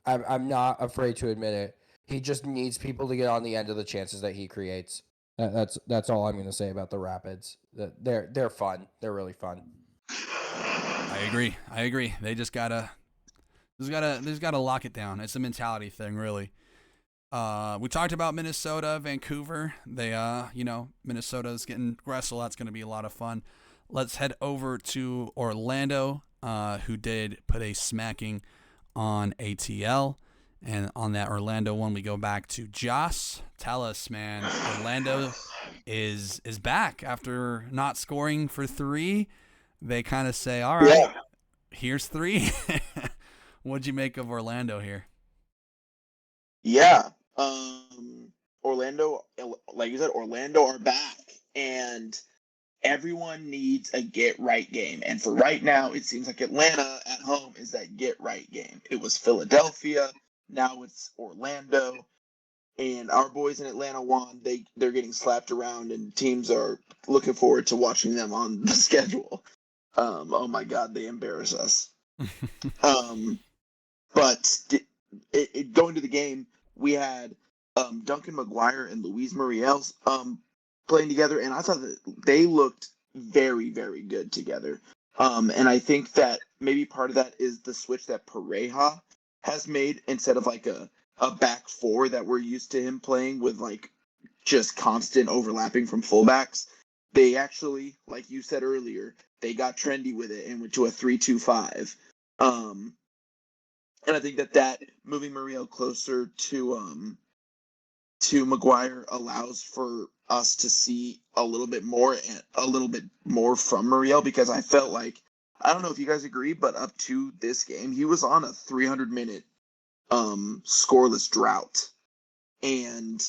I'm not afraid to admit it. He just needs people to get on the end of the chances that he creates. That's all I'm going to say about the Rapids. They're fun. They're really fun. I agree. They just gotta lock it down. It's a mentality thing, really. We talked about Minnesota, Vancouver. They, you know, Minnesota's getting Gressel. That's going to be a lot of fun. Let's head over to Orlando, who did put a smacking on ATL. And on that Orlando one, we go back to Joss. Tell us, man, Orlando is back after not scoring for 3. They kind of say, all right, here's 3. What'd you make of Orlando here? Yeah. Orlando, like you said, Orlando are back, and everyone needs a get-right game. And for right now, it seems like Atlanta at home is that get-right game. It was Philadelphia. Now it's Orlando. And our boys in Atlanta won. They're getting slapped around, and teams are looking forward to watching them on the schedule. Oh, my God, they embarrass us. But going to the game, we had Duncan McGuire and Luis Muriel's playing together, and I thought that they looked very, very good together. And I think that maybe part of that is the switch that Pareja has made instead of like a back four that we're used to him playing with like just constant overlapping from fullbacks. they actually, like you said earlier, they got trendy with it and went to a 3-2-5. And I think that moving Muriel closer to Maguire allows for us to see a little bit more from Muriel, because I felt like, I don't know if you guys agree, but up to this game he was on a 300-minute scoreless drought. And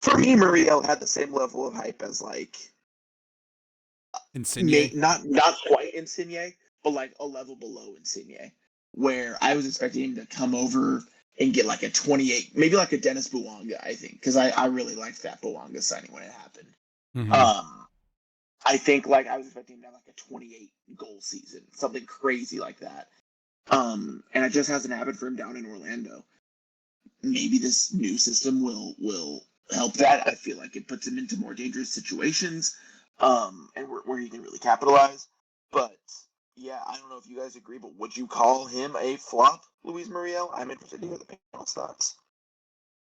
for me, Muriel had the same level of hype as like Insigne. not quite Insigne, but like a level below Insigne, where I was expecting him to come over and get like a 28, maybe like a Dennis Bouanga, I think, because I really liked that Bouanga signing when it happened. Mm-hmm. I think like I was expecting him to have like a 28 goal season, something crazy like that. And it just hasn't happened for him down in Orlando. Maybe this new system will help that. I feel like it puts him into more dangerous situations, and where he can really capitalize. But yeah, I don't know if you guys agree, but would you call him a flop, Luis Muriel? I'm interested to hear the panel's thoughts.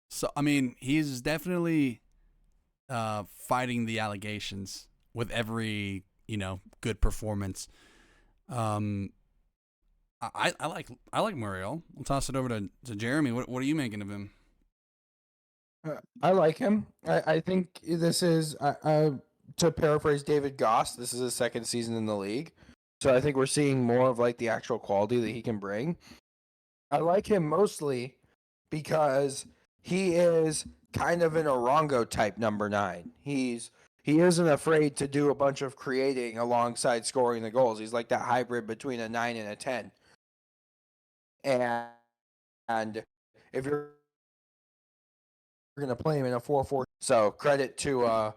So, I mean, he's definitely fighting the allegations with every, good performance. I like Muriel. I'll toss it over to Jeremy. What are you making of him? I like him. I think this is, to paraphrase David Goss, this is his second season in the league. So I think we're seeing more of like the actual quality that he can bring. I like him mostly because he is kind of an Orongo type number 9. He isn't afraid to do a bunch of creating alongside scoring the goals. He's like that hybrid between a 9 and a 10. And if you're going to play him in a 4-4, so credit to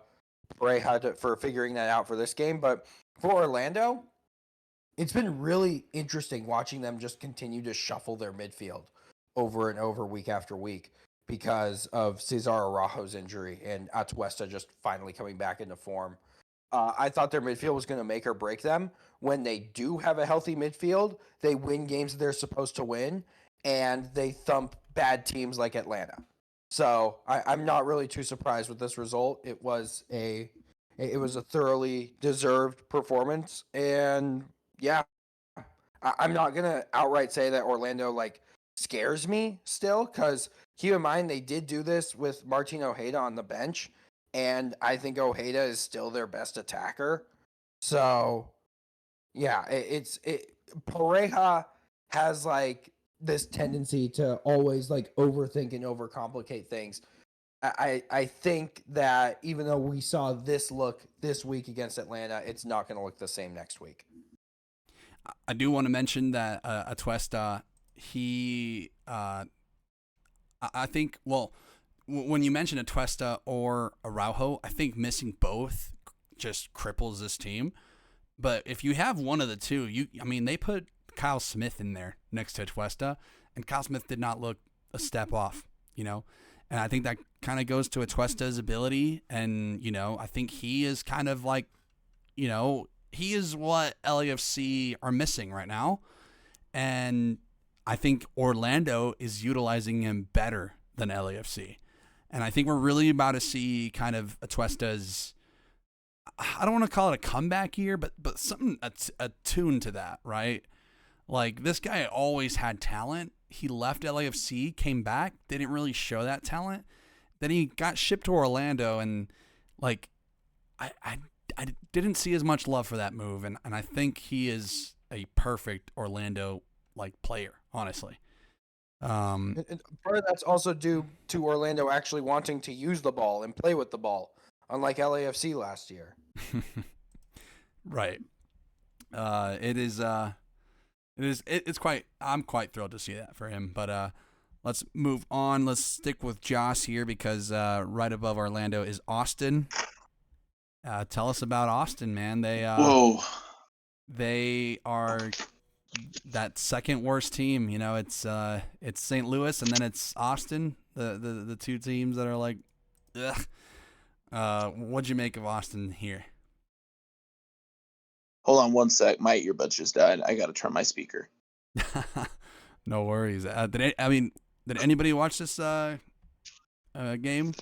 Pareja for figuring that out for this game. But for Orlando, it's been really interesting watching them just continue to shuffle their midfield over and over week after week because of Cesar Araujo's injury and Atuesta just finally coming back into form. I thought their midfield was going to make or break them. When they do have a healthy midfield, they win games they're supposed to win, and they thump bad teams like Atlanta. So I'm not really too surprised with this result. It was a thoroughly deserved performance, and yeah, I'm not gonna outright say that Orlando like scares me still, because keep in mind they did do this with Martin Ojeda on the bench, and I think Ojeda is still their best attacker. So yeah, Pareja has like this tendency to always like overthink and overcomplicate things. I think that even though we saw this look this week against Atlanta, it's not going to look the same next week. I do want to mention that Atuesta, he, I think, well, when you mention Atuesta or Araujo, I think missing both just cripples this team. But if you have one of the two, they put Kyle Smith in there next to Atuesta, and Kyle Smith did not look a step off, And I think that kind of goes to Atuesta's ability, and, I think he is kind of like, he is what LAFC are missing right now. And I think Orlando is utilizing him better than LAFC. And I think we're really about to see kind of Atuesta's, I don't want to call it a comeback year, but something attuned to that, right? Like, this guy always had talent. He left LAFC, came back, didn't really show that talent. Then he got shipped to Orlando, and like, I didn't see as much love for that move, and I think he is a perfect Orlando like player, honestly. And part of that's also due to Orlando actually wanting to use the ball and play with the ball, unlike LAFC last year. Right. I'm quite thrilled to see that for him. But let's move on. Let's stick with Joss here, because right above Orlando is Austin. Tell us about Austin, man. They are that second worst team. It's St. Louis, and then it's Austin. The two teams that are like, ugh. What'd you make of Austin here? Hold on one sec. My earbuds just died. I got to turn my speaker. No worries. Did anybody watch this game?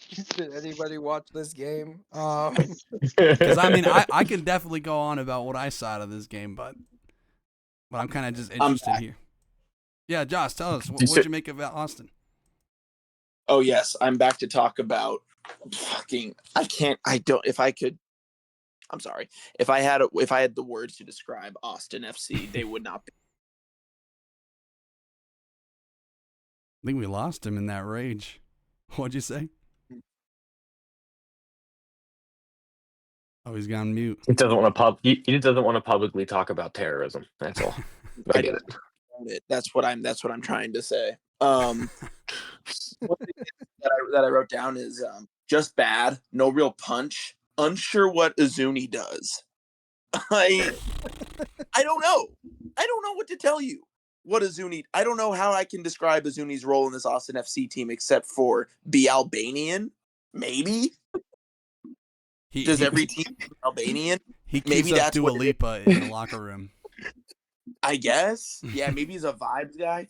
Did anybody watch this game? Because I mean, I can definitely go on about what I saw out of this game, but I'm kind of just interested here. Yeah, Josh, tell us what'd you make of Austin? Oh yes, I'm back to talk about fucking. If I could. I'm sorry. If I had the words to describe Austin FC, they would not be. I think we lost him in that rage. What'd you say? Oh, he's gone mute. He doesn't want to he just doesn't want to publicly talk about terrorism. That's all. I get it. That's what I'm trying to say. One thing that I wrote down is just bad, no real punch. Unsure what Izuni does. I don't know. I don't know what to tell you. What Izuni? I don't know how I can describe Izuni's role in this Austin FC team except for be Albanian. Maybe. Does every team be Albanian? He keeps up Dua Lipa in the locker room. I guess. Yeah, maybe he's a vibes guy.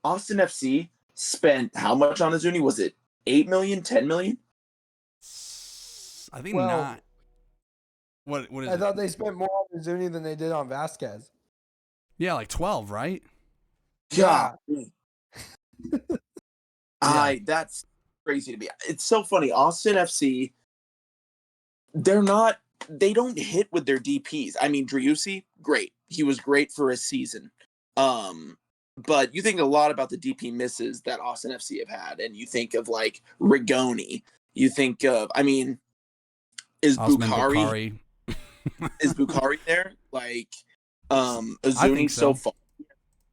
Austin FC spent how much on Izuni? Was it 8 million, 10 million? I think not. What is I it? thought they spent more on Zuni than they did on Vasquez. Yeah, like 12, right? Yeah. Yeah. That's crazy to me. It's so funny. Austin FC, they don't hit with their DPs. I mean, Driussi, great. He was great for a season. But you think a lot about the DP misses that Austin FC have had, and you think of like Rigoni. You think of, I mean, is Bukhari is Bukhari there? Like, Izuni so far,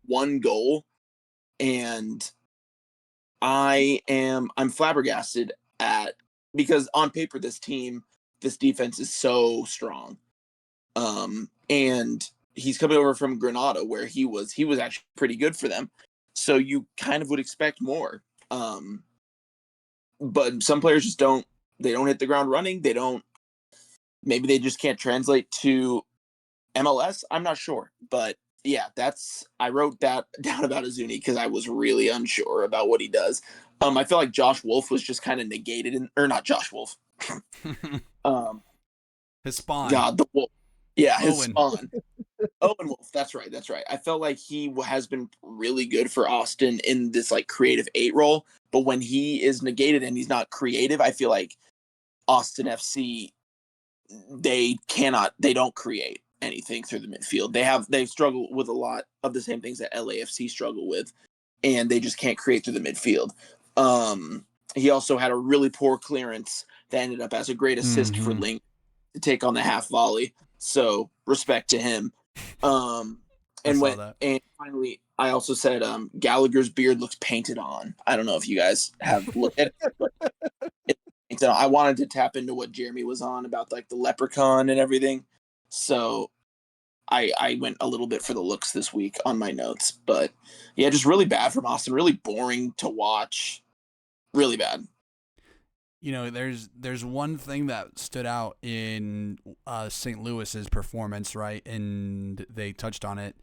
1 goal, and I'm flabbergasted because on paper this defense is so strong. And he's coming over from Granada where he was actually pretty good for them. So you kind of would expect more. But some players just don't hit the ground running. Maybe they just can't translate to MLS. I'm not sure. But yeah, I wrote that down about Izuni because I was really unsure about what he does. I feel like Josh Wolf was just kind of negated or not Josh Wolf. His spawn. God, the Wolf. Yeah, his Owen. spawn. Owen Wolf. That's right. I felt like he has been really good for Austin in this like creative 8 role, but when he is negated and he's not creative, I feel like Austin FC they don't create anything through the midfield. They struggle with a lot of the same things that LAFC struggle with, and they just can't create through the midfield. He also had a really poor clearance that ended up as a great assist for Link to take on the half volley. So respect to him. And finally, I also said Gallagher's beard looks painted on. I don't know if you guys have looked at it, but I wanted to tap into what Jeremy was on about like the leprechaun and everything. So I went a little bit for the looks this week on my notes. But yeah, just really bad from Austin. Really boring to watch. Really bad. You know, there's one thing that stood out in St. Louis's performance, right? And they touched on it.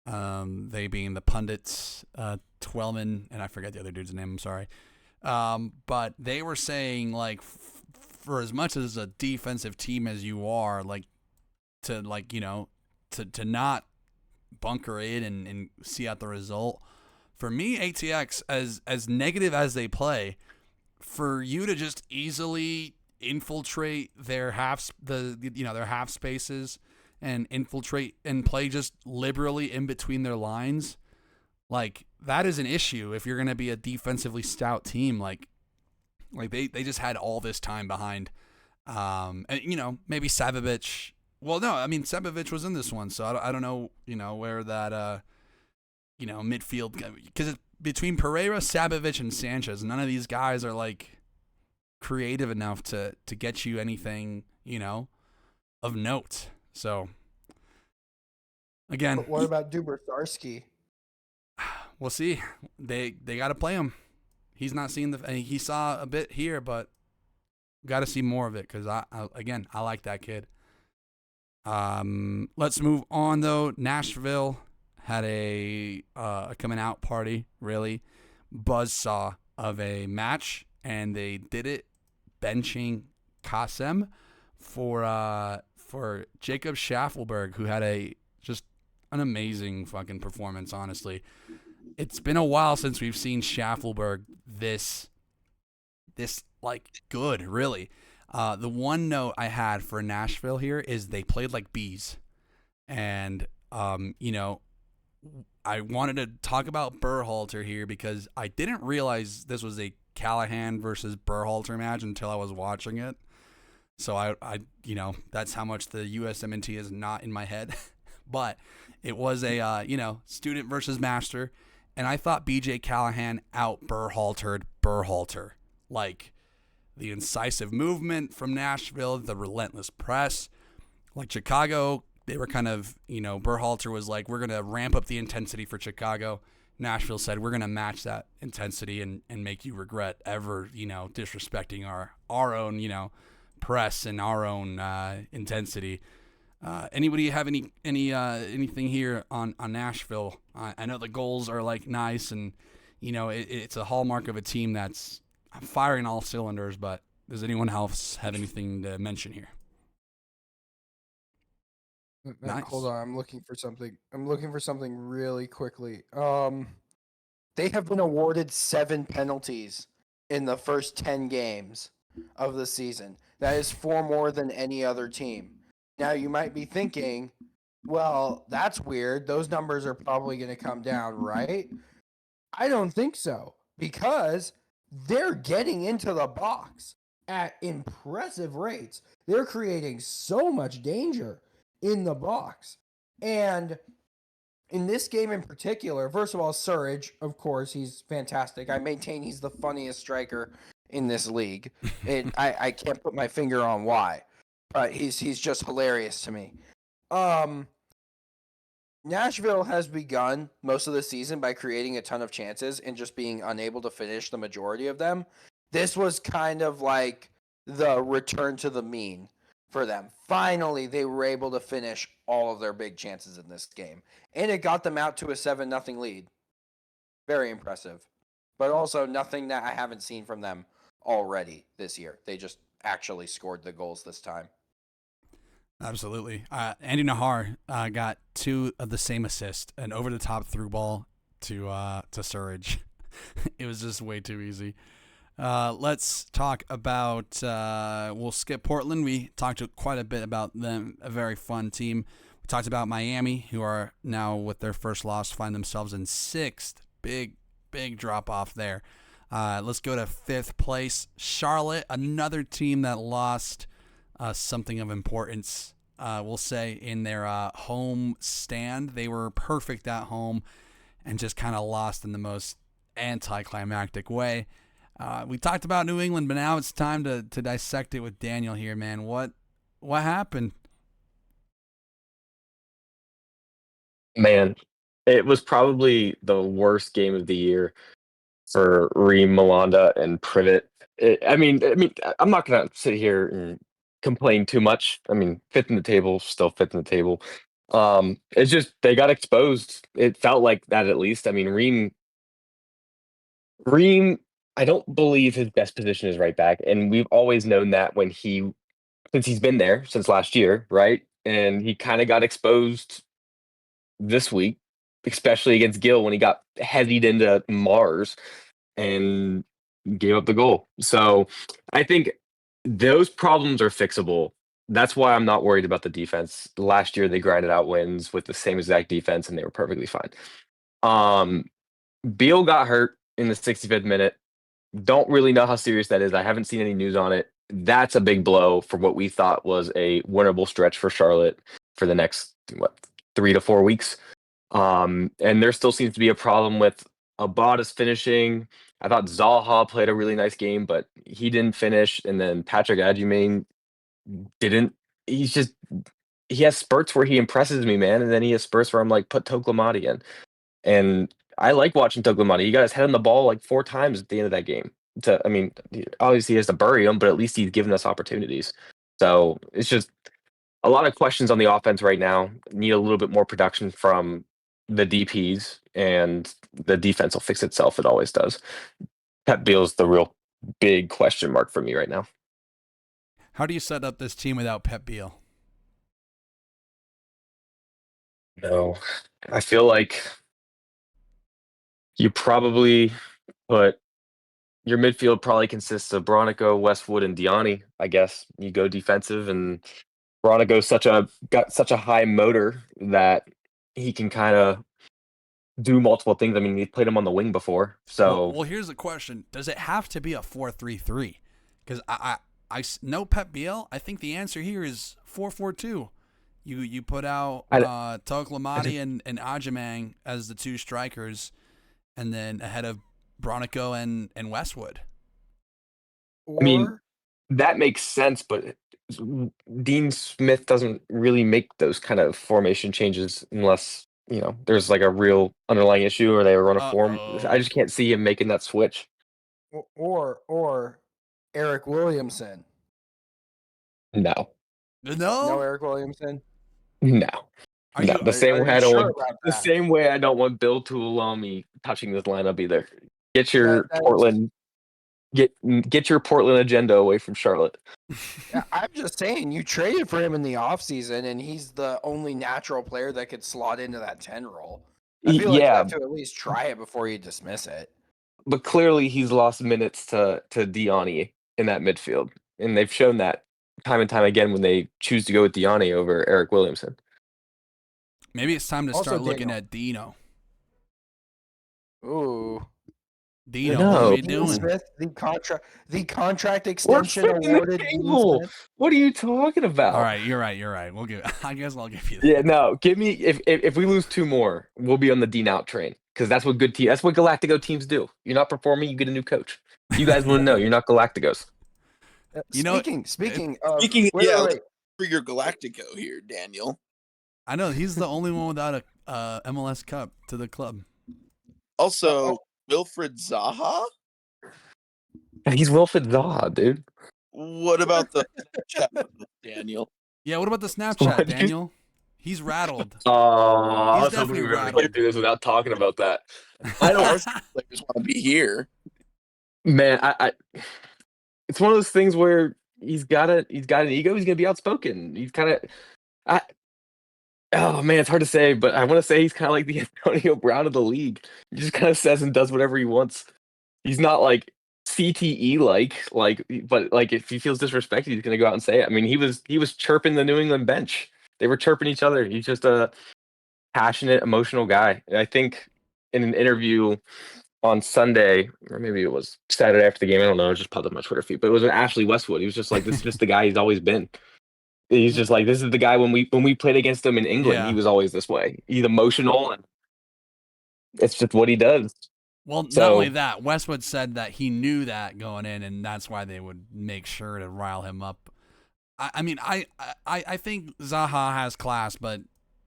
They being the pundits, Twellman, and I forget the other dude's name. I'm sorry. But they were saying like, for as much as a defensive team as you are, like to not bunker it and see out the result. For me, ATX, as negative as they play, for you to just easily infiltrate their half spaces and infiltrate and play just liberally in between their lines, like that is an issue if you're going to be a defensively stout team. Like they just had all this time behind, and maybe Savic. Well, no, I mean Savic was in this one, so I don't know, where that midfield, because it's between Pereira, Sabovic, and Sanchez. None of these guys are like creative enough to get you anything, of note. So again, But what about Dubersarski? We'll see. They got to play him. He's not seeing he saw a bit here, but got to see more of it because I like that kid. Let's move on though. Nashville had a coming out party, really buzzsaw of a match, and they did it benching Kasem for Jacob Schaffelberg, who had just an amazing fucking performance, honestly. It's been a while since we've seen Schaffelberg this like good, really. The one note I had for Nashville here is they played like bees. And I wanted to talk about Berhalter here because I didn't realize this was a Callahan versus Berhalter match until I was watching it. So I that's how much the USMNT is not in my head. But it was a student versus master, and I thought BJ Callahan out Berhaltered Berhalter. Like the incisive movement from Nashville, the relentless press. Like Chicago, they were kind of, Berhalter was like, we're going to ramp up the intensity for Chicago. Nashville said, we're going to match that intensity and make you regret ever, disrespecting our own, press and our own intensity. Anybody have anything here on Nashville? I know the goals are like nice, and it's a hallmark of a team that's firing all cylinders. But does anyone else have anything to mention here? Nice. Hold on, I'm looking for something really quickly. They have been awarded 7 penalties in the first 10 games of the season. That is 4 more than any other team. Now you might be thinking, well, that's weird. Those numbers are probably going to come down, right? I don't think so, because they're getting into the box at impressive rates. They're creating so much danger in the box. And in this game in particular, first of all, Surridge, of course, he's fantastic. I maintain he's the funniest striker in this league. I can't put my finger on why, but he's just hilarious to me. Nashville has begun most of the season by creating a ton of chances and just being unable to finish the majority of them. This was kind of like the return to the mean for them. Finally, they were able to finish all of their big chances in this game. And it got them out to a 7-0 lead. Very impressive. But also nothing that I haven't seen from them already this year. They just actually scored the goals this time. Absolutely. Andy Nahar got 2 of the same assist, an over-the-top through ball to Surridge. It was just way too easy. Let's talk about, we'll skip Portland. We talked quite a bit about them, a very fun team. We talked about Miami, who are now, with their first loss, find themselves in 6th. Big drop off there. Let's go to 5th place. Charlotte, another team that lost something of importance, we'll say, in their home stand. They were perfect at home and just kind of lost in the most anticlimactic way. We talked about New England, but now it's time to dissect it with Daniel here, man. What happened? Man, it was probably the worst game of the year for Reem, Malanda, and Privet. I'm not gonna sit here and complain too much. I mean, 5th in the table, still 5th in the table. It's just they got exposed. It felt like that, at least. I mean, Reem, I don't believe his best position is right back, and we've always known that since he's been there since last year, right? And he kind of got exposed this week, especially against Gill when he got headied into Mars and gave up the goal. So I think those problems are fixable. That's why I'm not worried about the defense. Last year they grinded out wins with the same exact defense and they were perfectly fine. Beal got hurt in the 65th minute. Don't really know how serious that is. I haven't seen any news on it. That's a big blow for what we thought was a winnable stretch for Charlotte for the next 3 to 4 weeks. And there still seems to be a problem with Abada's finishing. I thought Zaha played a really nice game, but he didn't finish. And then Patrick Adjumane didn't. He has spurts where he impresses me, man. And then he has spurts where I'm like, put Toklamati in. And I like watching Toklamati. He got his head on the ball like 4 times at the end of that game. Obviously he has to bury him, but at least he's given us opportunities. So it's just a lot of questions on the offense right now. Need a little bit more production from the DPs, and the defense will fix itself. It always does. Pep Beal's the real big question mark for me right now. How do you set up this team without Pep Beal? No, I feel like you probably put your midfield probably consists of Bronico, Westwood, and Diani. I guess you go defensive, and Bronico's got such a high motor that he can kind of do multiple things. I mean, he played him on the wing before, so Well, here's the question: does it have to be a 4-3-3? Because I know Pep Beal. I think the answer here is 4-4-2. You put out Tariq Lamadi and Ajamang as the two strikers, and then ahead of Bronico and Westwood. Or I mean, that makes sense, but Dean Smith doesn't really make those kind of formation changes unless, there's like a real underlying issue or they run a form. I just can't see him making that switch. or Eric Williamson. No. No Eric Williamson. No. Are no. you The same way you I don't sure want about the that? same way I don't want Bill Tuolami touching this lineup either. Get your That is- Portland get your Portland agenda away from Charlotte. Yeah, I'm just saying, you traded for him in the offseason, and he's the only natural player that could slot into that 10 role. I feel like you Yeah, have to at least try it before you dismiss it. but clearly he's lost minutes to Diani in that midfield, and they've shown that time and time again when they choose to go with Diani over Eric Williamson. Maybe it's time to Also start looking Daniel. at Dino. Ooh. Dino, No. what are we Dean doing? Smith, the contract extension We're awarded the Dean table. Smith. What are you talking about? All right, you're right. We'll give. I guess I'll give you that. Yeah, no. Give me if we lose two more, we'll be on the Dean out train because that's what that's what Galactico teams do. You're not performing, you get a new coach. You guys wouldn't know. You're not Galacticos. Speaking of, Speaking, wait. for your Galactico here, Daniel. I know he's the only one without a MLS Cup to the club. Also, Wilfred Zaha. He's Wilfred Zaha, dude. What about the chat, Daniel? Yeah, what about the Snapchat, What? Daniel? He's rattled. Oh, I He's was hoping we definitely were going to rattled. do this without talking about that. I know our players want to be here. Man, I it's one of those things where he's got an ego. He's gonna be outspoken. He's kind of, oh man, it's hard to say, but I want to say he's kind of like the Antonio Brown of the league. He just kind of says and does whatever he wants. He's not like CTE but like if he feels disrespected, he's gonna go out and say it. I mean, he was chirping the New England bench. They were chirping each other. He's just a passionate, emotional guy. And I think in an interview on Sunday, or maybe it was Saturday after the game, I don't know, I just popped up my Twitter feed, but it was with Ashley Westwood. He was just like, this is just the guy he's always been. He's just like, this is the guy when we played against him in England, Yeah. he was always this way. He's emotional and it's just what he does. Well, So- not only that, Westwood said that he knew that going in, and that's why they would make sure to rile him up. I mean, I think Zaha has class, but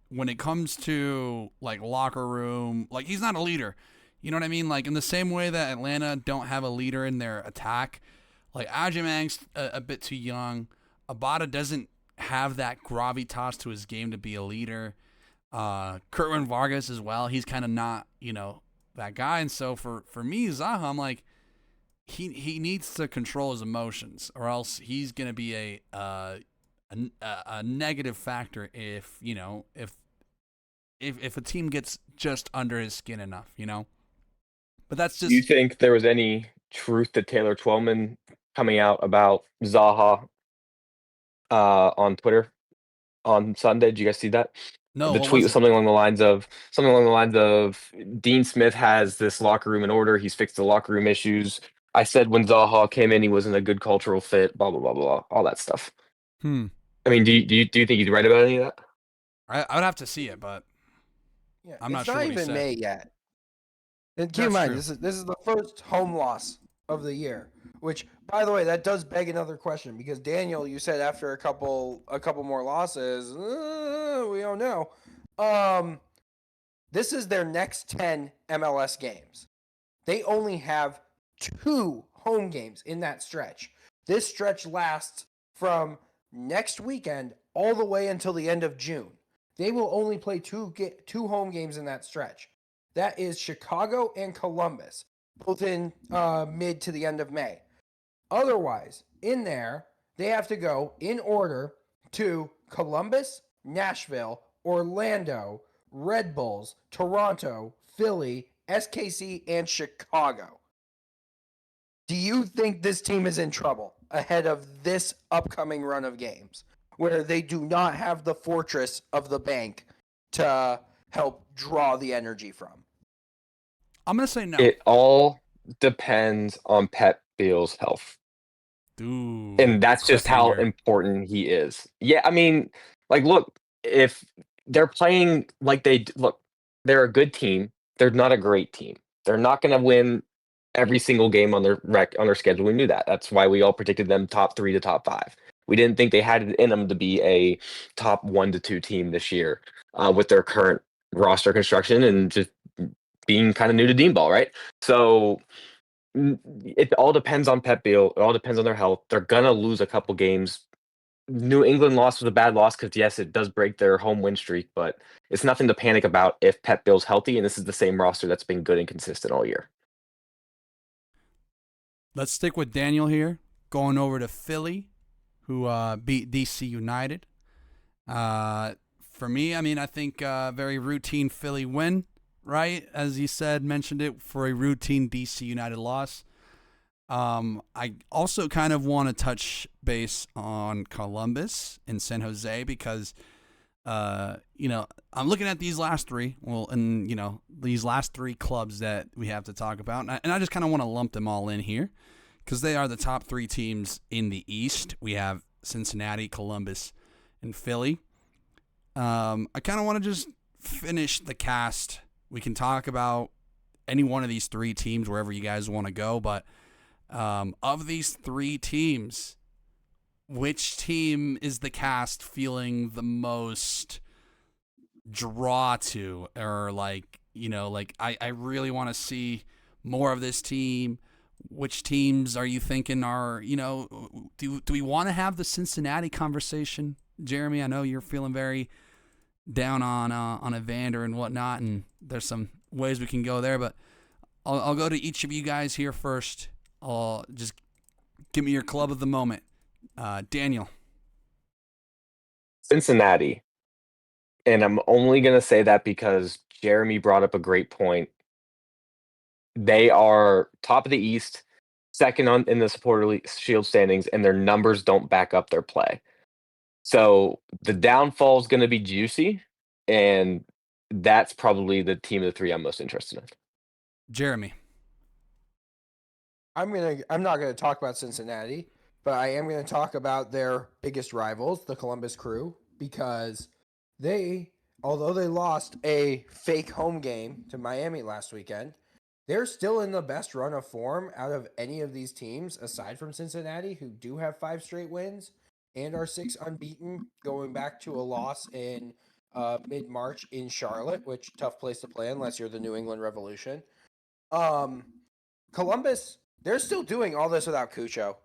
when it comes to like locker room, like he's not a leader. You know what I mean? Like in the same way that Atlanta don't have a leader in their attack, like Ajamang's a bit too young. Abada doesn't have that gravitas to his game to be a leader. Kurtwin Vargas as well. He's kind of not, that guy. And so for me, Zaha, I'm like, he needs to control his emotions, or else he's gonna be a negative factor if a team gets just under his skin enough, But that's just. Do you think there was any truth to Taylor Twellman coming out about Zaha on Twitter on Sunday? Did you guys see that? No, The what tweet was was it? something along the lines of Dean Smith has this locker room in order. He's fixed the locker room issues. I said when Zaha came in, he wasn't a good cultural fit. Blah blah blah blah. All that stuff. I mean, do you think he's right about any of that? I would have to see it, but Yeah, I'm not it's sure not what he even said. May yet. And keep That's in mind, true. this is the first home loss of the year. Which, by the way, that does beg another question because Daniel, you said after a couple more losses, we don't know. This is their next 10 MLS games. They only have 2 home games in that stretch. This stretch lasts from next weekend all the way until the end of June. They will only play 2 home games in that stretch. That is Chicago and Columbus. both in mid to the end of May. Otherwise, in there, they have to go in order to Columbus, Nashville, Orlando, Red Bulls, Toronto, Philly, SKC, and Chicago. Do you think this team is in trouble ahead of this upcoming run of games where they do not have the fortress of the bank to help draw the energy from? I'm gonna say no. It all depends on Pep Beal's health. Dude, And that's just how cliffhanger. important he is. Yeah, I mean, like, look, if they're playing like look, they're a good team. They're not a great team. They're not going to win every single game on their schedule. We knew that. That's why we all predicted them top 3 to top 5. We didn't think they had it in them to be a top 1 to 2 team this year with their current roster construction and just being kind of new to Dean Ball, right? So it all depends on Pep Beal. It all depends on their health. They're gonna lose a couple games. New England loss was a bad loss because yes, it does break their home win streak, but it's nothing to panic about if Pep Beal's healthy, and this is the same roster that's been good and consistent all year. Let's stick with Daniel here, going over to Philly, who beat DC United. For me, I mean, I think very routine Philly win, right? As you said, mentioned it for a routine DC United loss. I also kind of want to touch base on Columbus and San Jose because, I'm looking at these last three. Well, and these last three clubs that we have to talk about, and I just kind of want to lump them all in here because they are the top 3 teams in the East. We have Cincinnati, Columbus, and Philly. I kind of want to just finish the cast. We can talk about any one of these 3 teams wherever you guys want to go, but of these 3 teams, which team is the cast feeling the most draw to, or I really want to see more of this team? Which teams are you thinking are, do we want to have the Cincinnati conversation? Jeremy, I know you're feeling very down on Evander and whatnot, and there's some ways we can go there, but I'll go to each of you guys here first. Just give me your club of the moment. Daniel. Cincinnati. And I'm only going to say that because Jeremy brought up a great point. They are top of the East, second in the supporter shield standings, and their numbers don't back up their play. So the downfall is going to be juicy, and that's probably the team of the 3 I'm most interested in. Jeremy. I'm not gonna talk about Cincinnati, but I am gonna talk about their biggest rivals, the Columbus Crew, because although they lost a fake home game to Miami last weekend, they're still in the best run of form out of any of these teams, aside from Cincinnati, who do have 5 straight wins and are 6 unbeaten, going back to a loss in mid-March in Charlotte, which tough place to play unless you're the New England Revolution. Columbus, they're still doing all this without Cucho,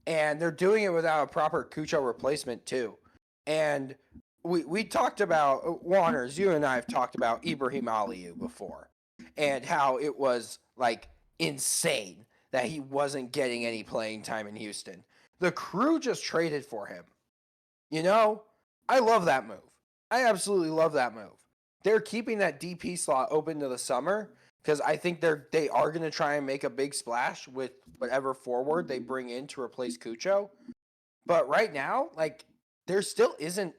and they're doing it without a proper Cucho replacement too. And we talked about Juanners. You and I have talked about Ibrahim Aliyu before, and how it was like insane that he wasn't getting any playing time in Houston. The Crew just traded for him. I love that move. I absolutely love that move. They're keeping that DP slot open to the summer because I think they are going to try and make a big splash with whatever forward they bring in to replace Cucho. But right now, there still isn't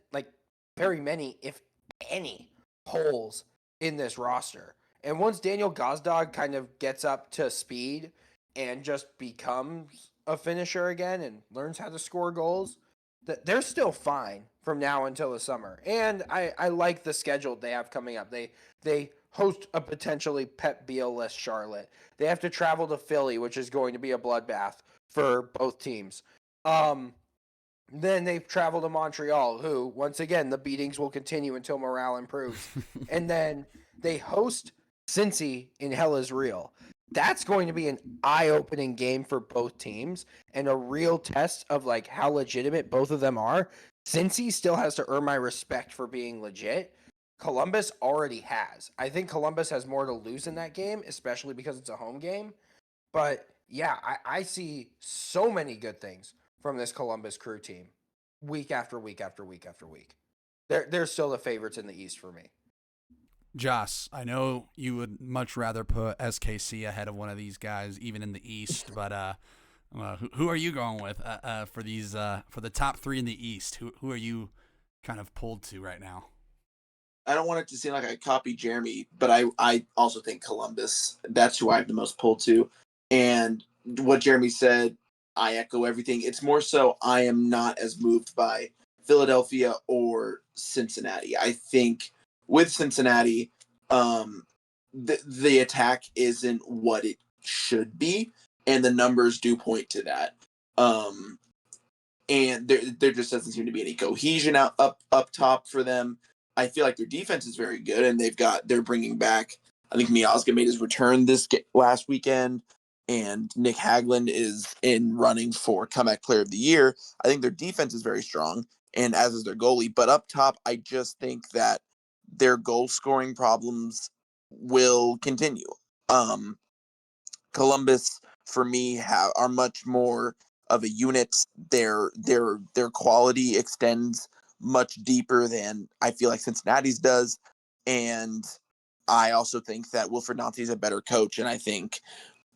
very many, if any, holes in this roster. And once Daniel Gazdag kind of gets up to speed and just becomes a finisher again and learns how to score goals, they're still fine from now until the summer. And I like the schedule they have coming up. They host a potentially Pep Beal-less Charlotte. They have to travel to Philly, which is going to be a bloodbath for both teams. Then they travel to Montreal, who, once again, the beatings will continue until morale improves. And then they host Cincy in Hell is Real. That's going to be an eye-opening game for both teams and a real test of how legitimate both of them are. Cincy still has to earn my respect for being legit. Columbus already has. I think Columbus has more to lose in that game, especially because it's a home game. But yeah, I see so many good things from this Columbus Crew team week after week after week after week. They're still the favorites in the East for me. Joss, I know you would much rather put SKC ahead of one of these guys, even in the East. But who are you going with for these for the top three in the East? Who are you kind of pulled to right now? I don't want it to seem like I copy Jeremy, but I also think Columbus. That's who I have the most pulled to. And what Jeremy said, I echo everything. It's more so I am not as moved by Philadelphia or Cincinnati. I think with Cincinnati, the attack isn't what it should be, and the numbers do point to that. And there just doesn't seem to be any cohesion up top for them. I feel like their defense is very good, and they're bringing back. I think Miazga made his return last weekend, and Nick Hagland is in running for comeback player of the year. I think their defense is very strong, and as is their goalie. But up top, I just think that their goal scoring problems will continue. Columbus, for me, are much more of a unit. Their quality extends much deeper than I feel like Cincinnati's does, and I also think that Wilfred Nancy is a better coach, and I think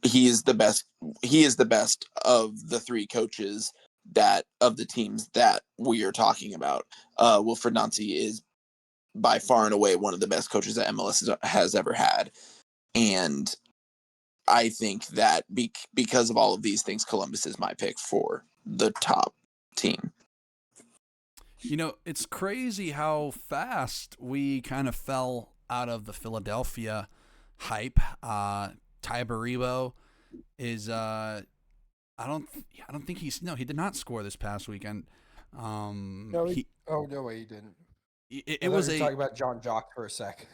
he is the best. He is the best of the three coaches of the teams that we are talking about. Wilfred Nancy is by far and away one of the best coaches that MLS has ever had, and I think that because of all of these things, Columbus is my pick for the top team. You know, it's crazy how fast we kind of fell out of the Philadelphia hype. Ty Baribo is I don't think he did not score this past weekend. No, he didn't. It was talking about John Jock for a sec.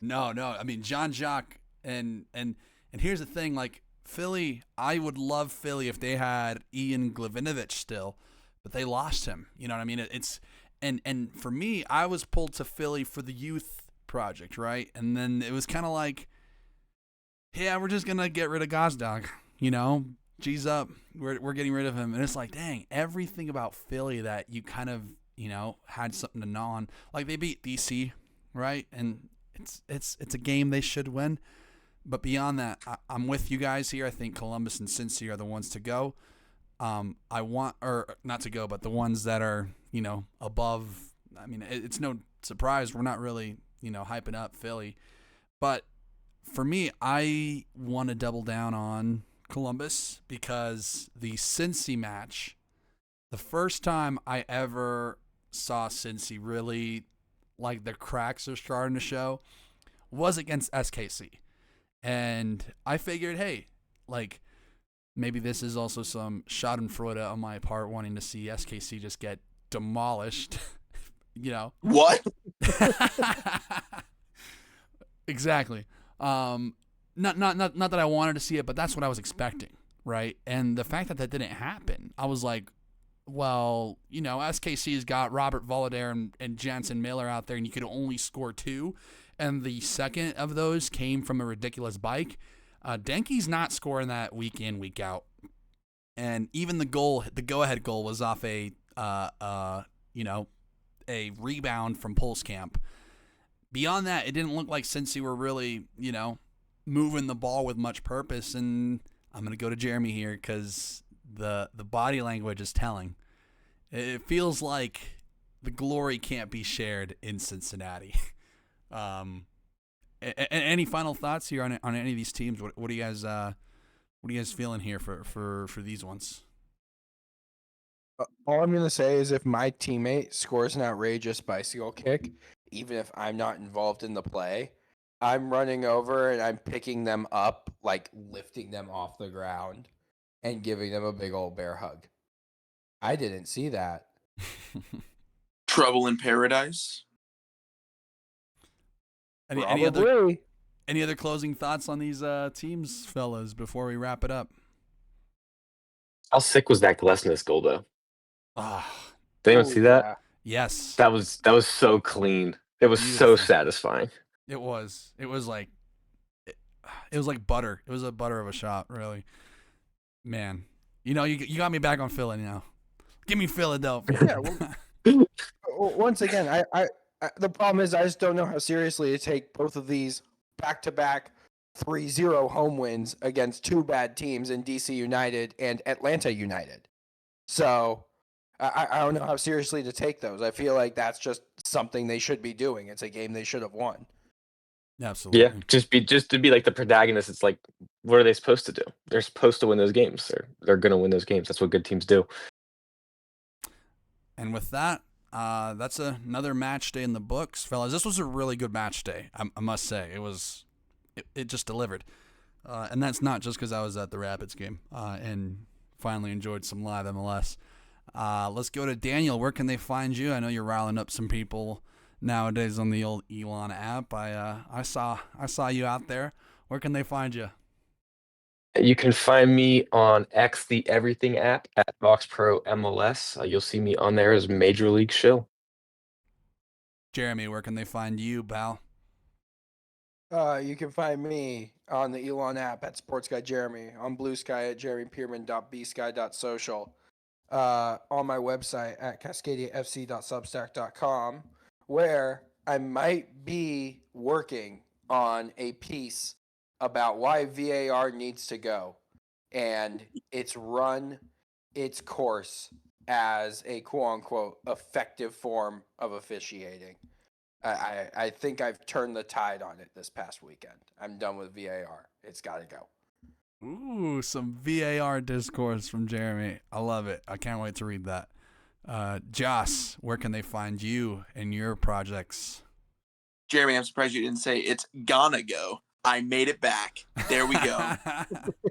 No. I mean John Jock and here's the thing, like Philly, I would love Philly if they had Ian Glavinovich still, but they lost him. You know what I mean? It's and for me, I was pulled to Philly for the youth project, right? And then it was kind of like, yeah, we're just gonna get rid of Gazdag, you know? G's up, we're getting rid of him, and it's like, dang, everything about Philly that you kind of, you know, had something to gnaw on. Like they beat DC, right? And it's a game they should win. But beyond that, I'm with you guys here. I think Columbus and Cincy are the ones to go. I want, or not to go, but the ones that are, you know, above. I mean, it's no surprise we're not really, you know, hyping up Philly. But for me, I want to double down on Columbus because the Cincy match, the first time I ever saw Cincy really, like the cracks are starting to show, was against SKC. And I figured, hey, like, maybe this is also some schadenfreude on my part, wanting to see SKC just get demolished, you know? What? Exactly. Not that I wanted to see it, but that's what I was expecting, right? And the fact that didn't happen, I was like, well, you know, SKC's got Robert Volodare and Jansen Miller out there, and you could only score 2. And the second of those came from a ridiculous bike. Denke's not scoring that week in, week out. And even the go-ahead goal was off a rebound from Pulskamp. Beyond that, it didn't look like Cincy were really, you know, moving the ball with much purpose. And I'm going to go to Jeremy here because the body language is telling. It feels like the glory can't be shared in Cincinnati. Any final thoughts here on any of these teams? What are you guys feeling here for these ones? All I'm gonna say is if my teammate scores an outrageous bicycle kick, even if I'm not involved in the play, I'm running over and I'm picking them up, like lifting them off the ground and giving them a big old bear hug. I didn't see that. Trouble in paradise. Any other closing thoughts on these teams, fellas, before we wrap it up? How sick was that Glesnes goal, though? Ah, Did anyone see that? Yeah. yes. That was so clean. It was so Beautiful. satisfying. It was like butter. It was a butter of a shot, really. Man, you know, you got me back on Philly now. Give me Philadelphia. Yeah, once again, I the problem is I just don't know how seriously to take both of these back-to-back 3-0 home wins against two bad teams in DC United and Atlanta United. So I don't know how seriously to take those. I feel like that's just something they should be doing. It's a game they should have won. Absolutely. Yeah, just to be like the protagonist. It's like, what are they supposed to do? They're supposed to win those games. They're gonna win those games. That's what good teams do. And with that, that's another match day in the books, fellas. This was a really good match day, I must say. It just delivered. And that's not just because I was at the Rapids game and finally enjoyed some live MLS. Let's go to Daniel. Where can they find you? I know you're riling up some people nowadays on the old Elon app. I saw you out there. Where can they find you? You can find me on X, the Everything app at BoxPro MLS. You'll see me on there as Major League Shill. Jeremy, where can they find you, pal? You can find me on the Elon app at Sports Guy Jeremy, on Bluesky at jeremypearman.bsky.social, on my website at cascadiafc.substack.com, where I might be working on a piece about why VAR needs to go and it's run its course as a quote-unquote effective form of officiating. I think I've turned the tide on it this past weekend. I'm done with VAR. It's got to go. Ooh, some VAR discourse from Jeremy. I love it. I can't wait to read that. Joss, where can they find you and your projects? Jeremy, I'm surprised you didn't say it's gonna go. I made it back. There we go.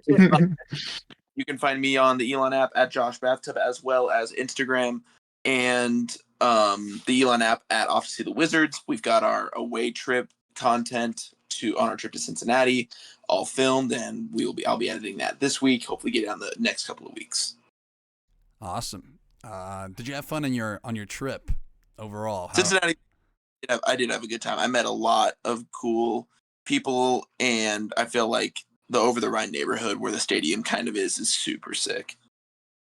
You can find me on the Elon app at Josh Bathtub, as well as Instagram and the Elon app at Off to See the Wizards. We've got our away trip content on our trip to Cincinnati, all filmed, and I'll be editing that this week. Hopefully, get it on the next couple of weeks. Awesome. Did you have fun on your trip overall? Cincinnati, I did have a good time. I met a lot of cool people, and I feel like the Over the Rhine neighborhood where the stadium kind of is super sick.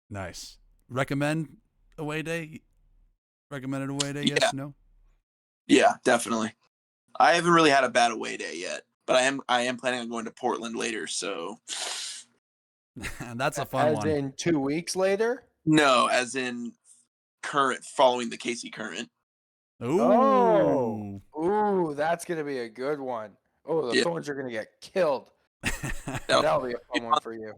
Nice. Recommend away day? Recommended away day? Yeah. Yes, no? Yeah, definitely. I haven't really had a bad away day yet, but I am planning on going to Portland later, so that's a fun one. As in 2 weeks later? No, as in following the Casey Current. Ooh. Ooh, that's gonna be a good one. Oh, the Thorns are gonna get killed. That'll be a fun one for you.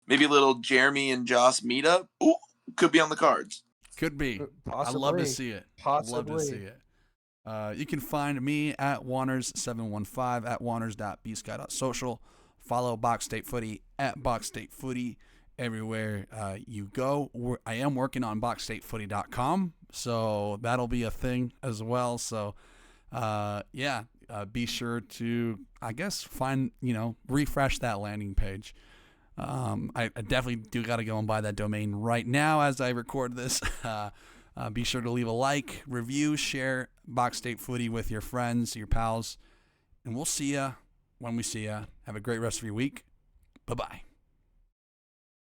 Maybe a little Jeremy and Joss meetup. Ooh, could be on the cards. Could be. Possibly. I'd love to see it. Possibly. Love to see it. You can find me at Juanners715 at Juanners.bsky.social. Follow Box State Footy at Box State Footy everywhere you go. I am working on BoxStateFooty.com, so that'll be a thing as well. So, be sure to, I guess, refresh that landing page. I definitely do got to go and buy that domain right now as I record this. Be sure to leave a like, review, share Box State Footy with your friends, your pals, and we'll see ya when we see ya. Have a great rest of your week. Bye-bye.